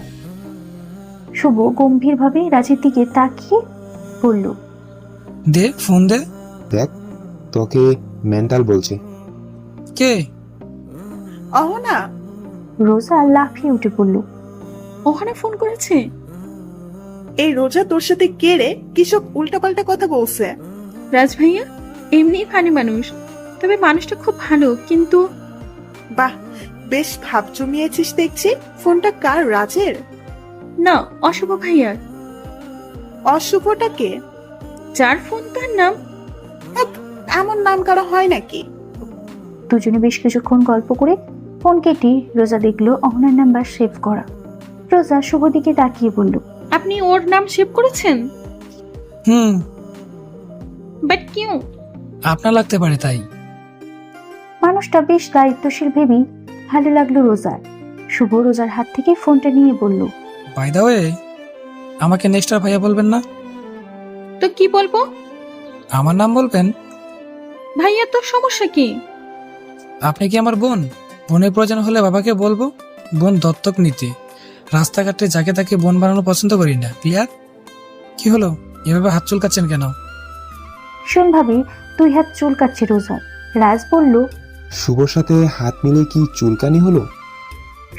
শুভ গম্ভীরভাবে রাজের দিকে তাকিয়ে বলল, দে ফোন দে। দেখ, তোকে মেন্টাল বলছে। কে? অহনা। রোজা লাফিয়ে উঠে বলল, ওখানে ফোন করেছে? এই রোজা তোর সাথে কে রে? কিসব উল্টাপাল্টা কথা বলছে? রাজ ভাইয়া এমনি ফানি মানুষ, তবে মানুষটা খুব ভালো। কিন্তু বাহ, বেশ ভাব জমিয়েছিস দেখছি। ফোনটা কার? রাজের? না, অশুভ ভাইয়ার। অশুভটা কে? যার ফোন তার নাম। ধ্যাৎ, এমন নাম কারো হয় নাকি? দুজনে বেশ কিছুক্ষণ গল্প করে ফোন কেটে রোজা দেখলো অহনার নাম্বার সেভ করা। রোজা শুভ দিকে তাকিয়ে বলল, আপনি ওর নাম সেভ করেছেন? হুম, বাট কিউ? আপনার লাগতে পারে তাই। মানুষটা বেশ দায়িত্বশীল ভেবেই ভালো লাগলো রোজার। শুভ রোজার হাত থেকে ফোনটা নিয়ে বলল, বাই দা ওয়ে, আমাকে নেক্সট আর ভাইয়া বলবেন না, তো কি বলবো? আমার নাম বলবেন। ভাইয়া তো সমস্যা কি? আপনি কি আমার বোন? বোনের প্রয়োজন হলে বাবাকে বলবো বোন দত্তক নিতে। রাস্তাঘাটে যাকে তাকে বোন বানানো পছন্দ করি না। ক্লিয়ার? কি হলো, এভাবে হাত চুলকাচ্ছেন কেন? ভীষণভাবে 2 হাত চুল কাটছে রোজার। রাজ বলল, শুভর সাথে হাত মিলে কি চুলকানি হলো?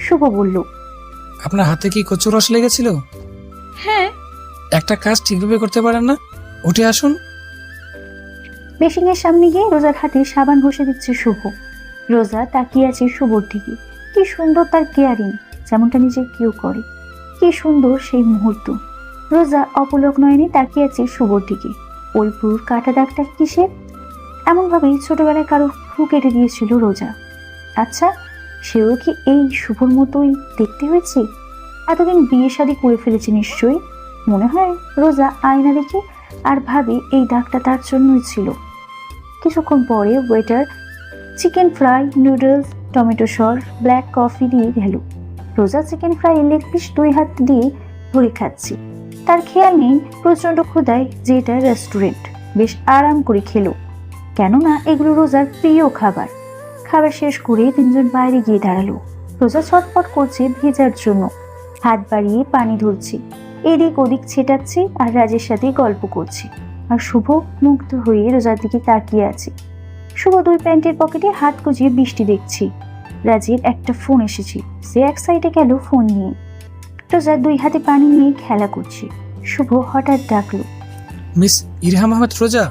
শুভ বলল, আপনার হাতে কি কচুর রস লেগেছিল? হ্যাঁ। একটা কাজ ঠিকভাবে করতে পারেন না? উঠে আসুন। বেসিং এর সামনে গিয়ে রোজার হাতে সাবান ঘষে দিচ্ছে শুভ। রোজা তাকিয়ে আছে শুভর দিকে। কি সুন্দর তার কেয়ারিং, যেমনটা নিজে কেউ করে। কি সুন্দর সেই মুহূর্ত। রোজা অপলক নয়নে তাকিয়ে আছে শুভর দিকে। ওই পুরুর কাটা দাগটা কিসের? এমন ভাবেই ছোটবেলায় কারো ফু কেটে দিয়েছিল রোজা। আচ্ছা, সেও কি এই শুভর মতোই দেখতে হয়েছে? এতদিন বিয়ে শাদী করে ফেলেছে নিশ্চয়ই। মনে হয় রোজা আয়না দেখে আর ভাবে এই ডাকটা তার জন্যই ছিল। কিছুক্ষণ পরে waiter chicken fry, noodles, tomato sauce, black coffee দিয়ে গেল। রোজা চিকেন ফ্রাই লেগ পিস 2 হাত দিয়ে ধরে খাচ্ছি। তার খেয়াল নেই প্রচন্ড ক্ষুধায় যে এটা রেস্টুরেন্ট। বেশ আরাম করে খেলো, কেননা এগুলো রোজার প্রিয় খাবার। খাবার শেষ করে তিনজন বাইরে গিয়ে দাঁড়ালো। রোজা ছটফট করছে ভেজার জন্য, হাত বাড়িয়ে পানি ধরছে, এদিক ওদিক ছেটাচ্ছে আর রাজের সাথে গল্প করছে। আর শুভ মুগ্ধ হয়ে রোজার দিকে তাকিয়ে আছে। শুভ 2 প্যান্টের পকেটে হাত গুজিয়ে বৃষ্টি দেখছি। রাজের একটা ফোন এসেছে, সে এক সাইডে গেল ফোন নিয়ে। রোজা 2 হাতে পানি নিয়ে খেলা করছে। শুভ হঠাৎ ডাকলো, মিস ইরহাম আহমেদ রোজা।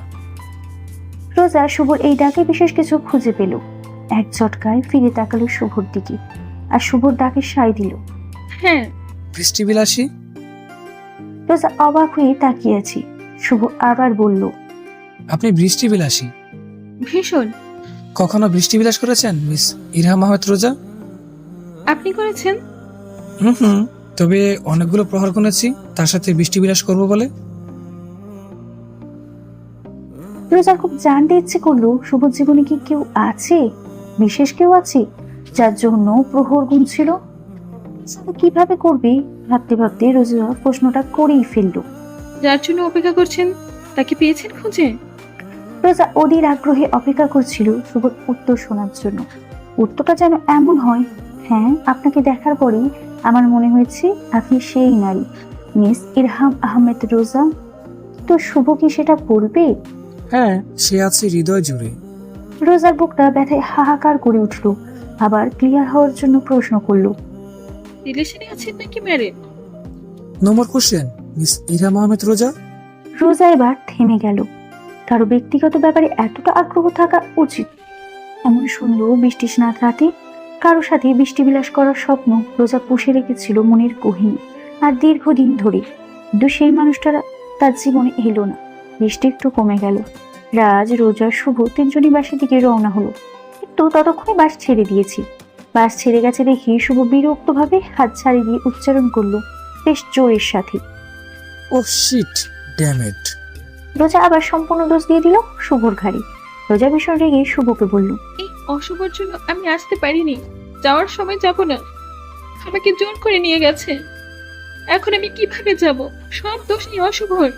রোজা শুভর এই ডাকে বিশেষ কিছু খুঁজে পেল। এক ঝটকায় ফিরে তাকালো শুভর দিকে আর শুভর ডাকে সায় দিল। হ্যাঁ। বৃষ্টি বিলাসী। রোজা অবাক হয়ে তাকিয়ে আছে। শুভ আবার বলল, আপনি বৃষ্টি বিলাসী। ভীষণ। কখনো বৃষ্টি বিলাস করেছেন মিস ইরহাম আহমেদ রোজা? আপনি করেছেন? হুম, তবে অনেকগুলো প্রহর গুনেছি তার সাথে বৃষ্টি বিলাস করবো বলে। রোজার খুব জানতে ইচ্ছে করলো শুভর জীবনে কি কেউ আছে, বিশেষ কেউ আছে যার জন্য প্রহর গুনছিল। সেটা কিভাবে করবে ভাবতে ভাবতে রোজা প্রশ্নটা করেই ফেললো। যার জন্য অপেক্ষা করছেন তাকে পেয়েছেন খুঁজে? রোজা অধীর আগ্রহে অপেক্ষা করছিল শুভর উত্তর শোনার জন্য। উত্তরটা যেন এমন হয়, হ্যাঁ, আপনাকে দেখার পরেই আমার মনে হয়েছে আপনি সেই নারী, মিস ইরহাম আহমেদ রোজা। তো শুভ কি সেটা বলবে? হ্যাঁ, সে আছে হৃদয় জুড়ে। রোজার বুকটা ব্যথায় হাহাকার করে উঠল। আবার ক্লিয়ার হওয়ার জন্য প্রশ্ন করলো, রিলেশনে আছেন নাকি ম্যারেড? নম্বর কোশ্চেন মিস ইরহাম আহমেদ রোজা। রোজা এবার থেমে গেল। কারো ব্যক্তিগত ব্যাপারে এতটা আগ্রহ থাকা উচিত? এমন সুন্দর বৃষ্টি স্নাত রাতে কারো সাথে বৃষ্টি বিলাস করার স্বপ্ন রোজা পুষে রেখেছিল মনের গহীনে আর দীর্ঘদিন ধরে। কিন্তু সেই মানুষটা তার জীবনে এলো না। বৃষ্টি একটু কমে গেল। রাজ, রোজা, শুভ তিনজনই বাসের দিকে রওনা হলো। কিন্তু ততক্ষণে বাস ছেড়ে দিয়েছি। বাস ছেড়ে গেছে দেখি শুভ বিরক্ত ভাবে হাত ছাড়িয়ে দিয়ে উচ্চারণ করলো বেশ জোরের সাথে, ও শিট, ড্যাম ইট। রোজা আবার সম্পূর্ণ দোষ দিয়ে দিল শুভর ঘাড়ি। রোজা ভীষণ রেগে শুভকে বলল, এই অশুভর জন্য আমি আসতে পারিনি, যাওয়ার সময় যাব না, আমাকে জোর করে নিয়ে গেছে, এখন আমি কিভাবে যাব? সব দোষ এই অশুভর।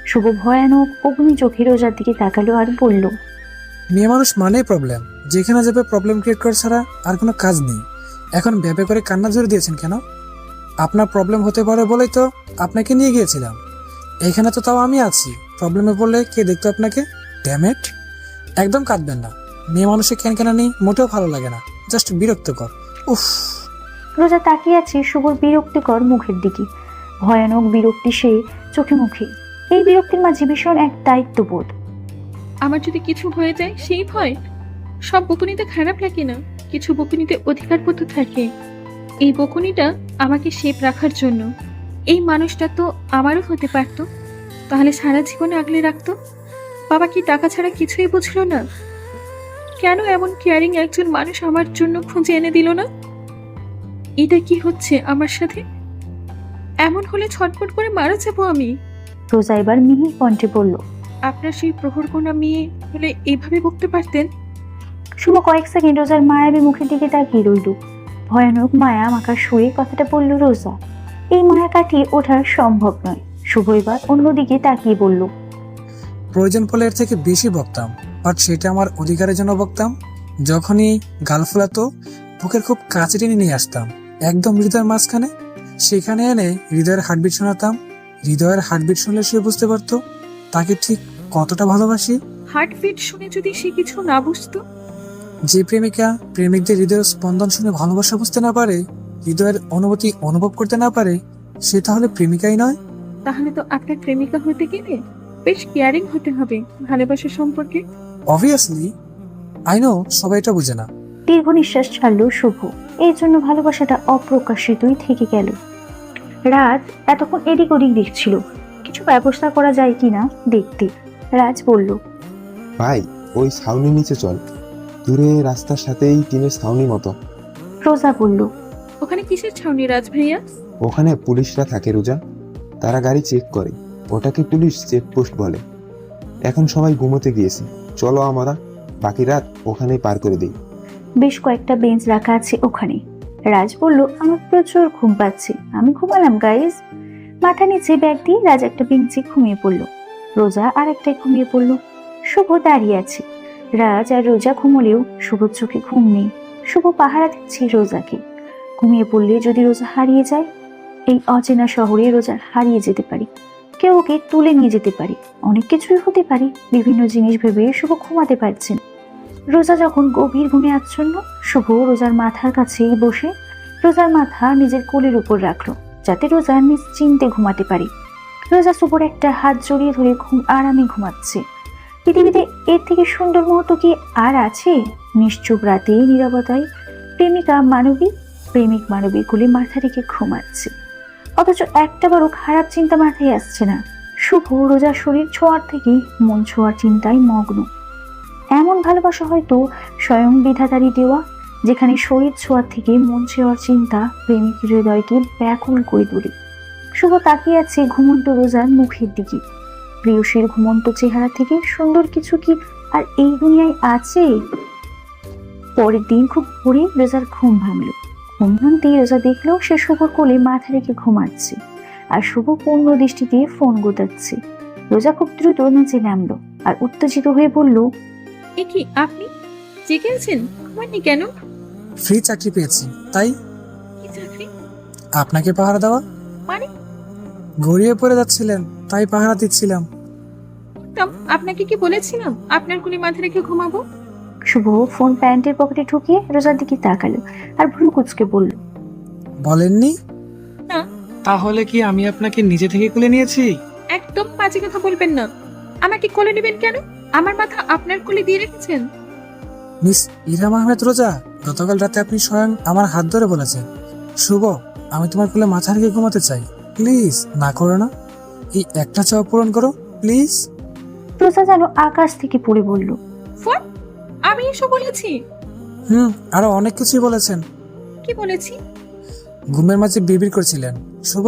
শুভ ভয়ানক অগ্নি চোখে রোজার দিকে তাকালো আর বলল, মেয়ে মানুষ মানেই প্রবলেম, যেখানে যাবে প্রবলেম ক্রিয়েট করা ছাড়া আর কোনো কাজ নেই। এখন ভেবে করে কান্না জোরে দিয়েছেন কেন? আপনার প্রবলেম হতে পারে বলেই তো আপনাকে নিয়ে গিয়েছিলাম। এখানে তো তাও আমি আছি, প্রবলেমে পড়লে কে দেখতো আপনাকে? Damn it. একদম কাঁদবেন না, মেয়ে মানুষের ক্যানক্যানানি মোটেও ভালো লাগে না, জাস্ট বিরক্তকর। উফ। রোজা তাকিয়ে আছে শুভর বিরক্তিকর মুখের দিকে। ভয়ানক বিরক্তি সে চোখে মুখে। এই বিরক্তির মাঝে ভীষণ এক দায়িত্ববোধ। আমার যদি কিছু হয়ে যায় সেই ভয়। সব বকুনিতে খারাপ লাগে না, কিছু বকুনিতে অধিকারবোধ থাকে। এই বকুনিটা আমাকে শেপ রাখার জন্য। এই মানুষটা তো আমারও হতে পারতো, তাহলে সারা জীবনে আগলে রাখতো। বাবা কি টাকা ছাড়া কিছুই বুঝলো না? কেন এমন কেয়ারিং একজন মানুষ আমার জন্য খুঁজে এনে দিল না? এটা কি হচ্ছে আমার সাথে? এমন হলে ছটফট করে মারা যাবো আমি। রোজা এবার মিহি কণ্ঠে বলল, আপনার সেই প্রহরকোনা মেয়ে হলে এইভাবে বকতে পারতেন? শুভ কয়েক সেকেন্ড রোজার মায়াবী মুখের দিকে তাকিয়ে রইল। ভয়ানক মায়া মাখা সুরে কথাটা বলল রোজা। এই মায়া কাটিয়ে ওঠা সম্ভব নয়। শুভ এবার অন্যদিকে তাকিয়ে বলল, প্রয়োজন পড়লে এর থেকে বেশি বকতাম, বাট সেটা আমার অধিকারের জন্য বকতাম। যখনই গাল ফোলাতো বুকের খুব কাছে টেনে নিয়ে আসতাম, একদম হৃদয়ের মাঝখানে, সেখানে এনে হৃদয়ের হার্টবিট শোনাতাম। হৃদয়ের হার্টবিট শুনলে সে বুঝতে পারতো তাকে ঠিক কতটা ভালোবাসি। হার্টবিট শুনে যদি সে কিছু না বুঝতো? যে প্রেমিকা প্রেমিকদের হৃদয়ের স্পন্দন শুনে ভালোবাসা বুঝতে না পারে, হৃদয়ের অনুভূতি অনুভব করতে না পারে, সে তাহলে প্রেমিকাই নয়। তাহলে তো আপনার প্রেমিকা হতে গেলে বেশ কেয়ারিং হতে হবে ভালোবাসা সম্পর্কে। অবভিয়াসলি, আই নো সবাই এটা বুঝে না। দীর্ঘ নিঃশ্বাস ছাড়ল শুভ। এই জন্য ভালোবাসাটা অপ্রকাশিতই থেকে গেল। রাজ এতক্ষণ এদিক ওদিক দেখছিল, কিছু ব্যবস্থা করা যায় কিনা দেখতে। রাজ বলল, ভাই, ওই ছাউনির নিচে চল, দূরে রাস্তার সাথেই টিনের ছাউনি মতো। রোজা বলল, ওখানে কিসের ছাউনি রাজ ভাইয়া? ওখানে পুলিশরা থাকে রোজা, তারা গাড়ি চেক করে। ওটাকে পুলিশ চেকপোস্ট বলে। এখন সবাই ঘুমোতে গিয়েছে, চলো আমরা বাকি রাত ওখানেই পার করে দিই। বেশ কয়েকটা বেঞ্চ রাখা আছে ওখানে। রাজ বলল, আমার প্রচুর ঘুম পাচ্ছে, আমি ঘুমালাম গাইজ। মাথা নিচে ব্যাগ দিয়ে রাজ একটা বেঞ্চে ঘুমিয়ে পড়ল। রোজা আর একটাই ঘুমিয়ে পড়ল। শুভ দাঁড়িয়ে আছে। রাজ আর রোজা ঘুমলেও শুভর চোখে ঘুম নেই। শুভ পাহারা দিচ্ছে রোজাকে। ঘুমিয়ে পড়লে যদি রোজা হারিয়ে যায়, এই অচেনা শহরে রোজা হারিয়ে যেতে পারে, কেউ ওকে তুলে নিয়ে যেতে পারে, অনেক কিছুই হতে পারে। বিভিন্ন জিনিস ভেবে শুভ ঘুমাতে পারছেন। রোজা যখন গভীর ঘুমে আচ্ছন্ন, শুভ রোজার মাথার কাছেই বসে রোজার মাথা নিজের কোলের উপর রাখলো, যাতে রোজা নিশ্চিন্তে ঘুমাতে পারে। রোজা শুভর একটা হাত জড়িয়ে ধরে আরামে ঘুমাচ্ছে। পৃথিবীতে এর থেকে সুন্দর মুহূর্ত কি আর আছে? নিশ্চুপ রাতে নীরবতায় প্রেমিক মানবী কোলে মাথা রেখে ঘুমাচ্ছে, অথচ একটা বড় খারাপ চিন্তা মাথায় আসছে না। শুভ রোজার শরীর ছোঁয়ার থেকে মন ছোঁয়ার চিন্তায় মগ্ন। এমন ভালোবাসা হয়তো স্বয়ং বিধাতারই দেওয়া, যেখানে শরীর ছোঁয়ার থেকে মন ছোঁয়ার চিন্তা প্রেমিক হৃদয়কে ব্যাকুল করে তোলে। শুভ তাকিয়ে আছে ঘুমন্ত রোজার মুখের দিকে। প্রিয়সীর ঘুমন্ত চেহারা থেকে সুন্দর কিছু কি আর এই দুনিয়ায় আছে? পরের দিন খুব ভোরে রোজার ঘুম ভাঙল। ঘুম ভাঙতেই রোজা দেখলো সে শুভর কোলে মাথা রেখে ঘুমাচ্ছে, আর শুভ পূর্ণ দৃষ্টি দিয়ে ফোন গোটাচ্ছে। রোজা খুব দ্রুত নিচে নামলো আর উত্তেজিত হয়ে বলল, এ কি আপনি জেগে আছেন? ঘুমাননি কেন? ফ্রি চাকরি পেয়েছি, তাই কি চাকরি? আপনাকে পাহারা দেওয়া। মানে? গড়িয়ে পড়ে যাচ্ছিলেন, তাই পাহারা দিচ্ছিলাম। আপনাকে কি বলেছিলাম আপনার কোলে মাথা রেখে ঘুমাবো? শুভ ফোন প্যান্টের পকেটে ঢুকিয়ে রোজার দিকে তাকালো আর ভ্রু কুঁচকে বলল, বলেননি? না। তাহলে কি আমি আপনাকে নিজে থেকে কোলে নিয়েছি? একদম বাজে কথা বলবেন না। আমাকে কোলে নেবেন কেন? আমার মাথা আপনার কোলে দিয়ে রেখেছেন। মিস ইরহাম আহমেদ রোজা, গতকাল রাতে আপনি স্বয়ং আমার হাত ধরে বলেছেন, শুভ আমি তোমার কোলে মাথা রেখে ঘুমাতে চাই, প্লিজ না করো না, এই একটা চাওয়া পূরণ করো প্লিজ। রোজা যেন আকাশ থেকে পড়ে বলল, ফোন? আমি এসব বলেছি? আরো অনেক কিছুই বলেছেন। কি বলেছি? ঘুমের মাঝে বিড়বিড় করছিলেন, শুভ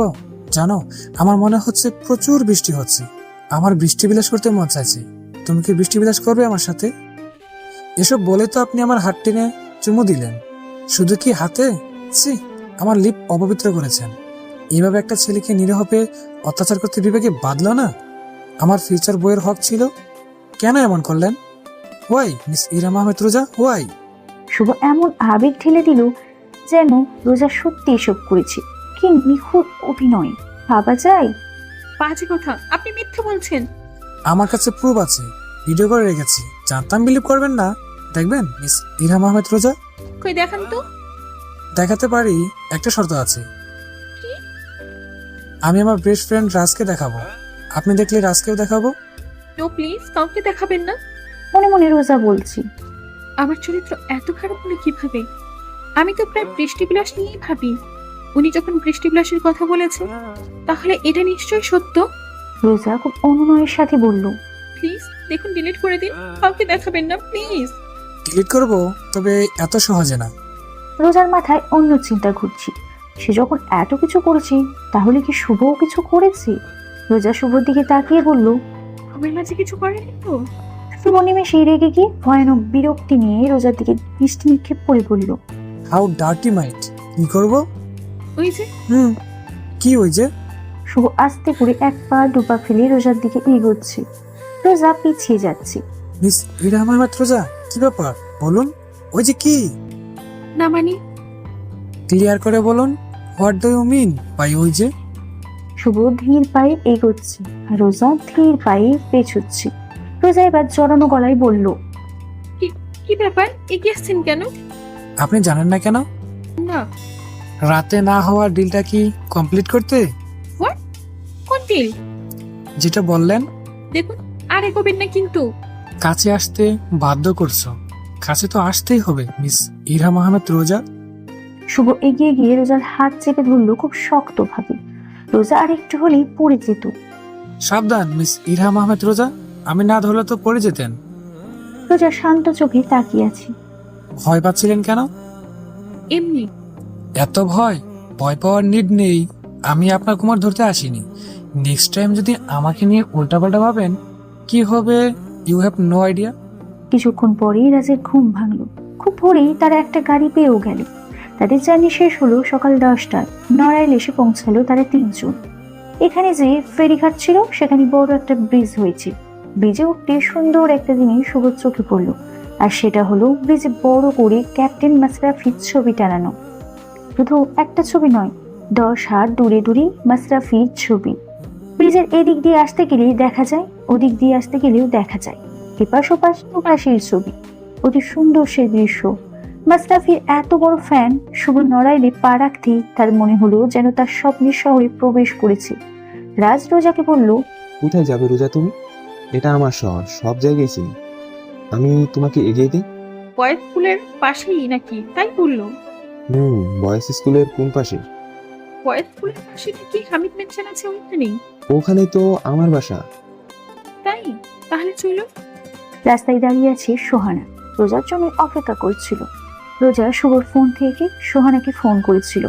জানো আমার মনে হচ্ছে প্রচুর বৃষ্টি হচ্ছে, আমার বৃষ্টি বিলাস করতে মন চাইছে, তুমি কি বৃষ্টি বিলাস করবে আমার সাথে? এসব বলে তো আপনি আমার হাত টেনে চুমু দিলেন। শুধু কি হাতে? ছি, আমার লিপ অপবিত্র করেছেন। এইভাবে একটা ছেলেকে নিরীহ পেয়ে অত্যাচার করতে বিবেকে বাঁধল না? আমার ফিউচার বইয়ের হক ছিল, কেন এমন করলেন? হোয়াই মিস ইরহাম আহমেদ রোজা, হোয়াই? শুভ এমন আবেগ ঠেলে দিল যেন রোজা সত্যি এসব করেছে। কি নিখুঁত অভিনয়, ভাবা যায়? বাজে কথা, আপনি মিথ্যে বলছেন। আমার কাছে প্রুফ আছে, ভিডিও করে রেখেছি, জানতাম বিলিভ করবেন না। দেখবেন মিস ইরহাম আহমেদ রোজা? কই দেখান তো। দেখাতে পারি, একটা শর্ত আছে। কি? আমি আমার বেস্ট ফ্রেন্ড রাজকে দেখাবো, আপনি দেখলে রাজকেও দেখাবো। নো প্লিজ, কাউকে দেখাবেন না। মনে মনে রোজা বলছি, আমার চরিত্র এত খারাপ হলো কিভাবে? আমি তো প্রায় বৃষ্টিবিলাস নিয়েই ভাবি। উনি যখন বৃষ্টিবিলাসের কথা বলেছে, তাহলে এটা নিশ্চয়ই সত্য। রোজা খুব অনুনয়ের সাথে বলল, প্লিজ দেখুন, ডিলিট করে দিন, কাউকে দেখাবেন না প্লিজ। ডিলিট করবো, তবে এত সহজে না। রোজার মাথায় অন্য চিন্তা ঘুরছে। সে যখন এত কিছু করেছে, তাহলে কি শুভও কিছু করেছে? রোজা শুভর দিকে তাকিয়ে বলল, আমার মাঝে কিছু করেনি তো? শুভ নিমেষে রেগে গিয়ে ভয়ানক বিরক্তি নিয়ে রোজার দিকে দৃষ্টি নিক্ষেপ করে বলল, হাউ ডার্টি মাইট, কি করবো? ওই যে কি ওই যে? শুভ আস্তে করে এক পা দুপা ফেলে রোজার দিকে এগোচ্ছে। রোজা পিছিয়ে যাচ্ছে। মিস ইরহাম আহমেদ রোজা, কি ব্যাপার বলুন? ওই যে কি? না মানে? ক্লিয়ার করে বলুন, what do you mean by ওই যে? শুভ ধীর পায়ে এগোচ্ছে আর রোজা ধীর পায়ে পেছুচ্ছে। রোজা এবার জড়ানো গলায় বলল, কি ব্যাপার, এগিয়ে আসছেন কেন? আপনি জানেন না কেন? না। রাতে না হওয়ার ডিলটা কি কমপ্লিট করতে? কোন ডিল? যেটা বললেন। দেখুন, আর এগোবেন না কিন্তু। কাছে আসতে বাধ্য করছো, কাছে তো আসতেই হবে মিস ইরহাম আহমেদ রোজা। শুভ এগিয়ে গিয়ে রোজার হাত চেপে ধরলো খুব শক্ত ভাবে। রোজা আর একটু হলেই পড়ে যেত। সাবধান মিস ইরহাম আহমেদ রোজা, আমি না ধরলে তো পড়ে যেতেন। রোজা শান্ত চোখে তাকিয়ে আছে। ভয় পাচ্ছিলেন কেন? এমনি। এত ভয়? ভয় পাওয়ার নিড নেই। আমি আপনার কুমার ধরতে আসিনি। নেক্সট টাইম যদি আমাকে নিয়ে উল্টাপাল্টা ভাবেন, কি হবে ইউ হ্যাভ নো আইডিয়া। কিছুক্ষণ পরেই রাজের ঘুম ভাঙলো। খুব ভোরেই তারা একটা গাড়ি পেয়েও গেল। তাদের জার্নি শেষ হলো সকাল 10টায়। নড়াইল এসে পৌঁছালো তারা 3 জন। এখানে যে ফেরিঘাট ছিল সেখানে বড় একটা ব্রিজ হয়েছে। ব্রিজে উঠতে সুন্দর একটা জিনিস শুভর চোখে পড়লো, আর সেটা হলো ব্রিজে বড় করে ক্যাপ্টেন মাশরাফির ছবি টানানো। শুধু একটা ছবি নয়, 10 হাত দূরে দূরে মাশরাফির ছবি। ব্রিজের এদিক দিয়ে আসতে গেলেই দেখা যায়, ওদিক দিয়ে আসতে গেলেও দেখা যায়। এপাশ ওপাশ দুপাশের ছবি। অতি সুন্দর সে দৃশ্য। মাশরাফির এত বড় ফ্যান শুভ নড়াইলে পা রাখতেই তার মনে হলো যেন তার স্বপ্নের শহরে প্রবেশ করেছে। রাজ রোজাকে বলল, কোথায় যাবে রোজা তুমি? এটা আমার শহর, সব জায়গায় চিনি। আমি তোমাকে এগিয়ে দিই। বয়েজ স্কুলের পাশেই নাকি, তাই বললো? বয়েজ স্কুলের কোন পাশে? বয়েজ স্কুলের পাশে কি হামিদ মেনশন আছে ওইখানেই? ওখানে তো আমার বাসা। তাই তাহলে চলো। রাস্তায় দাঁড়িয়ে আছে সোহানা। রোজার জন্য অপেক্ষা করছিল। রোজা শুভর ফোন থেকে সোহানাকে ফোন করেছিল।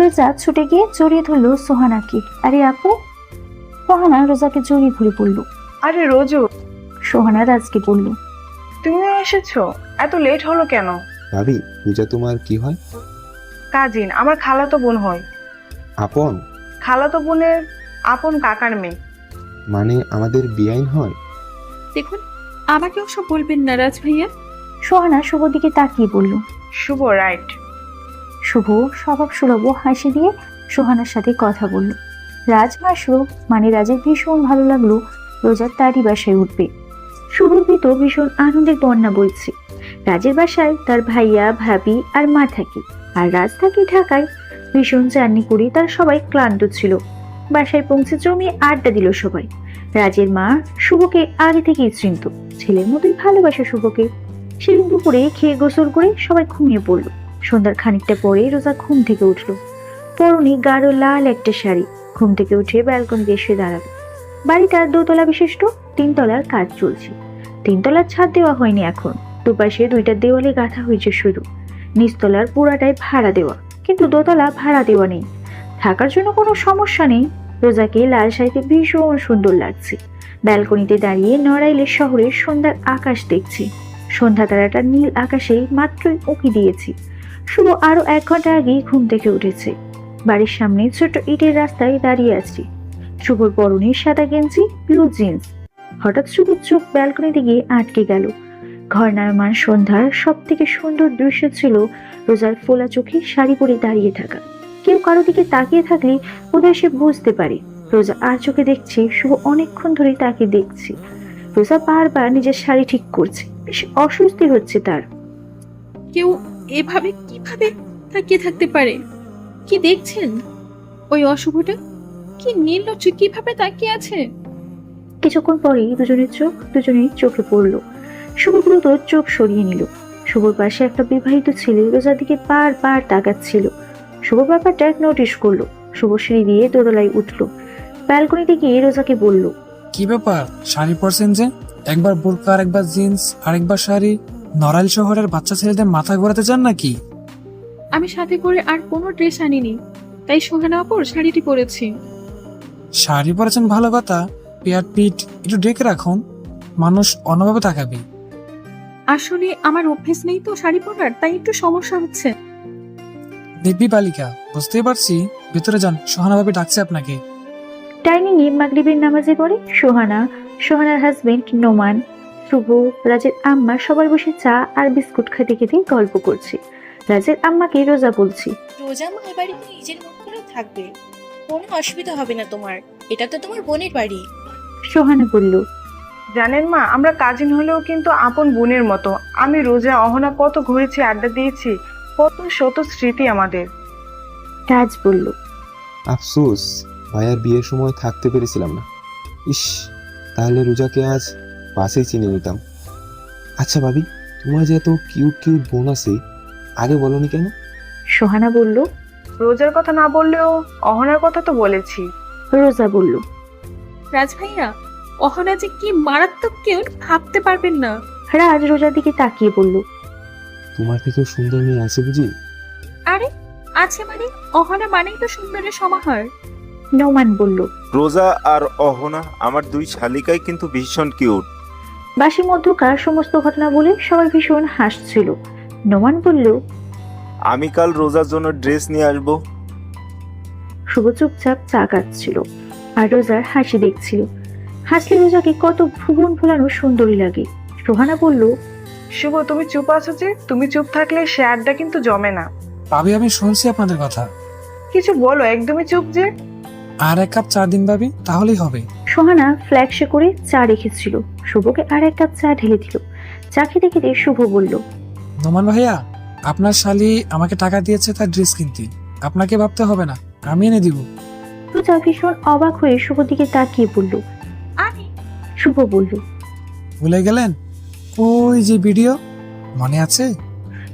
রোজা ছুটে গিয়ে জড়িয়ে ধরলো সোহানাকে। আরে আপু। সোহানা রোজাকে জড়িয়ে ধরে বলল। আরে রোজু, সোহানা রাজকে বলল, তুমিও এসেছো? এত লেট হলো কেন? ভাবি, রোজা তোমার কি হয়? কাজিন, আমার খালাতো বোন হয়। আপন? খালাতো বোনের আপন কাকার মেয়ে। মানে আমাদের বেআইন হয়? দেখুন, আমাকে ওসব বলবেন না রাজ ভাইয়া। সোহানা শুভর দিকে তাকিয়ে বলল। শুভ, রাইট। শুভ স্বভাব সুলভ হাসি দিয়ে সোহানার সাথে কথা বলল। রাজ হাসলো, মানে রাজের ভীষণ ভালো লাগলো রোজার তারই বাসায় উঠবে। শুভর ভিতর ভীষণ আনন্দের বন্যা বইছে। রাজের বাসায় তার ভাইয়া ভাবি আর মা থাকে, আর রাজ থাকে ঢাকায়। ভীষণ জার্নি করে তার সবাই ক্লান্ত ছিল। বাসায় পৌঁছে জমিয়ে আড্ডা দিল সবাই। রাজের মা শুভকে আগে থেকেই চিনত, ছেলের মতোই ভালোবাসে শুভকে। সেদিন দুপুরে খেয়ে গোসল করে সবাই ঘুমিয়ে পড়লো। সন্ধ্যার খানিকটা পরে রোজা ঘুম থেকে উঠলো। পরনে গাঢ় লাল একটা শাড়ি। ঘুম থেকে উঠে ব্যালকনিতে এসে দাঁড়ালো। বাড়িটা 2 তলা বিশিষ্ট। 3 তলার কাজ চলছে। 3 তলার ছাদ দেওয়া হয়নি এখন। দুপাশে 2টা দেওয়ালে গাঁথা হয়েছে শুধু। নিচতলার পুরাটাই ভাড়া দেওয়া, কিন্তু দোতলা ভাড়া দেওয়া নেই। থাকার জন্য কোনো সমস্যা নেই। রোজাকে লাল শাড়িতে ভীষণ সুন্দর লাগছে। ব্যালকনিতে দাঁড়িয়ে নড়াইলের শহরের সন্ধ্যার আকাশ দেখছে। সন্ধ্যা তারাটা নীল আকাশে মাত্রই উঁকি দিয়েছে। শুভ আরো 1 ঘন্টা আগেই ঘুম থেকে উঠেছে। বাড়ির সামনে ছোট ইটের রাস্তায় দাঁড়িয়ে আছে। শুভর পরনে সাদা গেঞ্জি, ব্লু জিন্স। হঠাৎ শুভর চোখ ব্যালকনিতে গিয়ে আটকে গেল। ঘরনায়মান সন্ধ্যার সব থেকে সুন্দর দৃশ্য ছিল রোজার ফোলা চোখে শাড়ি পরে দাঁড়িয়ে থাকা। কেউ কারো দিকে তাকিয়ে থাকলে বোধহয় সে বুঝতে পারে রোজা আর চোখে দেখছে। শুভ অনেকক্ষণ ধরে তাকে দেখছে। রোজা বারবার নিজের শাড়ি ঠিক করছে। বেশ অস্বস্তি হচ্ছে তার। কেউ এভাবে কিভাবে তাকিয়ে থাকতে পারে? কি দেখছেন? ওই অশুভটা কি নির্লজ্জ কিভাবে তাকিয়ে আছে? কিছুক্ষণ পরেই দুজনের চোখে পড়লো। শুভ দ্রুত চোখ সরিয়ে নিল। শুভর পাশে একটা বিবাহিত ছেলে রোজার দিকে বারবার তাকাচ্ছিল। শুভ ব্যাপারটা নোটিশ করলো। শুভ সিঁড়ি দিয়ে দোতলায় উঠলো। ব্যালকনিতে গিয়ে রোজাকে বলল, কি ব্যাপার, শাড়ি পরছেন যে? একবার বোরকা, আরেকবার জিন্স, আরেকবার শাড়ি। নড়াইল শহরের বাচ্চা ছেলেদের মাথা ঘোরাতে চান নাকি? আমি সাথে করে আর কোনো ড্রেস আনিনি, তাই সোহানা আপুর শাড়িটি পরেছি। শাড়ি পরেছেন ভালো কথা, পেয়ার পিঠ একটু ডেকে রাখুন, মানুষ অন্যভাবে তাকাবে। আসলে আমার অভ্যেস নেই তো শাড়ি পরার, তাই একটু সমস্যা হচ্ছে। দিব্যি বালিকা, বুঝতেই পারছি। ভেতরে যান, সোহানা ভাবি ডাকছে আপনাকে। ডাইনিং এ মাগরিবের নামাজে পড়ে সোহানা, সোহানার হাজবেন্ড নোমান, শুভ, রাজের আম্মা সবাই বসে চা আর বিস্কুট খেতে খেতে গল্প করছে। রাজের আম্মাকে রোজা বলছি, রোজা মা এ বাড়িতে নিজের মত করে থাকবে, কোনো অসুবিধা হবে না তোমার। এটা তো তোমার বোনের বাড়ি। সোহানা বলল, জানেন মা, আমরা কাজিন হলেও কিন্তু আপন বোনের মতো। আমি রোজা অহনা কত ঘুরেছি, আড্ডা দিয়েছি, কত শত স্মৃতি আমাদের। রাজ বলল, আফসোস, ভাইয়ার বিয়ের সময় থাকতে পেরেছিলাম না। ইস, তাহলে রোজাকে আজ বাসেই চিনে নিতাম। আচ্ছা ভাবি, তোমার যে এত কিউট কিউট বোন আছে, আগে বলনি কেন? সোহানা বলল, রোজার কথা না বললেও অহনার কথা তো বলেছি। রোজা বলল, রাজ ভাইয়া, অহনা যে কি মারাত্মক কেউ ভাবতে পারবেন না। রাজ রোজার দিকে তাকিয়ে বলল, তোমার থেকেও সুন্দর মেয়ে আছে বুঝি? আরে আছে মানে? অহনা মানেই তো সুন্দরের সমাহার। নোমান বলল। রোজা আর অহনা আমার দুই শালিকাই কিন্তু ভীষণ কিউট। বাসি মধ্যকার সমস্ত ঘটনা বলে সবাই ভীষণ হাসছিল। নোমান বলল। আমি কাল রোজার জন্য ড্রেস নিয়ে আসবো। শুভ চুপচাপ চা কাটছিল আর রোজার হাসি দেখছিল। হাসলে রোজাকে কত ভুবন ভোলানো সুন্দরী লাগে। সোহানা বলল। শুভ, তুমি চুপ আছো যে? তুমি চুপ থাকলে সে আড্ডা কিন্তু জমে না। ভাবি আমি শুনছি আপনাদের কথা। কিছু বলো, একদমই চুপ যে। আর এক কাপ চা দিন ভাবি, তাহলেই হবে। সোহানা ফ্ল্যাক্সে করে চা রেখেছিল। শুভকে আর এক কাপ চা ঢেলে দিল। চা খেতে খেতে শুভ বলল। নোমান ভাইয়া, আপনার শালি আমাকে টাকা দিয়েছে তার ড্রেস কিনতে, আপনাকে ভাবতে হবে না, আমি এনে দিব। রোজা ভীষণ অবাক হয়ে শুভর দিকে তাকিয়ে বলল। আমি? শুভ বলল। ভুলে গেলেন? ওই যে ভিডিও মনে আছে?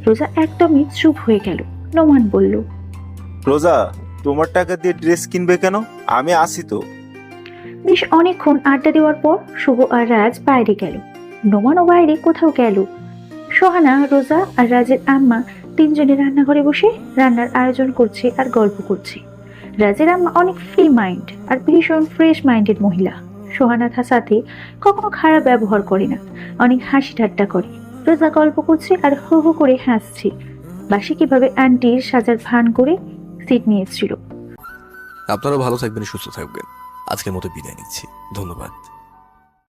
রোজা একদমই চুপ হয়ে গেল। নোমান বলল। রোজা, তোমার টাকা দিয়ে ড্রেস কিনবে কেন? আমি আসি তো। বেশ অনেকক্ষণ আড্ডা দেওয়ার পর শুভ আর রাজ বাইরে গেল। নোমানও বাইরে কোথাও গেল। সোহানা, রোজা আর রাজের আম্মা তিনজনে রান্নাঘরে বসে রান্নার আয়োজন করছে আর গল্প করছে। রাজের আম্মা অনেক ফ্রি মাইন্ড আর ভীষণ ফ্রেশ মাইন্ডেড মহিলা। সোহানা তার সাথে কখনো খারাপ ব্যবহার করে না, অনেক হাসি ঠাট্টা করে। রোজা গল্প করছে আর হো হো করে হাসছে। বাসি কিভাবে আন্টির সাজার ভান করে সিট নিয়েছিল। আপনারাও ভালো থাকবেন, সুস্থ থাকবেন। আজকের মতো বিদায় নিচ্ছি, ধন্যবাদ।